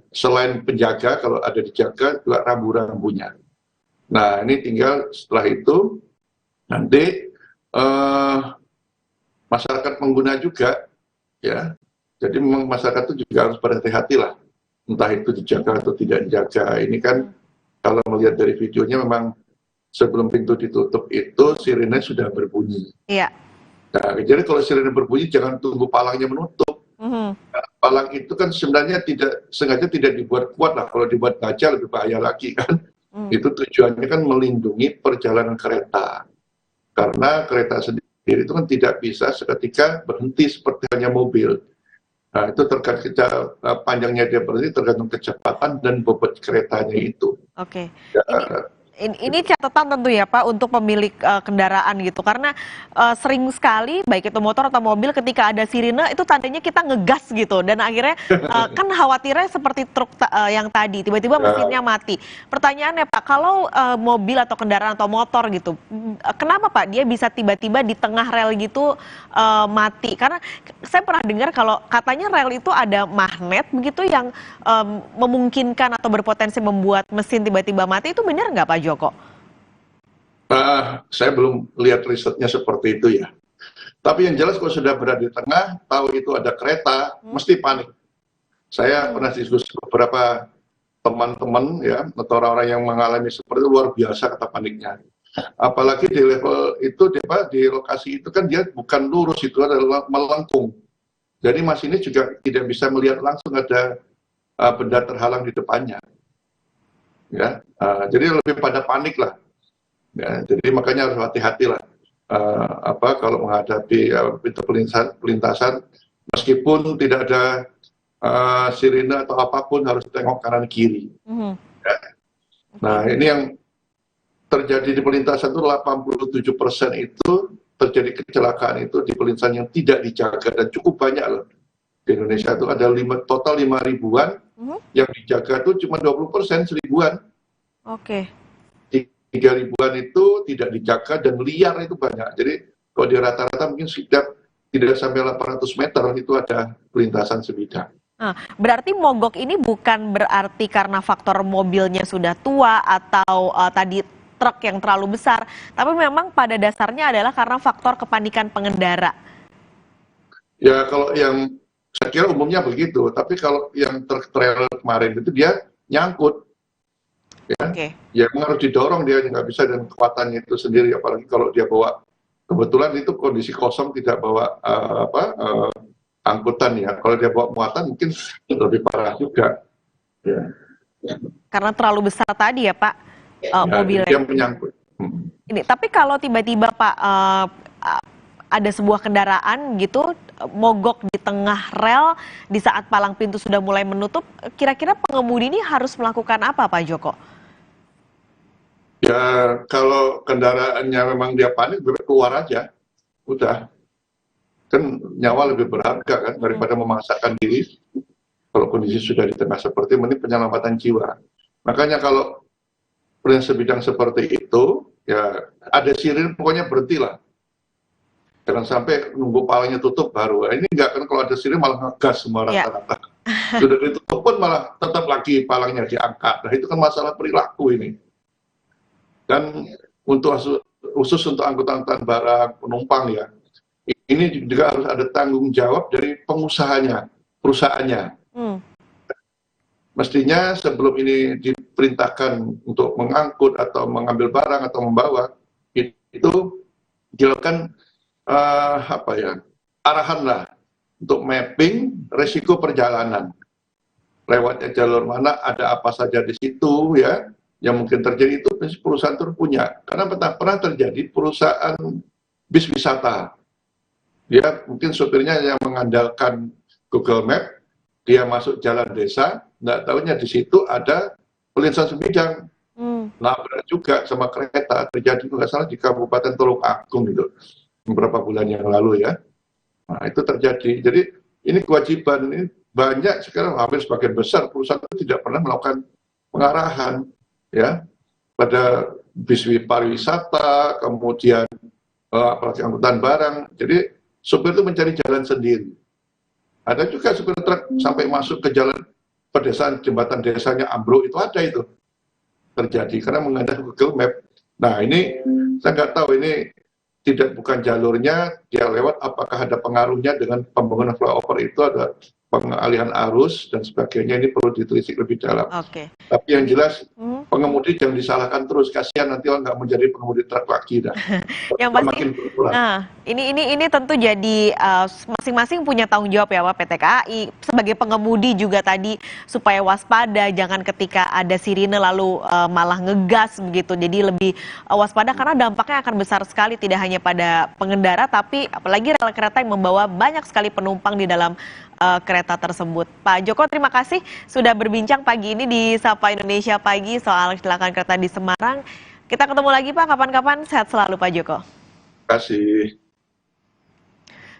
selain penjaga, kalau ada dijaga juga rambu-rambunya. Nah, ini tinggal setelah itu nanti masyarakat pengguna juga, ya. Jadi memang masyarakat itu juga harus berhati-hati lah, entah itu dijaga atau tidak dijaga. Ini kan kalau melihat dari videonya memang sebelum pintu ditutup itu sirene sudah berbunyi. Iya. Nah, jadi kalau sirene berbunyi jangan tunggu palangnya menutup. Palang itu kan sebenarnya sengaja tidak dibuat kuat lah. Kalau dibuat baja lebih bahaya lagi kan. Itu tujuannya kan melindungi perjalanan kereta. Karena kereta sendiri itu kan tidak bisa seketika berhenti seperti hanya mobil. Nah, itu tergantung panjangnya dia berhenti tergantung kecepatan dan bobot keretanya itu. Oke. Ya, Ini catatan tentu ya Pak untuk pemilik kendaraan gitu, karena sering sekali baik itu motor atau mobil ketika ada sirine itu tandanya kita ngegas gitu, dan akhirnya kan khawatirnya seperti truk yang tadi tiba-tiba mesinnya mati. Pertanyaannya Pak, kalau mobil atau kendaraan atau motor gitu, kenapa Pak dia bisa tiba-tiba di tengah rel gitu mati? Karena saya pernah dengar kalau katanya rel itu ada magnet begitu yang memungkinkan atau berpotensi membuat mesin tiba-tiba mati. Itu benar nggak Pak Joko? Saya belum lihat risetnya seperti itu ya. Tapi yang jelas kalau sudah berada di tengah, tahu itu ada kereta, mesti panik. Saya pernah diskusi beberapa teman-teman ya, atau orang-orang yang mengalami seperti itu, luar biasa kata paniknya. Apalagi di level itu, di lokasi itu kan dia bukan lurus, itu adalah melengkung. Jadi masinis juga tidak bisa melihat langsung ada benda terhalang di depannya. Ya, jadi lebih pada panik lah. Ya, jadi makanya harus hati-hati lah. Kalau menghadapi pintu pelintasan, meskipun tidak ada sirine atau apapun harus tengok kanan kiri. Ya. Nah, ini yang terjadi di pelintasan itu 87% itu terjadi kecelakaan itu di pelintasan yang tidak dijaga dan cukup banyak loh. Di Indonesia itu ada total 5.000-an, yang dijaga itu cuma 20%, 1.000-an. Oke. 3.000-an itu tidak dijaga dan liar itu banyak. Jadi kalau di rata-rata mungkin setiap tidak sampai 800 meter itu ada pelintasan sebidang. Berarti mogok ini bukan berarti karena faktor mobilnya sudah tua atau tadi truk yang terlalu besar, tapi memang pada dasarnya adalah karena faktor kepanikan pengendara. Ya kalau yang saya kira umumnya begitu, tapi kalau yang trailer kemarin itu dia nyangkut, ya, ya harus didorong, dia nggak bisa dengan kekuatannya itu sendiri, apalagi kalau dia bawa, kebetulan itu kondisi kosong tidak bawa angkutan ya, kalau dia bawa muatan mungkin lebih parah juga. Ya. Karena terlalu besar tadi ya Pak mobilnya. Dia menyangkut. Ini, tapi kalau tiba-tiba Pak ada sebuah kendaraan gitu mogok di tengah rel di saat palang pintu sudah mulai menutup, kira-kira pengemudi ini harus melakukan apa Pak Joko? Ya kalau kendaraannya memang dia panik, keluar aja, udah. Kan nyawa lebih berharga kan daripada memaksakan diri. Kalau kondisi sudah di tengah seperti ini, penyelamatan jiwa. Makanya kalau prinsip bidang seperti itu, ya ada sirine pokoknya berhentilah. Jangan sampai nunggu palangnya tutup baru. Ini enggak kan, kalau ada sirine malah ngegas semua rata-rata. Sudah ditutup pun malah tetap lagi palangnya diangkat. Nah itu kan masalah perilaku ini. Dan untuk khusus untuk angkutan barang penumpang ya, ini juga harus ada tanggung jawab dari pengusahanya, perusahaannya. Mestinya sebelum ini diperintahkan untuk mengangkut atau mengambil barang atau membawa, itu dilakukan arahan lah untuk mapping resiko perjalanan, lewatnya jalur mana, ada apa saja di situ ya yang mungkin terjadi. Itu perusahaan itu punya, karena pernah terjadi perusahaan bis wisata, dia mungkin sopirnya yang mengandalkan Google Map, dia masuk jalan desa, nggak tahunya di situ ada pelintasan sebidang, nabrak juga sama kereta. Terjadi nggak salah di Kabupaten Tulung Agung gitu beberapa bulan yang lalu ya. Nah itu terjadi. Jadi ini kewajiban, ini banyak sekarang, hampir sebagian besar perusahaan itu tidak pernah melakukan pengarahan ya pada bis pariwisata, kemudian apalagi angkutan barang. Jadi sopir itu mencari jalan sendiri. Ada juga supir truk sampai masuk ke jalan pedesaan, jembatan desanya ambruk, itu ada itu terjadi karena mengandalkan Google Map. Nah ini saya nggak tahu ini bukan jalurnya, dia lewat, apakah ada pengaruhnya dengan pembangunan flyover itu, ada pengalihan arus dan sebagainya, ini perlu ditelisik lebih dalam. Tapi yang jelas pengemudi jangan disalahkan terus, kasihan nanti orang nggak menjadi pengemudi truk lagi dah. Yang pasti, ini tentu jadi masing-masing punya tanggung jawab ya Pak, PT KAI sebagai pengemudi juga tadi supaya waspada, jangan ketika ada sirine lalu malah ngegas begitu. Jadi lebih waspada karena dampaknya akan besar sekali, tidak hanya pada pengendara tapi apalagi rel kereta yang membawa banyak sekali penumpang di dalam kereta tersebut. Pak Joko, terima kasih sudah berbincang pagi ini di Sapa Indonesia Pagi soal kecelakaan kereta di Semarang. Kita ketemu lagi Pak, kapan-kapan. Sehat selalu Pak Joko. Terima kasih.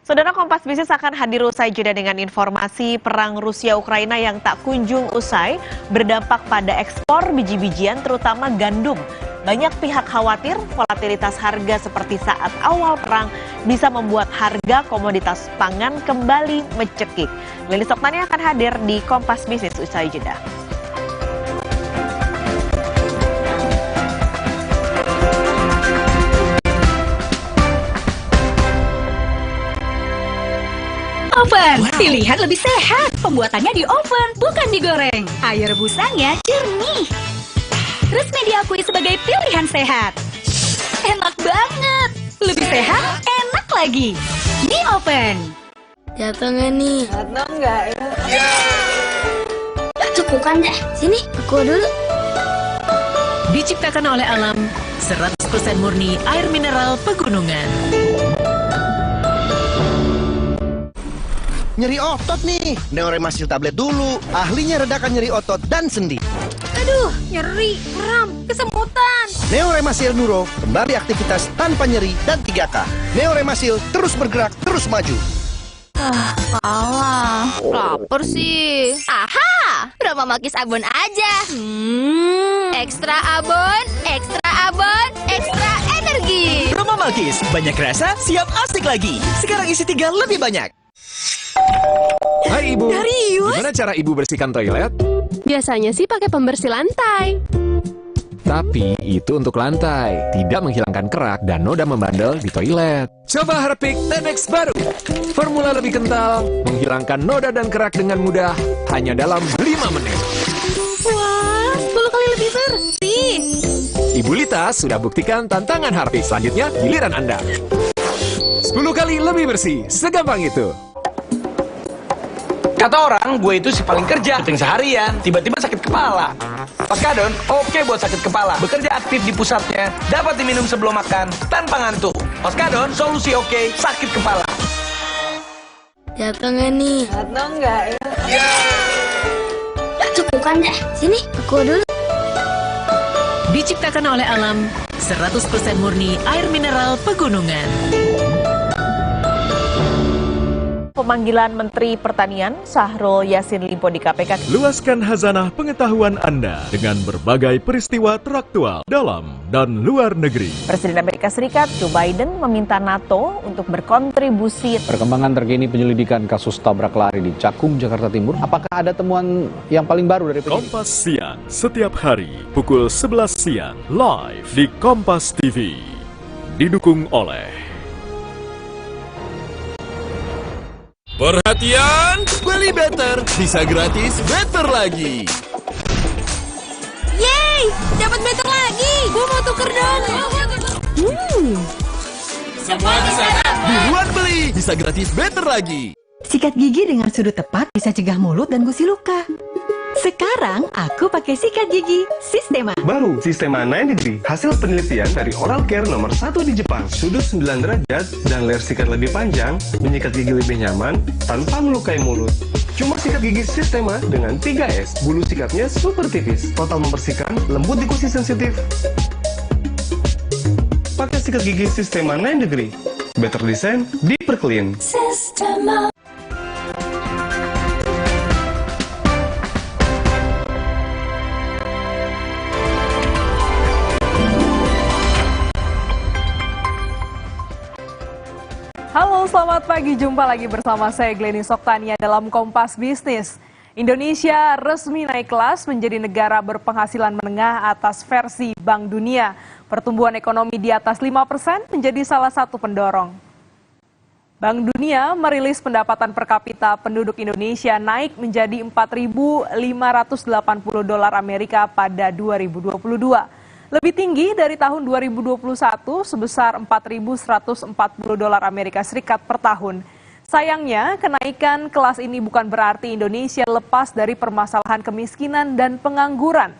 Saudara, Kompas Bisnis akan hadir usai jeda dengan informasi perang Rusia-Ukraina yang tak kunjung usai, berdampak pada ekspor biji-bijian terutama gandum. Banyak pihak khawatir volatilitas harga seperti saat awal perang bisa membuat harga komoditas pangan kembali mencekik. Lilis Oktani akan hadir di Kompas Bisnis usai jeda. Oven, dilihat lebih sehat. Pembuatannya di oven, bukan digoreng. Air rebusanya jernih. Resmi diakui sebagai pilihan sehat. Enak banget. Lebih sehat, enak lagi. Di oven. Jatuh nggak nih? Jatuh nggak ya? Cukupan deh. Sini, aku dulu. Diciptakan oleh alam, 100% murni air mineral pegunungan. Nyeri otot nih, Neoremasil tablet dulu. Ahlinya redakan nyeri otot dan sendi. Aduh, nyeri, kram, kesemutan. Neoremasil Nuro, kembali aktivitas tanpa nyeri dan 3K. Neoremasil terus bergerak, terus maju. Alah, lapar sih. Aha, Roma Makis Abon aja. Ekstra abon, ekstra abon, ekstra energi. Roma Makis, banyak rasa, siap asik lagi. Sekarang isi 3 lebih banyak. Hai Ibu, Darius. gimana cara Ibu bersihkan toilet? Biasanya sih pakai pembersih lantai. Tapi itu untuk lantai, tidak menghilangkan kerak dan noda membandel di toilet. Coba Harpic Tenex baru. Formula lebih kental, menghilangkan noda dan kerak dengan mudah, hanya dalam 5 menit. Wah, 10 kali lebih bersih. Ibu Lita sudah buktikan tantangan Harpic. Selanjutnya giliran Anda. 10 kali lebih bersih, segampang itu. Kata orang, gue itu si paling kerja, penting seharian, tiba-tiba sakit kepala. Oskadon, oke buat sakit kepala. Bekerja aktif di pusatnya, dapat diminum sebelum makan, tanpa ngantuk. Oskadon, solusi oke, sakit kepala. Jatuh nggak nih? Jatuh nggak ya? Cukupan deh. Sini, aku dulu. Diciptakan oleh alam, 100% murni air mineral pegunungan. Pemanggilan Menteri Pertanian Syahrul Yassin Limpo di KPK. Luaskan khazanah pengetahuan Anda dengan berbagai peristiwa teraktual dalam dan luar negeri. Presiden Amerika Serikat Joe Biden meminta NATO untuk berkontribusi. Perkembangan terkini penyelidikan kasus tabrak lari di Cakung, Jakarta Timur. Apakah ada temuan yang paling baru dari penyidik? Kompas Siang, setiap hari pukul 11 siang, live di Kompas TV. Didukung oleh Perhatian, beli better, bisa gratis better lagi. Yeay, dapat better lagi. Gue mau tuker dong. Semua bisa kan? Buruan beli, bisa gratis better lagi. Sikat gigi dengan sudut tepat bisa cegah mulut dan gusi luka. Sekarang aku pakai sikat gigi Sistema. Baru Sistema 9 Degree, hasil penelitian dari Oral Care nomor 1 di Jepang. Sudut 9 derajat dan layar sikat lebih panjang, menyikat gigi lebih nyaman tanpa melukai mulut. Cuma sikat gigi Sistema dengan 3S, bulu sikatnya super tipis, total membersihkan, lembut di gusi sensitif. Pakai sikat gigi Sistema 9 Degree, better design, deeper clean. Sistema. Halo, selamat pagi. Jumpa lagi bersama saya Glenis Oktania dalam Kompas Bisnis. Indonesia resmi naik kelas menjadi negara berpenghasilan menengah atas versi Bank Dunia. Pertumbuhan ekonomi di atas 5% menjadi salah satu pendorong. Bank Dunia merilis pendapatan per kapita penduduk Indonesia naik menjadi 4.580 dolar Amerika pada 2022. Lebih tinggi dari tahun 2021 sebesar 4.140 dolar Amerika Serikat per tahun. Sayangnya, kenaikan kelas ini bukan berarti Indonesia lepas dari permasalahan kemiskinan dan pengangguran.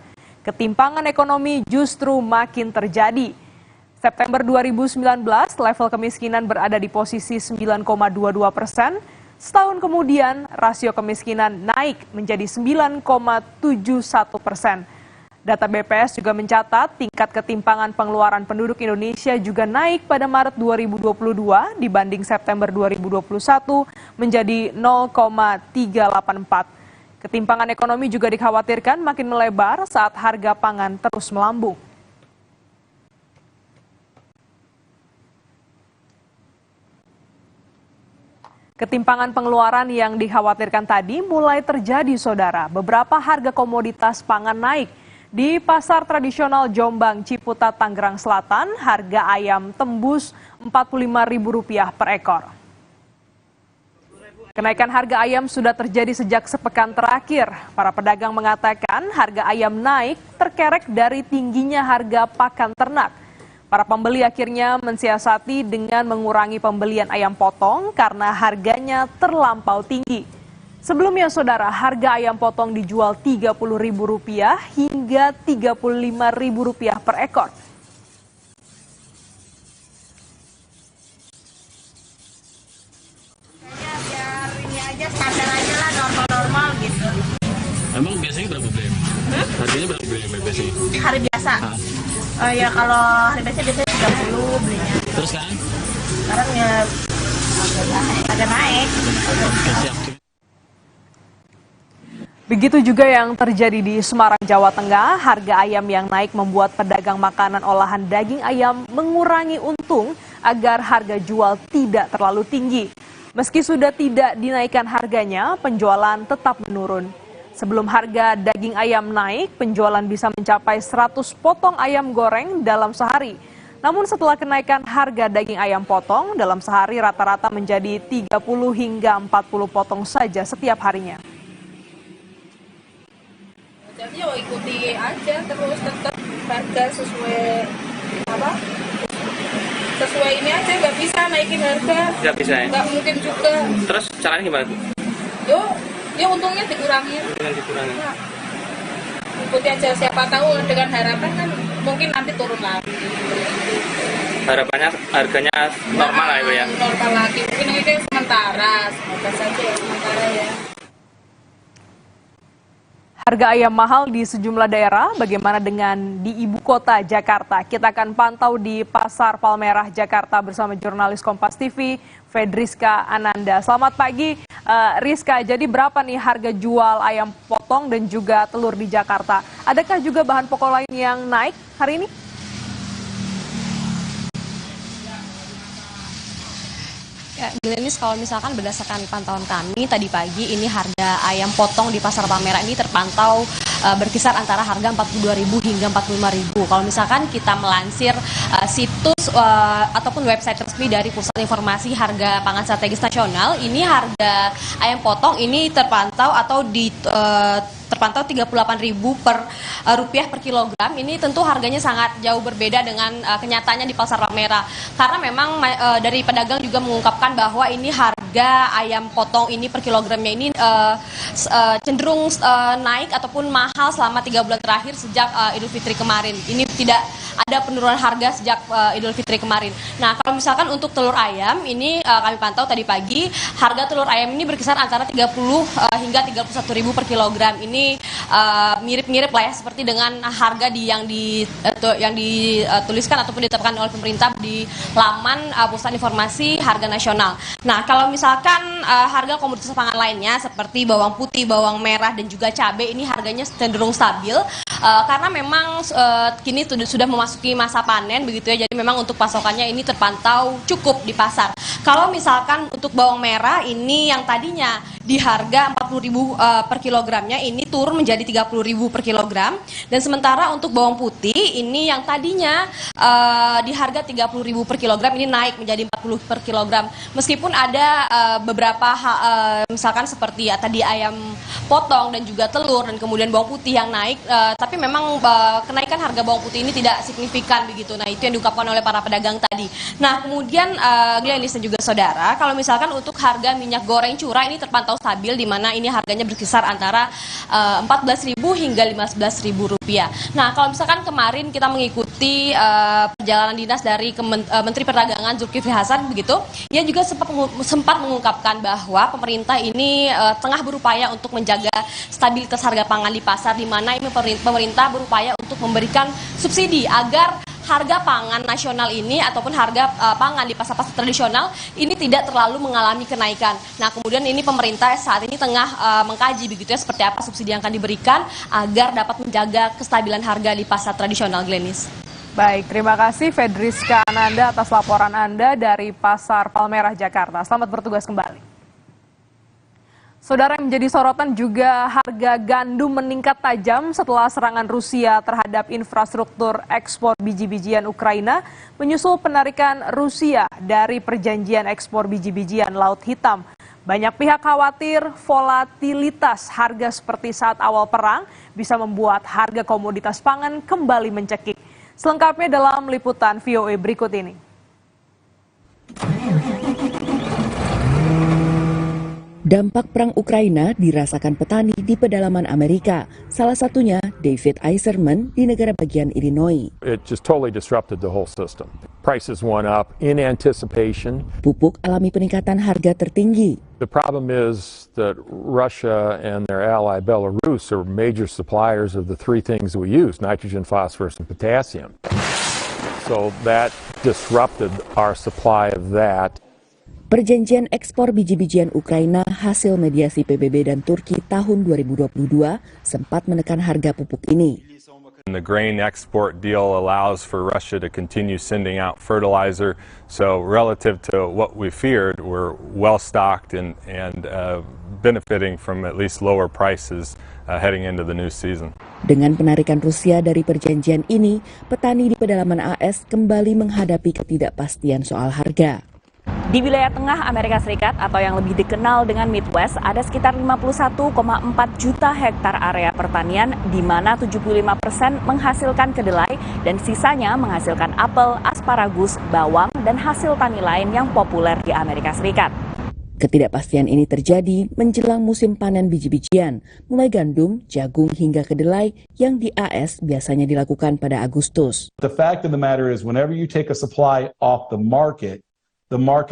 Ketimpangan ekonomi justru makin terjadi. September 2019, level kemiskinan berada di posisi 9,22%. Setahun kemudian, rasio kemiskinan naik menjadi 9,71%. Data BPS juga mencatat tingkat ketimpangan pengeluaran penduduk Indonesia juga naik pada Maret 2022 dibanding September 2021 menjadi 0,384. Ketimpangan ekonomi juga dikhawatirkan makin melebar saat harga pangan terus melambung. Ketimpangan pengeluaran yang dikhawatirkan tadi mulai terjadi, saudara. Beberapa harga komoditas pangan naik. Di pasar tradisional Jombang, Ciputat, Tangerang Selatan, harga ayam tembus Rp45.000 per ekor. Kenaikan harga ayam sudah terjadi sejak sepekan terakhir. Para pedagang mengatakan harga ayam naik terkerek dari tingginya harga pakan ternak. Para pembeli akhirnya mensiasati dengan mengurangi pembelian ayam potong karena harganya terlampau tinggi. Sebelumnya, saudara, harga ayam potong dijual Rp30.000 hingga Rp35.000 per ekor. Biar ini aja standar aja lah, normal-normal gitu. Emang biasanya berapa BM? Harganya berapa BM biasanya? Hari biasa? Oh ya, kalau hari biasa biasanya 30 belinya. Terus sekarang? Sekarang ya agak naik. Begitu juga yang terjadi di Semarang, Jawa Tengah. Harga ayam yang naik membuat pedagang makanan olahan daging ayam mengurangi untung agar harga jual tidak terlalu tinggi. Meski sudah tidak dinaikkan harganya, penjualan tetap menurun. Sebelum harga daging ayam naik, penjualan bisa mencapai 100 potong ayam goreng dalam sehari. Namun setelah kenaikan harga daging ayam potong, dalam sehari rata-rata menjadi 30 hingga 40 potong saja setiap harinya. Jadi ya ikuti aja terus, tetap harga sesuai sesuai ini aja, nggak bisa naikin harga. Nggak bisa ya? Nggak mungkin juga. Terus caranya gimana tuh? Ya untungnya dikurangin. Nah, ikuti aja, siapa tahu dengan harapan kan mungkin nanti turun lagi. Harapannya harganya normal lah ya? Normal lagi, mungkin ini sementara, semoga saja ya sementara ya. Harga ayam mahal di sejumlah daerah, bagaimana dengan di ibu kota Jakarta? Kita akan pantau di Pasar Palmerah, Jakarta bersama jurnalis Kompas TV, Fedriska Ananda. Selamat pagi, Rizka. Jadi berapa nih harga jual ayam potong dan juga telur di Jakarta? Adakah juga bahan pokok lain yang naik hari ini? Ya, Glenis, kalau misalkan berdasarkan pantauan kami tadi pagi, ini harga ayam potong di Pasar Palmerah ini terpantau berkisar antara harga Rp42.000 hingga Rp45.000. Kalau misalkan kita melansir situs ataupun website resmi dari Pusat Informasi Harga Pangan Strategis Nasional, ini harga ayam potong ini terpantau atau terpantau Rp38.000 per kilogram. Ini tentu harganya sangat jauh berbeda dengan kenyataannya di Pasar Palmerah. Karena memang dari pedagang juga mengungkapkan bahwa ini harga ayam potong ini per kilogramnya ini cenderung naik ataupun mahal selama 3 bulan terakhir sejak Idul Fitri kemarin. Ini tidak ada penurunan harga sejak Idul Fitri kemarin. Nah, kalau misalkan untuk telur ayam ini kami pantau tadi pagi, harga telur ayam ini berkisar antara 30 hingga 31.000 per kilogram. Ini mirip-mirip lah ya seperti dengan harga yang dituliskan ataupun ditetapkan oleh pemerintah di laman Pusat Informasi Harga Nasional. Nah, kalau misalkan harga komoditas pangan lainnya seperti bawang putih, bawang merah dan juga cabai ini harganya cenderung stabil karena memang kini sudah memasuki masa panen begitu ya. Jadi memang untuk pasokannya ini terpantau cukup di pasar. Kalau misalkan untuk bawang merah ini yang tadinya di harga 40.000 per kilogramnya ini turun menjadi 30.000 per kilogram, dan sementara untuk bawang putih ini yang tadinya di harga 30.000 per kilogram ini naik menjadi 40 per kilogram. Meskipun ada beberapa misalkan seperti ya tadi ayam potong dan juga telur dan kemudian bawang putih yang naik, tapi memang kenaikan harga bawang putih ini tidak signifikan begitu. Nah, itu yang diungkapkan oleh para pedagang tadi. Nah, kemudian Glenis dan juga saudara, kalau misalkan untuk harga minyak goreng curah ini terpantau stabil, di mana ini harganya berkisar antara 14.000 hingga 15.000 rupiah. Nah, kalau misalkan kemarin kita mengikuti perjalanan dinas dari Menteri Perdagangan Zulkifli Hasan begitu, ia juga sempat mengungkapkan bahwa pemerintah ini tengah berupaya untuk menjaga stabilitas harga pangan di pasar, di mana ini pemerintah berupaya untuk memberikan subsidi agar harga pangan nasional ini ataupun harga pangan di pasar-pasar tradisional ini tidak terlalu mengalami kenaikan. Nah, kemudian ini pemerintah saat ini tengah mengkaji begitu ya seperti apa subsidi yang akan diberikan agar dapat menjaga kestabilan harga di pasar tradisional, Glenis. Baik, terima kasih Fedriska Ananda atas laporan Anda dari Pasar Palmerah, Jakarta. Selamat bertugas kembali. Saudara, yang menjadi sorotan juga harga gandum meningkat tajam setelah serangan Rusia terhadap infrastruktur ekspor biji-bijian Ukraina menyusul penarikan Rusia dari perjanjian ekspor biji-bijian Laut Hitam. Banyak pihak khawatir volatilitas harga seperti saat awal perang bisa membuat harga komoditas pangan kembali mencekik. Selengkapnya dalam liputan VOA berikut ini. Dampak perang Ukraina dirasakan petani di pedalaman Amerika, salah satunya David Eiserman di negara bagian Illinois. It just totally disrupted the whole system. Prices went up in anticipation. Pupuk alami peningkatan harga tertinggi. The problem is that Russia and their ally Belarus are major suppliers of the three things we use, nitrogen, phosphorus, and potassium. So that disrupted our supply of that. Perjanjian ekspor biji-bijian Ukraina hasil mediasi PBB dan Turki tahun 2022 sempat menekan harga pupuk ini. The grain export deal allows for Russia to continue sending out fertilizer. So relative to what we feared, we're well stocked and benefiting from at least lower prices heading into the new season. Dengan penarikan Rusia dari perjanjian ini, petani di pedalaman AS kembali menghadapi ketidakpastian soal harga. Di wilayah tengah Amerika Serikat atau yang lebih dikenal dengan Midwest, ada sekitar 51,4 juta hektar area pertanian di mana 75% menghasilkan kedelai dan sisanya menghasilkan apel, asparagus, bawang, dan hasil tani lain yang populer di Amerika Serikat. Ketidakpastian ini terjadi menjelang musim panen biji-bijian, mulai gandum, jagung, hingga kedelai yang di AS biasanya dilakukan pada Agustus. The fact of the matter is whenever you take a supply off the market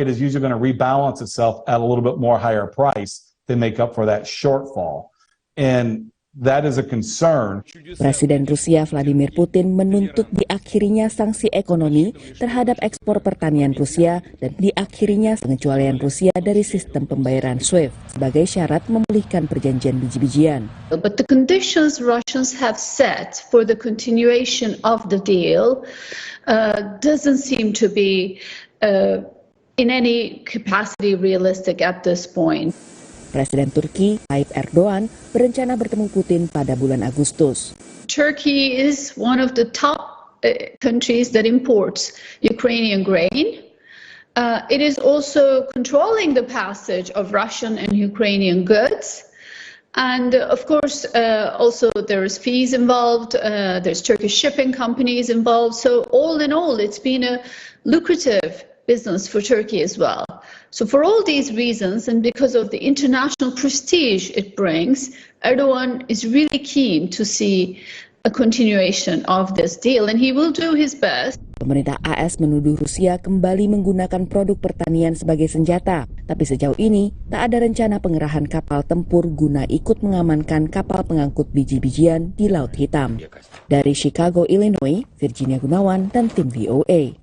is usually going to rebalance itself at a little bit more higher price to make up for that shortfall. And that is a concern. Presiden Rusia Vladimir Putin menuntut diakhirinya sanksi ekonomi terhadap ekspor pertanian Rusia dan diakhirinya pengecualian Rusia dari sistem pembayaran SWIFT sebagai syarat memulihkan perjanjian biji-bijian. But the conditions Russians have set for the continuation of the deal doesn't seem to be in any capacity realistic at this point. Presiden Turki Tayyip Erdogan berencana bertemu Putin pada bulan Agustus. Turkey is one of the top countries that imports Ukrainian grain. It is also controlling the passage of Russian and Ukrainian goods. And of course, also there's fees involved, there's Turkish shipping companies involved. So all in all, it's been a lucrative business for Turkey as well. So for all these reasons, and because of the international prestige it brings, Erdogan is really keen to see a continuation of this deal, and he will do his best. Pemerintah AS menuduh Rusia kembali menggunakan produk pertanian sebagai senjata, tapi sejauh ini tak ada rencana pengerahan kapal tempur guna ikut mengamankan kapal pengangkut biji-bijian di Laut Hitam. Dari Chicago, Illinois, Virginia Gunawan dan tim VOA.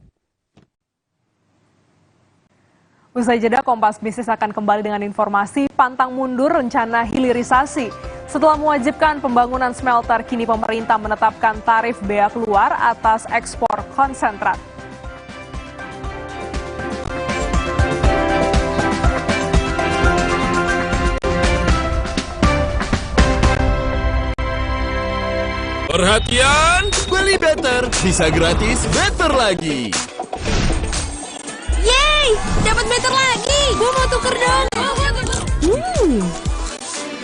Usai jeda, Kompas Bisnis akan kembali dengan informasi pantang mundur rencana hilirisasi. Setelah mewajibkan pembangunan smelter, kini pemerintah menetapkan tarif bea keluar atas ekspor konsentrat. Perhatian, beli better bisa gratis better lagi. Yeay, dapat better lagi. Gue mau tuker dong.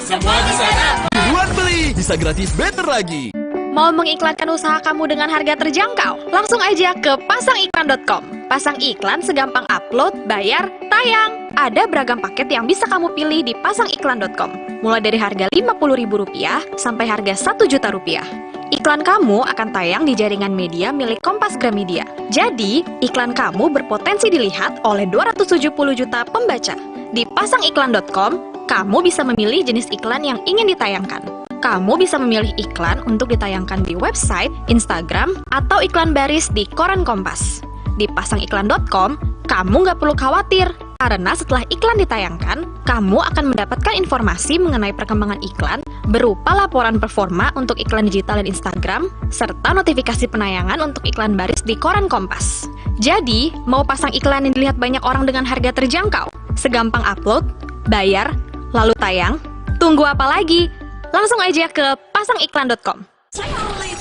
Semua di sana. Buruan beli, bisa gratis better lagi. Mau mengiklankan usaha kamu dengan harga terjangkau? Langsung aja ke pasangiklan.com. Pasang iklan segampang upload, bayar, tayang. Ada beragam paket yang bisa kamu pilih di pasangiklan.com. Mulai dari harga Rp50.000 sampai harga Rp1.000.000. Iklan kamu akan tayang di jaringan media milik Kompas Gramedia. Jadi, iklan kamu berpotensi dilihat oleh 270 juta pembaca. Di pasangiklan.com, kamu bisa memilih jenis iklan yang ingin ditayangkan. Kamu bisa memilih iklan untuk ditayangkan di website, Instagram, atau iklan baris di koran Kompas. Di pasangiklan.com, kamu nggak perlu khawatir, karena setelah iklan ditayangkan, kamu akan mendapatkan informasi mengenai perkembangan iklan berupa laporan performa untuk iklan digital dan Instagram, serta notifikasi penayangan untuk iklan baris di koran Kompas. Jadi, mau pasang iklan yang dilihat banyak orang dengan harga terjangkau? Segampang upload, bayar, lalu tayang? Tunggu apa lagi? Langsung aja ke pasangiklan.com.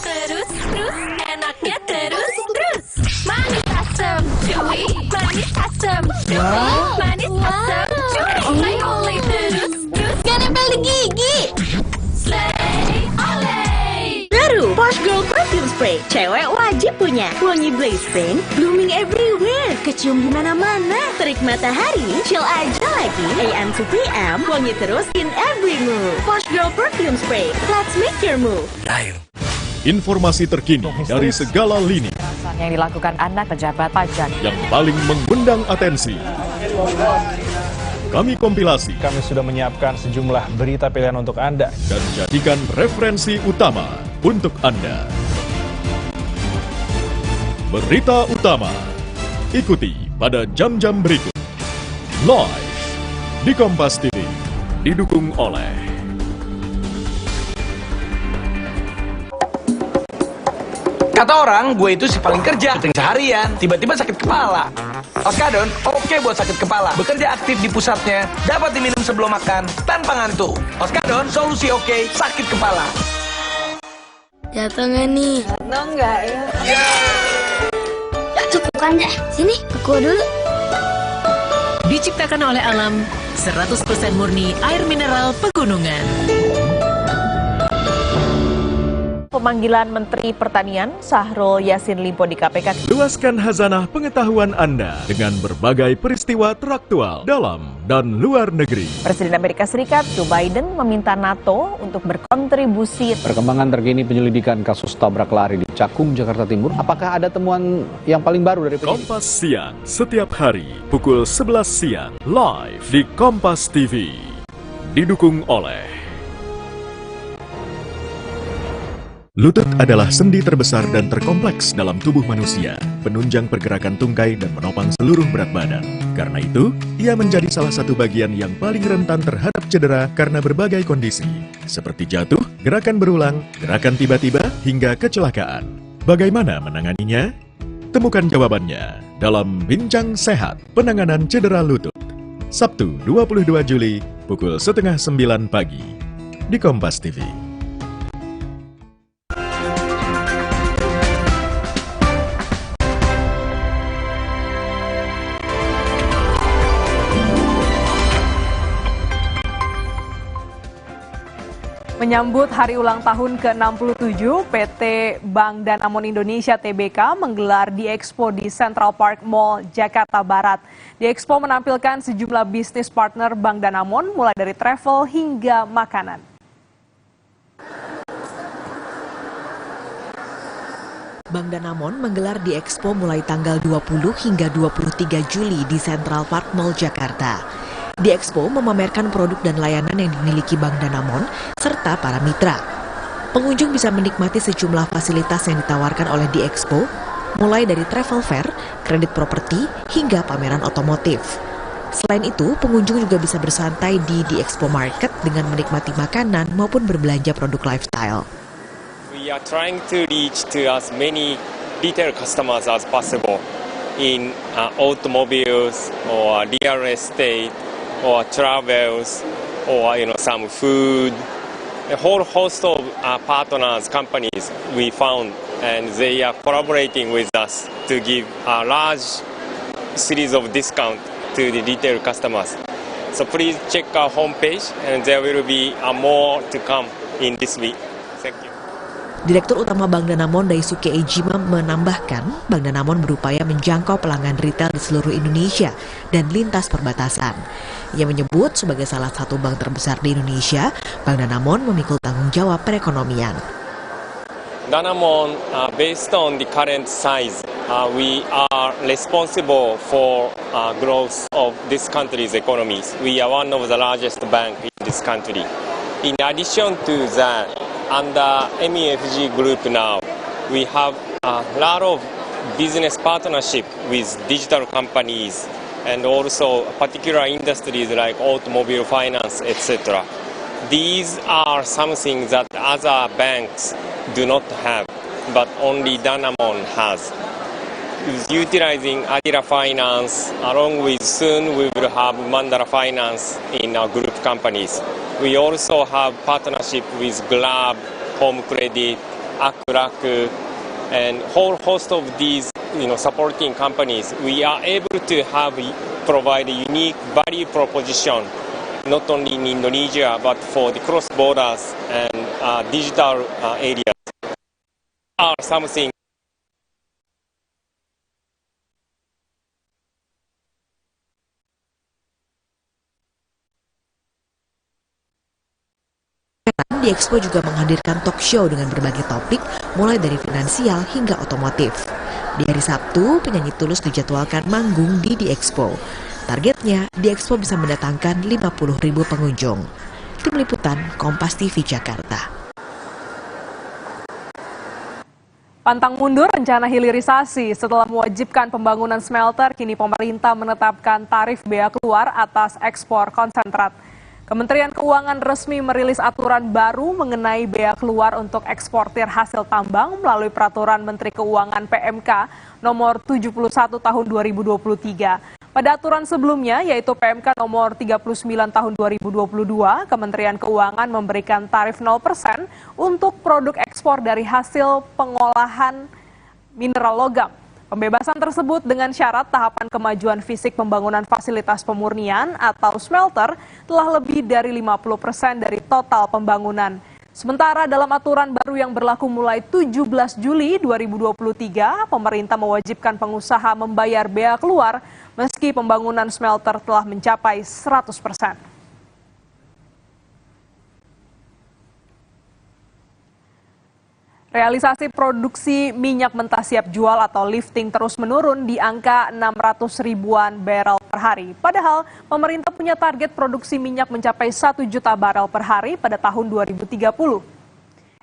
Terus, enaknya terus. Manis asam, cuy. Manis asam, cuy. Manis asam, cuy. Oleh terus. Gak nempel di gigi. Slay, oleh. Baru, Posh Girl Perfume Spray. Cewek wajib punya. Wangi blaze pink, blooming everywhere. Kecium di mana-mana. Terik matahari, chill aja lagi. AM to PM, wangi terus in every move. Posh Girl Perfume Spray. Let's make your move. Informasi terkini dari segala lini Yang dilakukan anak pejabat pajak yang paling mengundang atensi. Kami kompilasi. Kami sudah menyiapkan sejumlah berita pilihan untuk Anda. Dan jadikan referensi utama untuk Anda. Berita utama. Ikuti pada jam-jam berikut. Live di Kompas TV. Didukung oleh Kata orang, gue itu si paling kerja. Syuting seharian, tiba-tiba sakit kepala. Oskadon, oke buat sakit kepala. Bekerja aktif di pusatnya, dapat diminum sebelum makan, tanpa ngantuk. Oskadon, solusi oke, sakit kepala. Jatuh nggak nih? Jatuh nggak ya? Cukup kan deh. Sini, aku dulu. Diciptakan oleh alam, 100% murni air mineral pegunungan. Pemanggilan Menteri Pertanian Syahrul Yassin Limpo di KPK. Luaskan khazanah pengetahuan Anda dengan berbagai peristiwa teraktual dalam dan luar negeri. Presiden Amerika Serikat Joe Biden meminta NATO untuk berkontribusi. Perkembangan terkini penyelidikan kasus tabrak lari di Cakung, Jakarta Timur. Apakah ada temuan yang paling baru dari penyidik? Kompas Siang, setiap hari pukul 11 siang, live di Kompas TV. Didukung oleh lutut adalah sendi terbesar dan terkompleks dalam tubuh manusia, penunjang pergerakan tungkai dan menopang seluruh berat badan. Karena itu, ia menjadi salah satu bagian yang paling rentan terhadap cedera karena berbagai kondisi, seperti jatuh, gerakan berulang, gerakan tiba-tiba, hingga kecelakaan. Bagaimana menanganinya? Temukan jawabannya dalam Bincang Sehat Penanganan Cedera Lutut. Sabtu 22 Juli, pukul 8:30 pagi, di Kompas TV. Menyambut hari ulang tahun ke-67, PT Bank Danamon Indonesia Tbk menggelar D-Expo di Central Park Mall, Jakarta Barat. D-Expo menampilkan sejumlah bisnis partner Bank Danamon, mulai dari travel hingga makanan. Bank Danamon menggelar D-Expo mulai tanggal 20 hingga 23 Juli di Central Park Mall, Jakarta. D-Expo memamerkan produk dan layanan yang dimiliki Bank Danamon serta para mitra. Pengunjung bisa menikmati sejumlah fasilitas yang ditawarkan oleh D-Expo, mulai dari travel fair, kredit properti, hingga pameran otomotif. Selain itu, pengunjung juga bisa bersantai di D-Expo Market dengan menikmati makanan maupun berbelanja produk lifestyle. We are trying to reach to as many retail customers as possible in automobiles or real estate or travels or some food a whole host of partners, companies we found, and they are collaborating with us to give a large series of discount to the retail customers. So please check our homepage, and there will be more to come in this week. Thank you. Direktur Utama Bank Danamon Daisuke Ejima menambahkan, Bank Danamon berupaya menjangkau pelanggan retail di seluruh Indonesia dan lintas perbatasan. Ia menyebut sebagai salah satu bank terbesar di Indonesia, Bank Danamon memikul tanggung jawab perekonomian. Danamon, based on the current size, we are responsible for growth of this country's economies. We are one of the largest bank in this country. In addition to that, under MEFG Group now, we have a lot of business partnership with digital companies and also particular industries like automobile finance, etc. These are something that other banks do not have, but only Danamon has. Is utilizing Adira Finance, along with soon we will have Mandara Finance in our group companies. We also have partnership with Glab, Home Credit, Akuraku, and whole host of these supporting companies. We are able to provide a unique value proposition, not only in Indonesia, but for the cross borders and digital areas. Are something Di Expo juga menghadirkan talk show dengan berbagai topik, mulai dari finansial hingga otomotif. Di hari Sabtu, penyanyi Tulus dijadwalkan manggung di Expo. Targetnya, di Expo bisa mendatangkan 50.000 pengunjung. Tim Liputan, Kompas TV Jakarta. Pantang mundur rencana hilirisasi setelah mewajibkan pembangunan smelter, kini pemerintah menetapkan tarif bea keluar atas ekspor konsentrat. Kementerian Keuangan resmi merilis aturan baru mengenai bea keluar untuk eksportir hasil tambang melalui Peraturan Menteri Keuangan PMK nomor 71 tahun 2023. Pada aturan sebelumnya, yaitu PMK nomor 39 tahun 2022, Kementerian Keuangan memberikan tarif 0% untuk produk ekspor dari hasil pengolahan mineral logam. Pembebasan tersebut dengan syarat tahapan kemajuan fisik pembangunan fasilitas pemurnian atau smelter telah lebih dari 50% dari total pembangunan. Sementara dalam aturan baru yang berlaku mulai 17 Juli 2023, pemerintah mewajibkan pengusaha membayar bea keluar meski pembangunan smelter telah mencapai 100%. Realisasi produksi minyak mentah siap jual atau lifting terus menurun di angka 600 ribuan barel per hari. Padahal pemerintah punya target produksi minyak mencapai 1 juta barel per hari pada tahun 2030.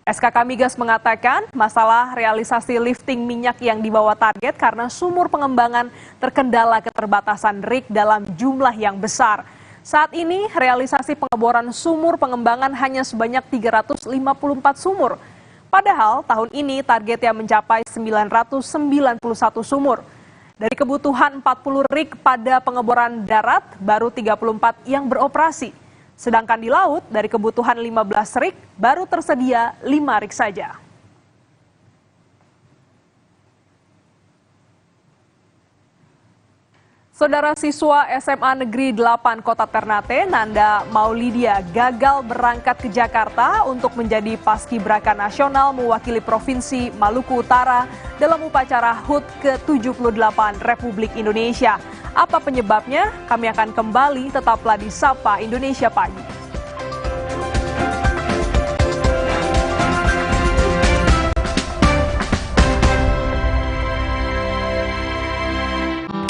SKK Migas mengatakan masalah realisasi lifting minyak yang di bawah target karena sumur pengembangan terkendala keterbatasan rig dalam jumlah yang besar. Saat ini realisasi pengeboran sumur pengembangan hanya sebanyak 354 sumur. Padahal tahun ini targetnya mencapai 991 sumur. Dari kebutuhan 40 rig pada pengeboran darat, baru 34 yang beroperasi. Sedangkan di laut, dari kebutuhan 15 rig, baru tersedia 5 rig saja. Saudara siswa SMA Negeri 8 Kota Ternate, Nanda Maulidia, gagal berangkat ke Jakarta untuk menjadi paskibraka nasional mewakili Provinsi Maluku Utara dalam upacara HUT ke-78 Republik Indonesia. Apa penyebabnya? Kami akan kembali, tetaplah di Sapa Indonesia Pagi.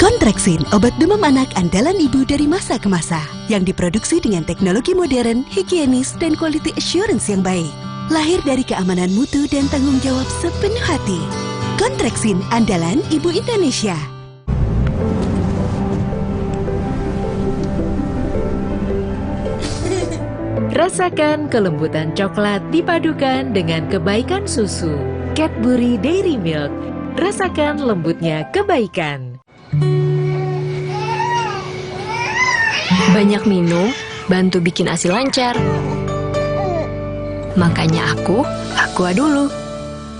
Kontraksin, obat demam anak andalan ibu dari masa ke masa, yang diproduksi dengan teknologi modern, higienis, dan quality assurance yang baik. Lahir dari keamanan mutu dan tanggung jawab sepenuh hati. Kontraksin, andalan ibu Indonesia. Rasakan kelembutan coklat dipadukan dengan kebaikan susu. Cadbury Dairy Milk. Rasakan lembutnya kebaikan. Banyak minum, bantu bikin ASI lancar. Makanya aku Aqua dulu.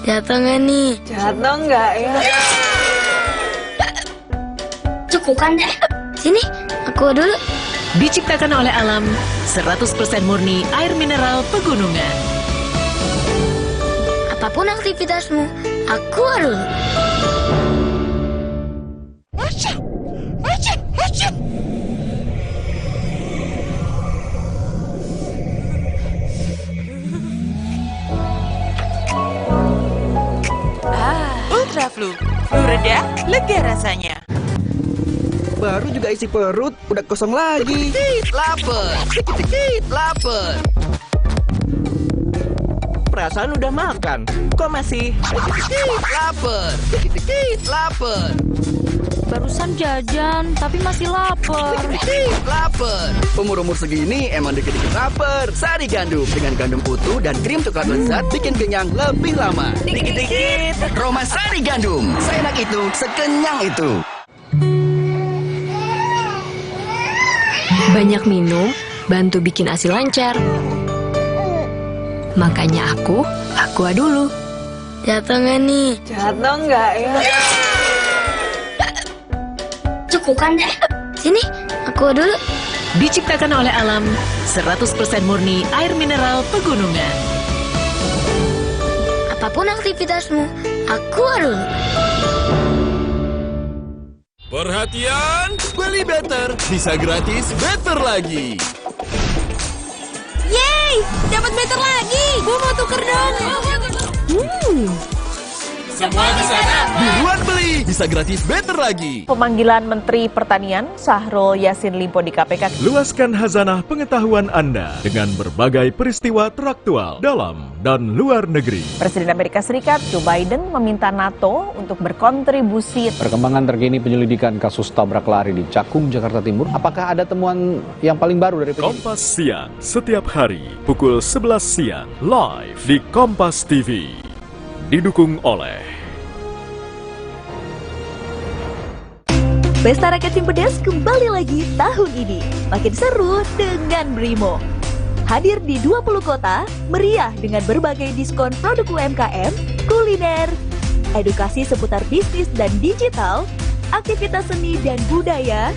Jatuh nggak nih? Jatuh nggak ya? Cukup kan deh. Sini, Aqua dulu. Diciptakan oleh alam, 100% murni air mineral pegunungan. Apapun aktivitasmu, Aqua dulu. Ultra Flu. Flu reda, lega rasanya. Baru juga isi perut, udah kosong lagi. Lapar, lapar. Perasaan udah makan, kok masih lapar, lapar. Barusan jajan, tapi masih lapar. Lapar. Umur-umur segini emang dikit-dikit lapar. Sari gandum dengan gandum utuh dan krim coklat lezat bikin kenyang lebih lama. Dikit-dikit. Roma Sari Gandum. Seenak itu, sekenyang itu. Banyak minum, bantu bikin ASI lancar. Makanya aku Aqua dulu. Jatuh nggak nih? Jatuh nggak ya? Cukup kan deh. Sini, Aqua dulu. Diciptakan oleh alam, 100% murni air mineral pegunungan. Apapun aktivitasmu, Aqua dulu. Perhatian, beli better bisa gratis better lagi. Yeay, dapat better lagi. Gua mau tuker dong. Semua di sana. Buruan beli, bisa gratis better lagi. Pemanggilan Menteri Pertanian Syahrul Yassin Limpo di KPK. Luaskan khazanah pengetahuan Anda dengan berbagai peristiwa teraktual dalam dan luar negeri. Presiden Amerika Serikat Joe Biden meminta NATO untuk berkontribusi. Perkembangan terkini penyelidikan kasus tabrak lari di Cakung, Jakarta Timur. Apakah ada temuan yang paling baru dari penyidik? Kompas Siang, setiap hari pukul 11 siang, live di Kompas TV. Didukung oleh Pesta Rakyat Simpedes kembali lagi tahun ini. Makin seru dengan Brimo. Hadir di 20 kota, meriah dengan berbagai diskon produk UMKM, kuliner, edukasi seputar bisnis dan digital, aktivitas seni dan budaya,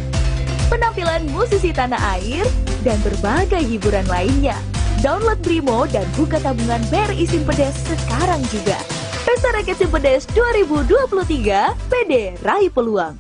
penampilan musisi tanah air, dan berbagai hiburan lainnya. Download Brimo dan buka tabungan BRI Simpedes sekarang juga. Pesta Rakyat Simpedes 2023, PD Raih Peluang.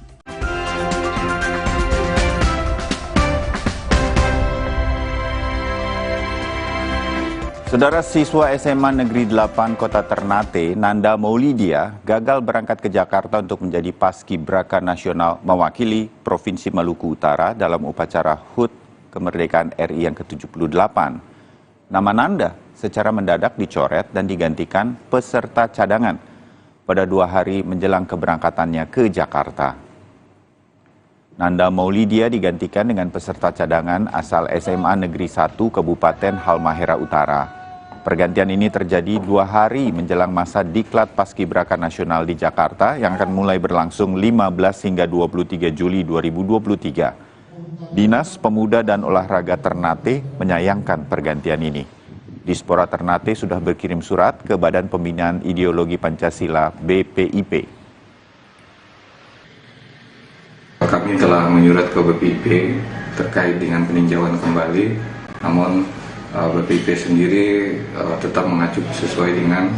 Saudara siswa SMA Negeri 8 Kota Ternate, Nanda Maulidia, gagal berangkat ke Jakarta untuk menjadi Paskibraka Nasional mewakili Provinsi Maluku Utara dalam upacara HUT Kemerdekaan RI yang ke-78. Nama Nanda secara mendadak dicoret dan digantikan peserta cadangan pada 2 hari menjelang keberangkatannya ke Jakarta. Nanda Maulidia digantikan dengan peserta cadangan asal SMA Negeri 1 Kabupaten Halmahera Utara. Pergantian ini terjadi 2 hari menjelang masa Diklat Paskibraka Nasional di Jakarta yang akan mulai berlangsung 15 hingga 23 Juli 2023. Dinas Pemuda dan Olahraga Ternate menyayangkan pergantian ini. Dispora Ternate sudah berkirim surat ke Badan Pembinaan Ideologi Pancasila BPIP. Kami telah menyurat ke BPIP terkait dengan peninjauan kembali, namun BPIP sendiri tetap mengacu sesuai dengan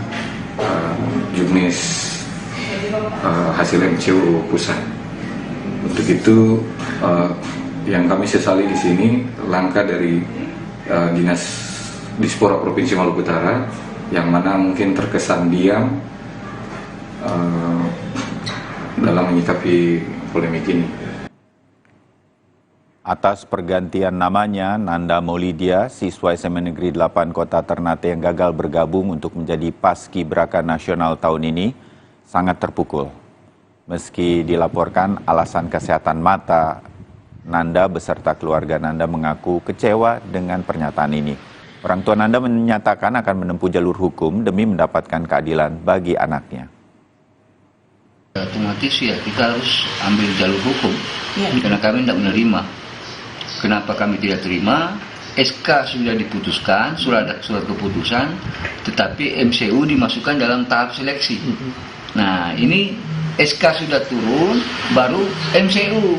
juknis hasil MCU pusat. Untuk itu, yang kami sesali di sini langkah dari Dinas Dispora Provinsi Maluku Utara yang mana mungkin terkesan diam dalam menyikapi polemik ini. Atas pergantian namanya, Nanda Maulidia, siswa SMA Negeri 8 Kota Ternate yang gagal bergabung untuk menjadi Paskibraka Nasional tahun ini, sangat terpukul. Meski dilaporkan alasan kesehatan mata, Nanda beserta keluarga Nanda mengaku kecewa dengan pernyataan ini. Orang tua Nanda menyatakan akan menempuh jalur hukum demi mendapatkan keadilan bagi anaknya. Otomatis ya kita harus ambil jalur hukum, karena kami tidak menerima. Kenapa kami tidak terima? SK sudah diputuskan, surat keputusan, tetapi MCU dimasukkan dalam tahap seleksi. Nah, ini SK sudah turun, baru MCU.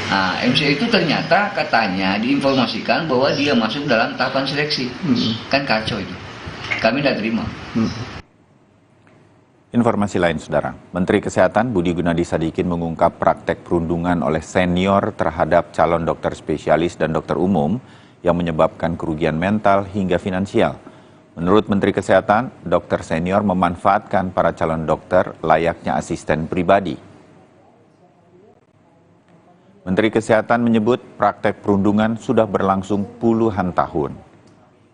Nah, MCU itu ternyata katanya diinformasikan bahwa dia masuk dalam tahapan seleksi. Kan kacau itu. Kami tidak terima. Informasi lain, Saudara. Menteri Kesehatan Budi Gunadi Sadikin mengungkap praktek perundungan oleh senior terhadap calon dokter spesialis dan dokter umum yang menyebabkan kerugian mental hingga finansial. Menurut Menteri Kesehatan, dokter senior memanfaatkan para calon dokter layaknya asisten pribadi. Menteri Kesehatan menyebut praktek perundungan sudah berlangsung puluhan tahun.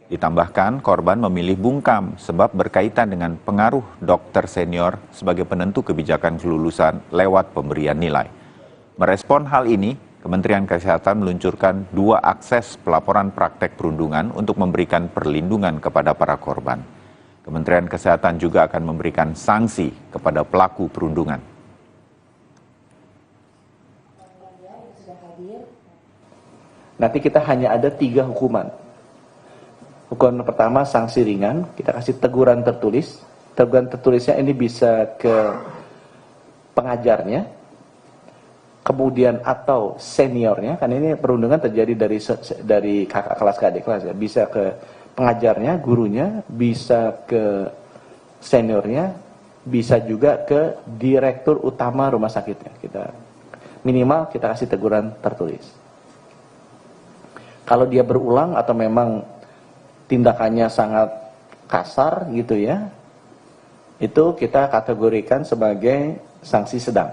Ditambahkan, korban memilih bungkam sebab berkaitan dengan pengaruh dokter senior sebagai penentu kebijakan kelulusan lewat pemberian nilai. Merespon hal ini, Kementerian Kesehatan meluncurkan 2 akses pelaporan praktek perundungan untuk memberikan perlindungan kepada para korban. Kementerian Kesehatan juga akan memberikan sanksi kepada pelaku perundungan. Nanti kita hanya ada 3 hukuman. Hukuman pertama sanksi ringan, kita kasih teguran tertulis. Teguran tertulisnya ini bisa ke pengajarnya, kemudian atau seniornya, kan ini perundungan terjadi dari kakak kelas ke adik kelas ya, bisa ke pengajarnya, gurunya, bisa ke seniornya, bisa juga ke direktur utama rumah sakitnya. Minimal kita kasih teguran tertulis. Kalau dia berulang atau memang tindakannya sangat kasar gitu ya, itu kita kategorikan sebagai sanksi sedang.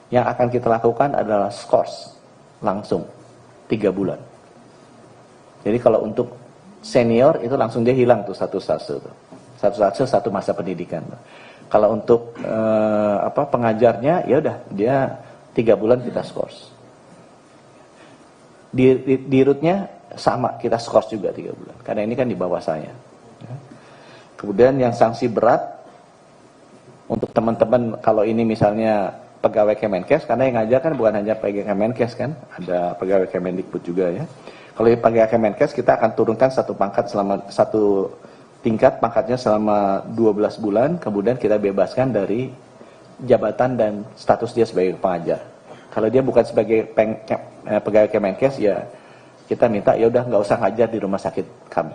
Yang akan kita lakukan adalah skors langsung 3 bulan. Jadi kalau untuk senior itu langsung dia hilang tuh satu masa pendidikan. Kalau untuk pengajarnya ya udah dia 3 bulan kita skors. Di rootnya sama kita skors juga 3 bulan. Karena ini kan di bawah saya. Kemudian yang sanksi berat untuk teman-teman kalau ini misalnya pegawai Kemenkes, karena yang ngajar kan bukan hanya pegawai Kemenkes kan, ada pegawai Kemendikbud juga ya. Kalau pegawai Kemenkes kita akan turunkan 1 pangkat selama 1 tingkat pangkatnya selama 12 bulan, kemudian kita bebaskan dari jabatan dan status dia sebagai pengajar. Kalau dia bukan sebagai pegawai Kemenkes ya kita minta ya udah nggak usah ngajar di rumah sakit kami,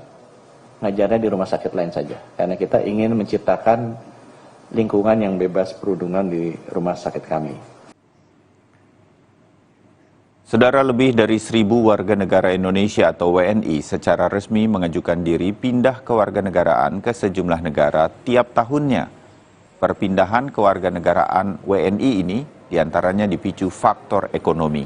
ngajarnya di rumah sakit lain saja, karena kita ingin menciptakan lingkungan yang bebas perundungan di rumah sakit kami. Saudara, lebih dari 1.000 warga negara Indonesia atau WNI secara resmi mengajukan diri pindah kewarganegaraan ke sejumlah negara tiap tahunnya. Perpindahan kewarganegaraan WNI ini diantaranya dipicu faktor ekonomi.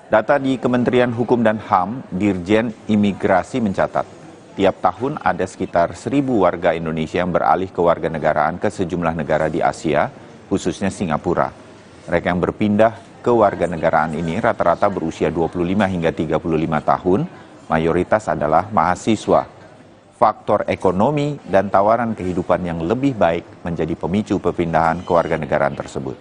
Data di Kementerian Hukum dan HAM, Dirjen Imigrasi mencatat, tiap tahun ada sekitar 1.000 warga Indonesia yang beralih kewarganegaraan ke sejumlah negara di Asia, khususnya Singapura. Mereka yang berpindah kewarganegaraan ini rata-rata berusia 25 hingga 35 tahun, mayoritas adalah mahasiswa. Faktor ekonomi dan tawaran kehidupan yang lebih baik menjadi pemicu perpindahan kewarganegaraan tersebut.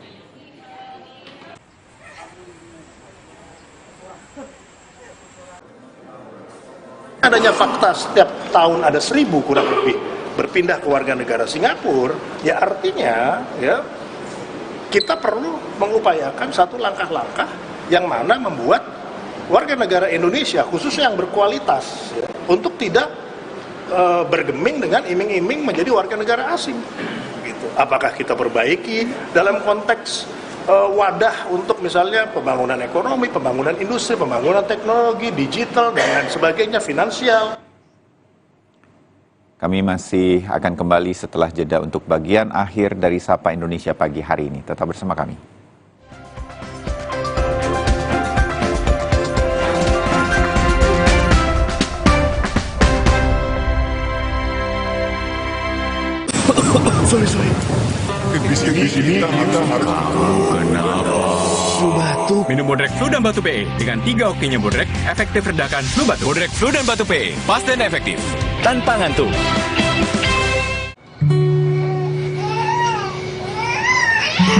Adanya fakta setiap tahun ada 1.000 kurang lebih berpindah ke warga negara Singapura, ya artinya ya kita perlu mengupayakan satu langkah-langkah yang mana membuat warga negara Indonesia khususnya yang berkualitas ya, untuk tidak bergeming dengan iming-iming menjadi warga negara asing. Gitu. Apakah kita perbaiki dalam konteks wadah untuk misalnya pembangunan ekonomi, pembangunan industri, pembangunan teknologi, digital, dan lain sebagainya, finansial. Kami masih akan kembali setelah jeda untuk bagian akhir dari Sapa Indonesia pagi hari ini. Tetap bersama kami. Sorry. Di sini kita harus kenapa? Flu batuk. Minum Bodrek Flu dan Batuk PE. Dengan 3 oksinya Bodrek, efektif redakan flu batuk. Bodrek Flu dan Batuk PE, pas dan efektif. Tanpa ngantuk.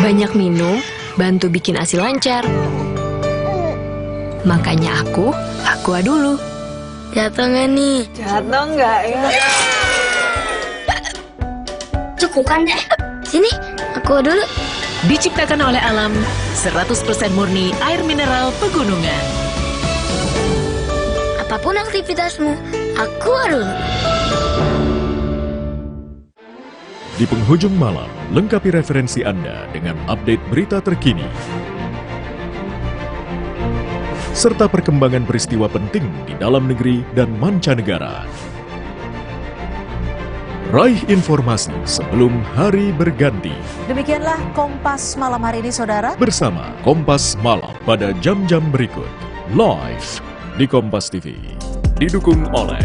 Banyak minum, bantu bikin ASI lancar. Makanya aku Aqua dulu. Jatuh nggak nih? Jatuh nggak ya? Cukupan deh. Sini, aku dulu. Diciptakan oleh alam, 100% murni air mineral pegunungan. Apapun aktivitasmu, aku dulu. Di penghujung malam, lengkapi referensi Anda dengan update berita terkini serta perkembangan peristiwa penting di dalam negeri dan mancanegara. Raih informasi sebelum hari berganti. Demikianlah Kompas malam hari ini, saudara. Bersama Kompas Malam pada jam-jam berikut. Live di Kompas TV. Didukung oleh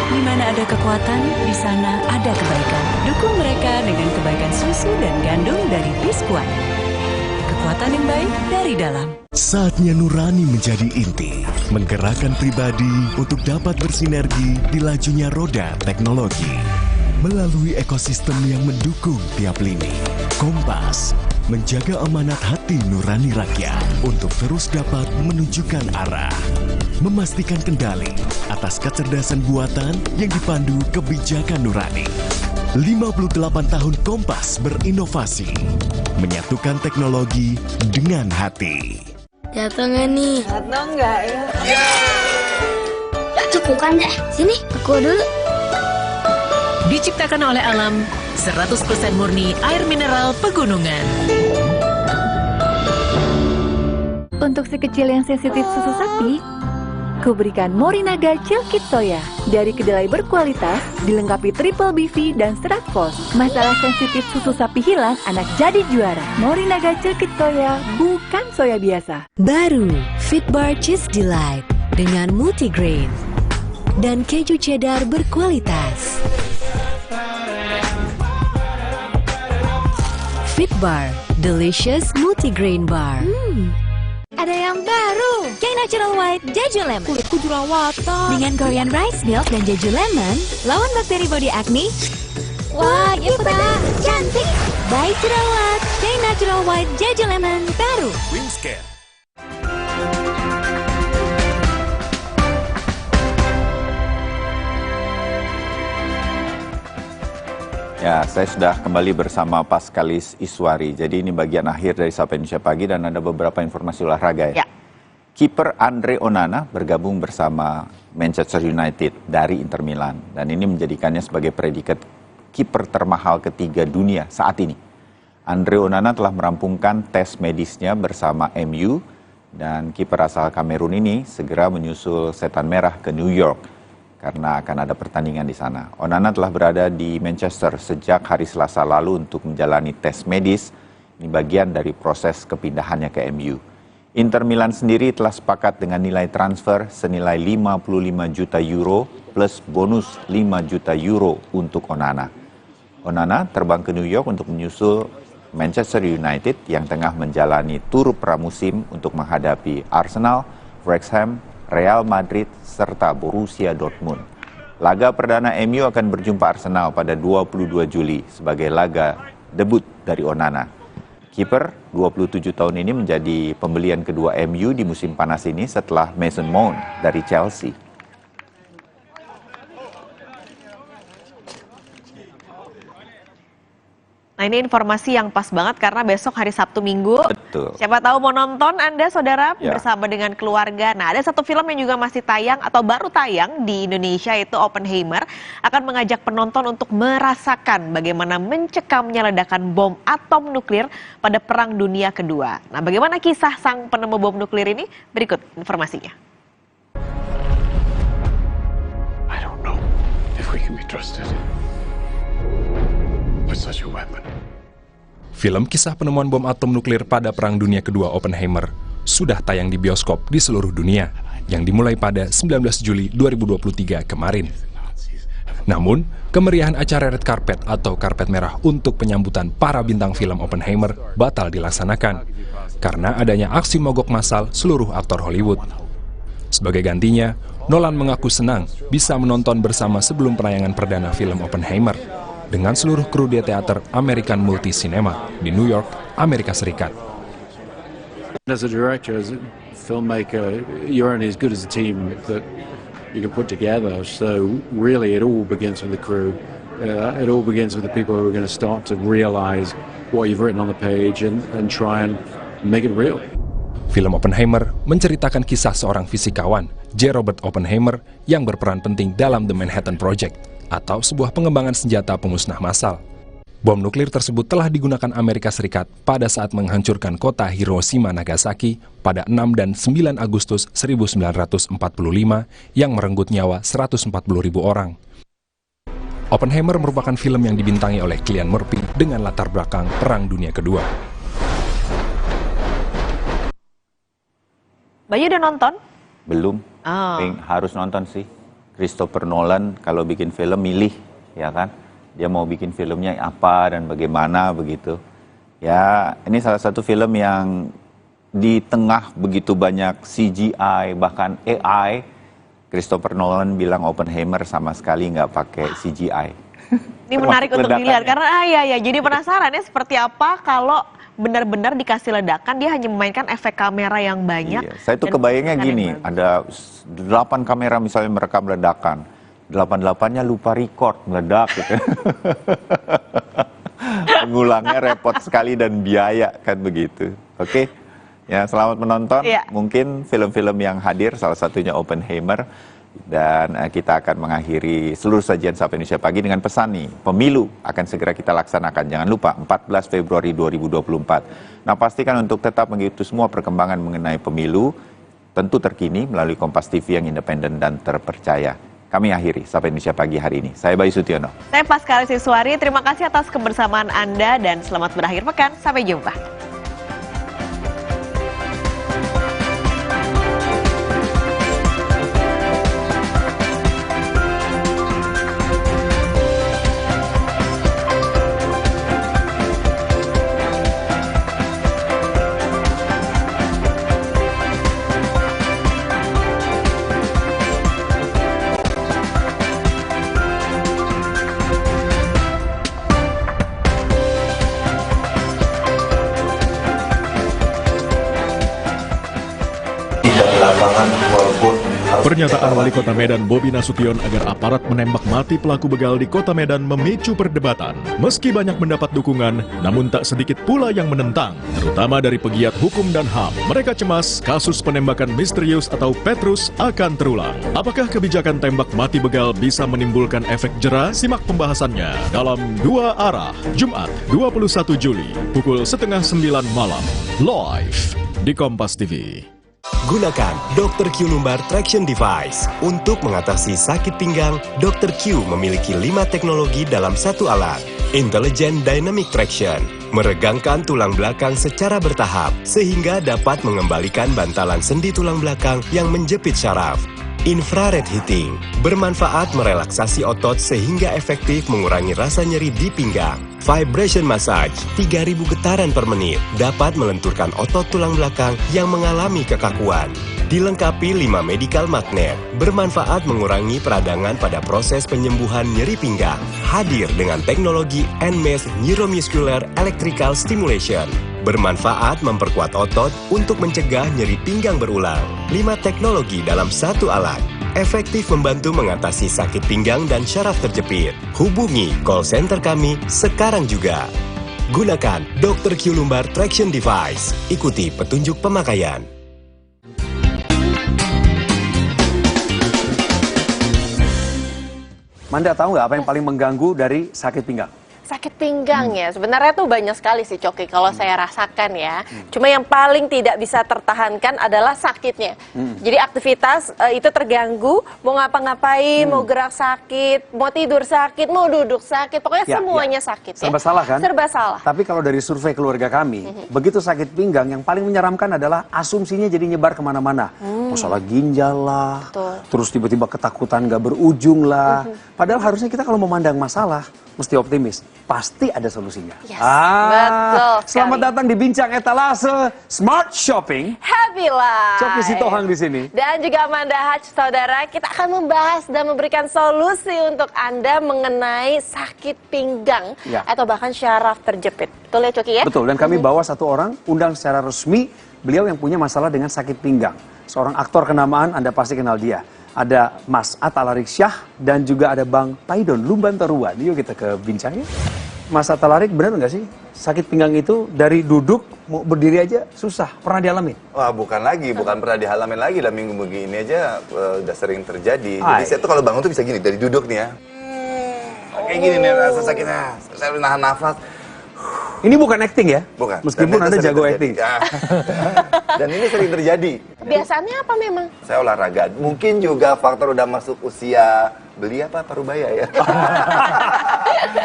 Di mana ada kekuatan, di sana ada kebaikan. Dukung mereka dengan kebaikan susu dan gandum dari Biskuat. Kekuatan yang baik dari dalam. Saatnya nurani menjadi inti, menggerakkan pribadi untuk dapat bersinergi di lajunya roda teknologi. Melalui ekosistem yang mendukung tiap lini, Kompas menjaga amanat hati nurani rakyat untuk terus dapat menunjukkan arah. Memastikan kendali atas kecerdasan buatan yang dipandu kebijakan nurani. 58 tahun Kompas berinovasi, menyatukan teknologi dengan hati. Jatuh nggak nih? Jatuh nggak ya? Cukupan deh. Sini, aku dulu. Diciptakan oleh alam, 100% murni air mineral pegunungan. Untuk si kecil yang sensitif susu sapi, ku berikan Morinaga Cilkit Soya. Dari kedelai berkualitas, dilengkapi triple BV dan serat fos. Masalah sensitif susu sapi hilang, anak jadi juara. Morinaga Cilkit Soya, bukan soya biasa. Baru Fitbar Cheese Delight dengan multigrain dan keju cheddar berkualitas. Fitbar, delicious multigrain bar. Ada yang baru, K Natural White Jeju Lemon. Kulitku jerawatan. Dengan Korean Rice Milk dan Jeju Lemon, lawan bakteri body acne. Wah, Ipa, cantik. Baik jerawat, K Natural White Jeju Lemon baru. Wingscare. Ya, saya sudah kembali bersama Paskalis Iswari. Jadi ini bagian akhir dari Sapa Indonesia Pagi dan ada beberapa informasi olahraga ya. Kiper Andre Onana bergabung bersama Manchester United dari Inter Milan. Dan ini menjadikannya sebagai predikat kiper termahal ketiga dunia saat ini. Andre Onana telah merampungkan tes medisnya bersama MU. Dan kiper asal Kamerun ini segera menyusul Setan Merah ke New York karena akan ada pertandingan di sana. Onana telah berada di Manchester sejak hari Selasa lalu untuk menjalani tes medis. Ini bagian dari proses kepindahannya ke MU. Inter Milan sendiri telah sepakat dengan nilai transfer senilai 55 juta euro plus bonus 5 juta euro untuk Onana. Onana terbang ke New York untuk menyusul Manchester United yang tengah menjalani tur pramusim untuk menghadapi Arsenal, Wrexham, Real Madrid, serta Borussia Dortmund. Laga perdana MU akan berjumpa Arsenal pada 22 Juli sebagai laga debut dari Onana. Kiper 27 tahun ini menjadi pembelian kedua MU di musim panas ini setelah Mason Mount dari Chelsea. Nah, ini informasi yang pas banget karena besok hari Sabtu Minggu. Betul. Siapa tahu mau nonton Anda, saudara, Ya. bersama dengan keluarga. Nah, ada satu film yang juga masih tayang atau baru tayang di Indonesia, yaitu Oppenheimer. Akan mengajak penonton untuk merasakan bagaimana mencekamnya ledakan bom atom nuklir pada Perang Dunia Kedua. Nah, bagaimana kisah sang penemu bom nuklir ini? Berikut informasinya. I don't know if we can be trusted with such a weapon. Film kisah penemuan bom atom nuklir pada Perang Dunia Kedua Oppenheimer sudah tayang di bioskop di seluruh dunia yang dimulai pada 19 Juli 2023 kemarin. Namun, kemeriahan acara Red Carpet atau karpet merah untuk penyambutan para bintang film Oppenheimer batal dilaksanakan karena adanya aksi mogok massal seluruh aktor Hollywood. Sebagai gantinya, Nolan mengaku senang bisa menonton bersama sebelum penayangan perdana film Oppenheimer dengan seluruh kru di teater American Multi Cinema di New York, Amerika Serikat. As a director, as a filmmaker, you're only as good as a team that you can put together. So really, it all begins with the crew. It all begins with the people who are going to start to realize what you've written on the page and try and make it real. Film Oppenheimer menceritakan kisah seorang fisikawan, J. Robert Oppenheimer, yang berperan penting dalam The Manhattan Project, atau sebuah pengembangan senjata pemusnah massal. Bom nuklir tersebut telah digunakan Amerika Serikat pada saat menghancurkan kota Hiroshima Nagasaki pada 6 dan 9 Agustus 1945 yang merenggut nyawa 140.000 orang. Oppenheimer merupakan film yang dibintangi oleh Cillian Murphy dengan latar belakang Perang Dunia Kedua. Bayu udah nonton? Belum, Oh. harus nonton sih. Christopher Nolan kalau bikin film milih, ya kan? Dia mau bikin filmnya apa dan bagaimana begitu. Ya, ini salah satu film yang di tengah begitu banyak CGI, bahkan AI, Christopher Nolan bilang Oppenheimer sama sekali nggak pakai CGI. Ini menarik untuk dilihat karena ya jadi penasaran ya seperti apa kalau benar-benar dikasih ledakan, dia hanya memainkan efek kamera yang banyak. Iya, saya tuh kebayangnya gini, ada 8 kamera misalnya merekam ledakan, 8-8-nya lupa record, meledak gitu. Ngulangnya repot sekali dan biaya kan begitu. Oke, ya selamat menonton. Iya. Mungkin film-film yang hadir salah satunya Oppenheimer. Dan kita akan mengakhiri seluruh sajian Sapa Indonesia Pagi dengan pesan nih, pemilu akan segera kita laksanakan. Jangan lupa 14 Februari 2024. Nah, pastikan untuk tetap mengikuti semua perkembangan mengenai pemilu, tentu terkini melalui Kompas TV yang independen dan terpercaya. Kami akhiri Sapa Indonesia Pagi hari ini. Saya Bayu Sutiono. Saya Paskal Siswari, terima kasih atas kebersamaan Anda dan selamat berakhir pekan. Sampai jumpa. Pernyataan Wali Kota Medan Bobi Nasution agar aparat menembak mati pelaku begal di Kota Medan memicu perdebatan. Meski banyak mendapat dukungan, namun tak sedikit pula yang menentang, terutama dari pegiat hukum dan HAM. Mereka cemas kasus penembakan misterius atau Petrus akan terulang. Apakah kebijakan tembak mati begal bisa menimbulkan efek jera? Simak pembahasannya dalam Dua Arah, Jumat 21 Juli, pukul 8:30 malam, live di Kompas TV. Gunakan Dr. Q Lumbar Traction Device. Untuk mengatasi sakit pinggang, Dr. Q memiliki 5 teknologi dalam satu alat. Intelligent Dynamic Traction, meregangkan tulang belakang secara bertahap, sehingga dapat mengembalikan bantalan sendi tulang belakang yang menjepit syaraf. Infrared Heating, bermanfaat merelaksasi otot sehingga efektif mengurangi rasa nyeri di pinggang. Vibration Massage, 3000 getaran per menit, dapat melenturkan otot tulang belakang yang mengalami kekakuan. Dilengkapi 5 medical magnet, bermanfaat mengurangi peradangan pada proses penyembuhan nyeri pinggang. Hadir dengan teknologi NMES Neuromuscular Electrical Stimulation, bermanfaat memperkuat otot untuk mencegah nyeri pinggang berulang. 5 teknologi dalam satu alat, efektif membantu mengatasi sakit pinggang dan syaraf terjepit. Hubungi call center kami sekarang juga. Gunakan Dr. Q Lumbar Traction Device. Ikuti petunjuk pemakaian. Manda tahu nggak apa yang paling mengganggu dari sakit pinggang? Sakit pinggang ya, sebenarnya tuh banyak sekali sih Coki kalau saya rasakan ya. Cuma yang paling tidak bisa tertahankan adalah sakitnya. Jadi aktivitas itu terganggu, mau ngapa-ngapain, mau gerak sakit, mau tidur sakit, mau duduk sakit, pokoknya semuanya sakit ya. Serba salah kan? Serba salah. Tapi kalau dari survei keluarga kami, begitu sakit pinggang yang paling menyeramkan adalah asumsinya jadi nyebar kemana-mana. Masalah ginjal lah, terus tiba-tiba ketakutan gak berujung lah. Padahal harusnya kita kalau memandang masalah, mesti optimis. pasti ada solusinya. Yes, betul sekali. Selamat datang di Bincang Etalase Smart Shopping. Happy Life. Coki Sitohang di sini. Dan juga Amanda Haj, saudara. Kita akan membahas dan memberikan solusi untuk Anda mengenai sakit pinggang atau bahkan syaraf terjepit. Betul ya, Coki ya? Betul, dan kami bawa satu orang, undang secara resmi, beliau yang punya masalah dengan sakit pinggang. Seorang aktor kenamaan, Anda pasti kenal dia. Ada Mas Atta Larik Syah dan juga ada Bang Paidon Lumbantaruan. Yuk kita ke bincangnya. Mas Atta Larik, benar nggak sih sakit pinggang itu dari duduk mau berdiri aja susah? Pernah dialami? Wah, bukan pernah dialamin lagi. Dalam minggu begini aja udah sering terjadi. Jadi saya tuh kalau bangun tuh bisa gini, dari duduk nih ya. Kayak gini nih rasa sakitnya. Saya nahan nafas. Ini bukan acting ya? Bukan. Meskipun Anda jago acting. Ya. Dan ini sering terjadi. Kebiasaannya apa memang? Saya olahraga. Mungkin juga faktor udah masuk usia beli apa parubaya ya.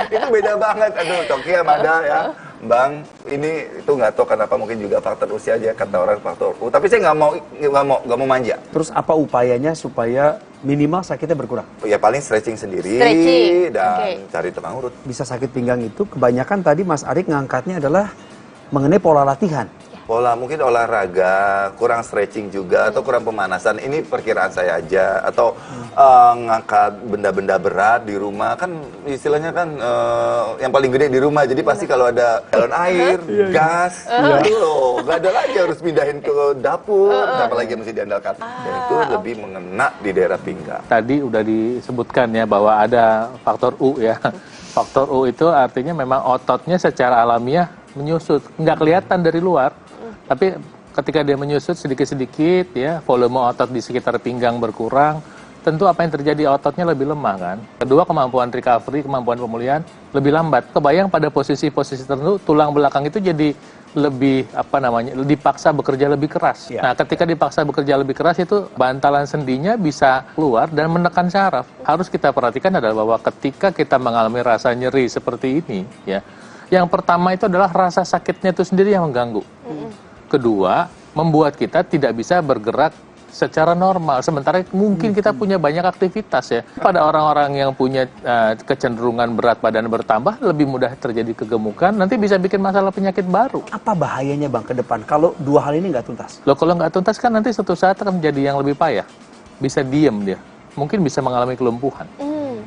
Itu beda banget. Aduh, Coki sama Ada ya. Bang, ini itu nggak tahu kenapa, mungkin juga faktor usia aja kata orang faktor. Tapi saya nggak mau manja. Terus apa upayanya supaya minimal sakitnya berkurang? Ya paling stretching sendiri dan cari tukang urut. Bisa sakit pinggang itu kebanyakan tadi Mas Arik ngangkatnya adalah mengenai pola latihan. Pola mungkin olahraga, kurang stretching juga atau kurang pemanasan. Ini perkiraan saya aja. Atau ngangkat benda-benda berat di rumah kan istilahnya kan yang paling gede di rumah. Jadi pasti kalau ada galon air, gas, itu loh, nggak ada lagi harus pindahin ke dapur, apalagi mesti diandalkan. Dan itu lebih mengena di daerah pinggang. Tadi udah disebutkan ya bahwa ada faktor U ya. Faktor U itu artinya memang ototnya secara alamiah menyusut, nggak kelihatan dari luar. Tapi ketika dia menyusut sedikit-sedikit ya, volume otot di sekitar pinggang berkurang, tentu apa yang terjadi, ototnya lebih lemah kan. Kedua, kemampuan recovery, kemampuan pemulihan lebih lambat. Kebayang pada posisi-posisi tertentu tulang belakang itu jadi lebih dipaksa bekerja lebih keras. Nah, ketika dipaksa bekerja lebih keras itu bantalan sendinya bisa keluar dan menekan syaraf. Harus kita perhatikan adalah bahwa ketika kita mengalami rasa nyeri seperti ini ya, yang pertama itu adalah rasa sakitnya itu sendiri yang mengganggu. Kedua, membuat kita tidak bisa bergerak secara normal. Sementara mungkin kita punya banyak aktivitas ya. Pada orang-orang yang punya kecenderungan berat badan bertambah, lebih mudah terjadi kegemukan, nanti bisa bikin masalah penyakit baru. Apa bahayanya Bang ke depan kalau dua hal ini nggak tuntas? Loh, kalau nggak tuntas kan nanti suatu saat akan menjadi yang lebih payah. Bisa diem dia. Mungkin bisa mengalami kelumpuhan.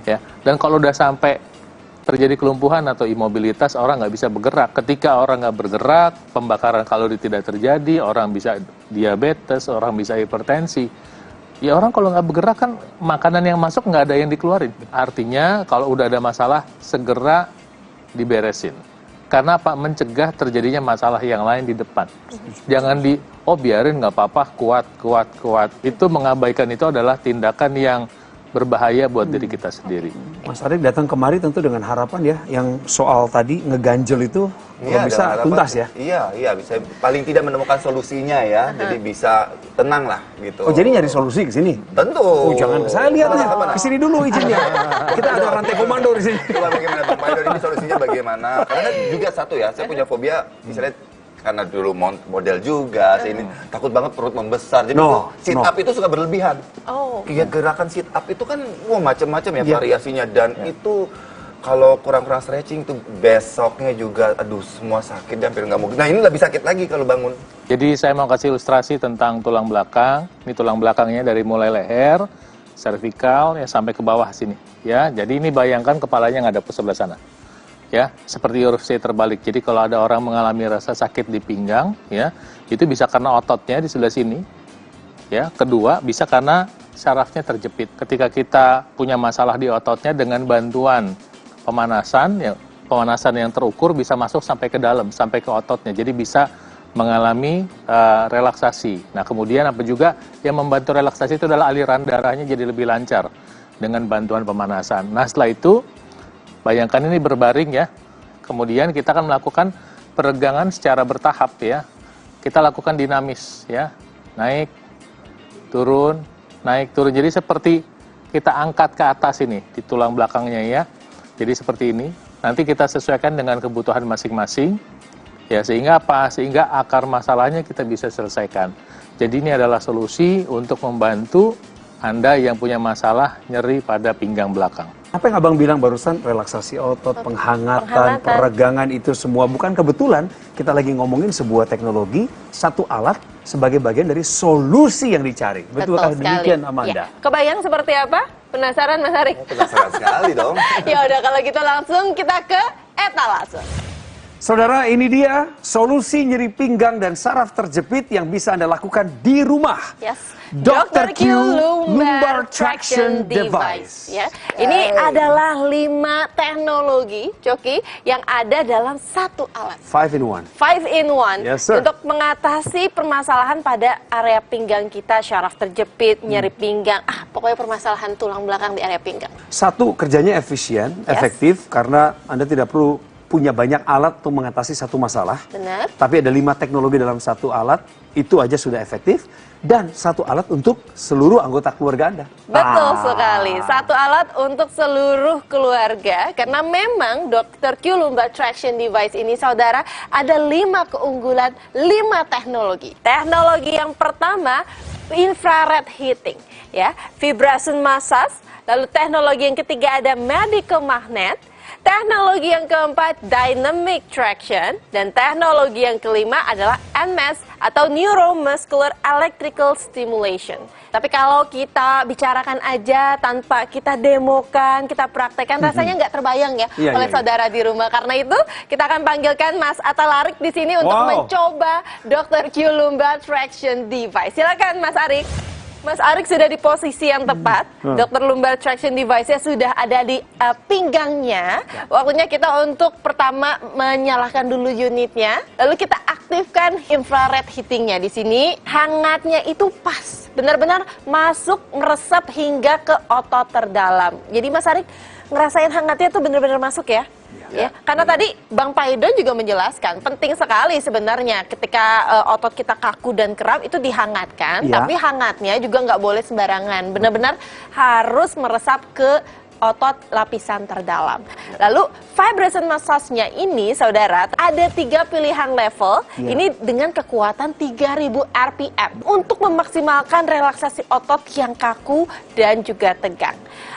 Ya. Dan kalau udah sampai terjadi kelumpuhan atau imobilitas, orang nggak bisa bergerak. Ketika orang nggak bergerak, pembakaran kalori tidak terjadi, orang bisa diabetes, orang bisa hipertensi. Ya orang kalau nggak bergerak kan makanan yang masuk nggak ada yang dikeluarin. Artinya kalau udah ada masalah, segera diberesin. Karena apa? Mencegah terjadinya masalah yang lain di depan. Jangan biarin nggak apa-apa, kuat. Itu mengabaikan itu adalah tindakan yang berbahaya buat diri kita sendiri. Mas Arik datang kemari tentu dengan harapan ya, yang soal tadi ngeganjel itu kalau bisa tuntas ya. Iya, bisa paling tidak menemukan solusinya ya. Jadi bisa tenang lah gitu. Oh, jadi nyari solusi ke sini? Tentu. Oh, jangan. Saya lihatnya ke sini dulu izinnya. Kita ada rantai komando di sini. Coba bagaimana Bang Paidon, ini solusinya bagaimana? Karena juga satu ya, saya punya fobia misalnya karena dulu model juga, saya ini takut banget perut membesar. Jadi sit up itu suka berlebihan. Gerakan sit up itu kan macam-macam ya variasinya, dan itu kalau kurang-kurang stretching tuh besoknya juga semua sakit dan hampir nggak mungkin. Nah, ini lebih sakit lagi kalau bangun. Jadi saya mau kasih ilustrasi tentang tulang belakang. Ini tulang belakangnya dari mulai leher, servikal ya sampai ke bawah sini ya. Jadi ini bayangkan kepalanya ngadap ke sebelah sana. Ya, seperti huruf C terbalik. Jadi kalau ada orang mengalami rasa sakit di pinggang, ya, itu bisa karena ototnya di sebelah sini. Ya, kedua bisa karena syarafnya terjepit. Ketika kita punya masalah di ototnya, dengan bantuan pemanasan, ya, pemanasan yang terukur bisa masuk sampai ke dalam, sampai ke ototnya. Jadi bisa mengalami relaksasi. Nah, kemudian apa juga yang membantu relaksasi itu adalah aliran darahnya jadi lebih lancar dengan bantuan pemanasan. Nah, setelah itu bayangkan ini berbaring ya, kemudian kita akan melakukan peregangan secara bertahap ya. Kita lakukan dinamis ya, naik, turun, naik, turun. Jadi seperti kita angkat ke atas ini, di tulang belakangnya ya. Jadi seperti ini, nanti kita sesuaikan dengan kebutuhan masing-masing. Ya, sehingga apa? Sehingga akar masalahnya kita bisa selesaikan. Jadi ini adalah solusi untuk membantu Anda yang punya masalah nyeri pada pinggang belakang. Apa yang Abang bilang barusan, relaksasi otot, penghangatan, peregangan itu semua bukan kebetulan. Kita lagi ngomongin sebuah teknologi, satu alat sebagai bagian dari solusi yang dicari. Betulkah demikian, Amanda? Ya. Kebayang seperti apa? Penasaran, Mas Arik? Penasaran sekali dong. Ya udah, kalau gitu langsung kita ke etalase. Saudara, ini dia solusi nyeri pinggang dan saraf terjepit yang bisa Anda lakukan di rumah. Yes. Dr. Q Lumbar Traction Device. Ya. Ini adalah 5 teknologi, Coki, yang ada dalam satu alat. 5 in 1. 5 in 1. Yes, sir. Untuk mengatasi permasalahan pada area pinggang kita, syaraf terjepit, nyeri pinggang, pokoknya permasalahan tulang belakang di area pinggang. Satu, kerjanya efisien, efektif, karena Anda tidak perlu punya banyak alat untuk mengatasi satu masalah. Benar. Tapi ada 5 teknologi dalam satu alat, itu aja sudah efektif. Dan satu alat untuk seluruh anggota keluarga Anda. Betul sekali, satu alat untuk seluruh keluarga. Karena memang Dr. Q Lumbar Traction Device ini, saudara, ada 5 keunggulan, 5 teknologi. Teknologi yang pertama, infrared heating, ya, vibration massage. Lalu teknologi yang ketiga ada medical magnet. Teknologi yang keempat, dynamic traction. Dan teknologi yang kelima adalah NMES atau neuromuscular electrical stimulation. Tapi kalau kita bicarakan aja tanpa kita demokan, kita praktekkan, rasanya nggak terbayang ya oleh saudara di rumah. Karena itu kita akan panggilkan Mas Atta Larik di sini untuk mencoba Dr. Q Lumbar Traction Device. Silakan Mas Arik. Mas Arik sudah di posisi yang tepat. Dr. Lumbar Traction Device-nya sudah ada di pinggangnya. Waktunya kita untuk pertama menyalakan dulu unitnya. Lalu kita aktifkan infrared heating-nya. Di sini hangatnya itu pas. Benar-benar masuk, meresap hingga ke otot terdalam. Jadi Mas Arik ngerasain hangatnya tuh benar-benar masuk ya? Ya, karena tadi Bang Paidon juga menjelaskan penting sekali sebenarnya ketika otot kita kaku dan kram itu dihangatkan, tapi hangatnya juga nggak boleh sembarangan, benar-benar harus meresap ke otot lapisan terdalam. Lalu vibration massage-nya ini, saudara, ada 3 pilihan level. Ini dengan kekuatan 3000 RPM untuk memaksimalkan relaksasi otot yang kaku dan juga tegang.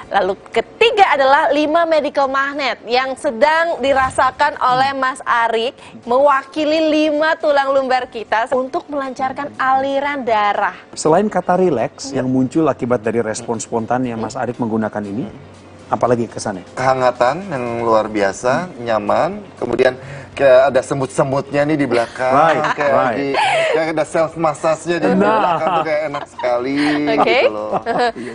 Lalu ketiga adalah 5 medical magnet yang sedang dirasakan oleh Mas Arik, mewakili 5 tulang lumbar kita untuk melancarkan aliran darah. Selain kata relax yang muncul akibat dari respon spontan yang Mas Arik menggunakan ini, apalagi kesannya? Kehangatan yang luar biasa, nyaman, kemudian kayak ada semut-semutnya nih di belakang, kayak ada self massage-nya di belakang tuh kayak enak sekali gitu loh.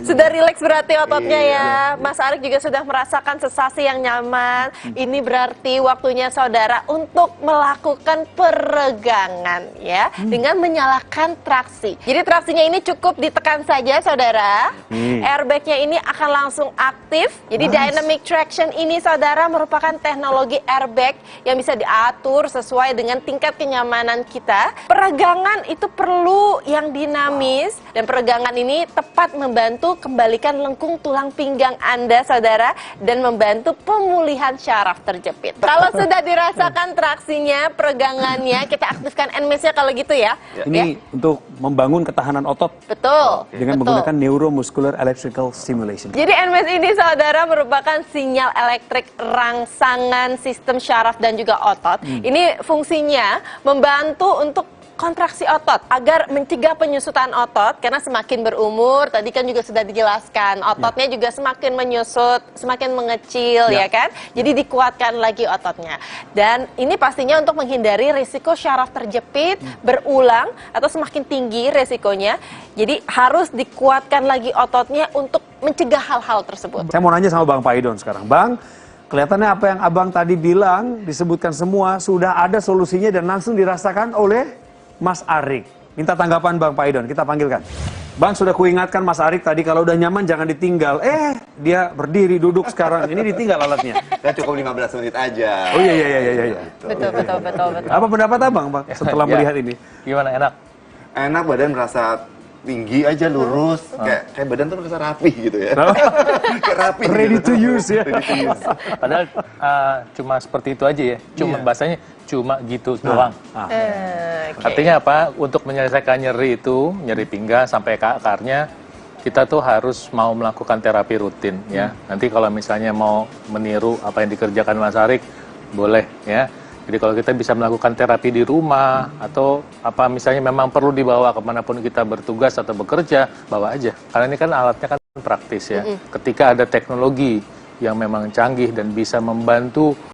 Sudah rileks berarti ototnya ya. Mas Arik juga sudah merasakan sensasi yang nyaman. Ini berarti waktunya saudara untuk melakukan peregangan ya, dengan menyalakan traksi. Jadi traksinya ini cukup ditekan saja saudara. Airbag-nya ini akan langsung aktif. Jadi dynamic traction ini saudara merupakan teknologi airbag yang bisa diatur sesuai dengan tingkat kenyamanan kita. Peregangan itu perlu yang dinamis dan peregangan ini tepat membantu kembalikan lengkung tulang pinggang Anda saudara dan membantu pemulihan syaraf terjepit. Kalau sudah dirasakan traksinya, peregangannya, kita aktifkan NMES-nya kalau gitu ya. Ini untuk membangun ketahanan otot. Betul. Dengan menggunakan neuromuscular electrical stimulation. Jadi NMES ini saudara merupakan sinyal elektrik rangsangan sistem syaraf dan juga otot. Ini fungsinya membantu untuk kontraksi otot agar mencegah penyusutan otot karena semakin berumur tadi kan juga sudah dijelaskan ototnya juga semakin menyusut, semakin mengecil ya kan. Jadi dikuatkan lagi ototnya. Dan ini pastinya untuk menghindari risiko syaraf terjepit berulang atau semakin tinggi risikonya. Jadi harus dikuatkan lagi ototnya untuk mencegah hal-hal tersebut. Saya mau nanya sama Bang Paidon sekarang. Bang, kelihatannya apa yang Abang tadi bilang, disebutkan semua, sudah ada solusinya dan langsung dirasakan oleh Mas Arik. Minta tanggapan Bang Paidon, kita panggilkan. Bang, sudah kuingatkan Mas Arik tadi kalau udah nyaman jangan ditinggal. Dia berdiri, duduk sekarang. Ini ditinggal alatnya. Ya cukup 15 menit aja. Oh iya. Betul. Apa pendapat Abang, Bang, setelah melihat ini? Gimana, enak? Enak, badan merasa tinggi aja, lurus, kayak badan tuh merasa rapi gitu ya. Kayak rapi. Ready to use ya. Padahal cuma seperti itu aja ya. Cuma bahasanya cuma gitu doang. Artinya apa? Untuk menyelesaikan nyeri itu, nyeri pinggang sampai ke akarnya, kita tuh harus mau melakukan terapi rutin ya. Nanti kalau misalnya mau meniru apa yang dikerjakan Mas Arik, boleh ya. Jadi kalau kita bisa melakukan terapi di rumah atau apa misalnya memang perlu dibawa kemanapun kita bertugas atau bekerja, bawa aja. Karena ini kan alatnya kan praktis ya. Ketika ada teknologi yang memang canggih dan bisa membantu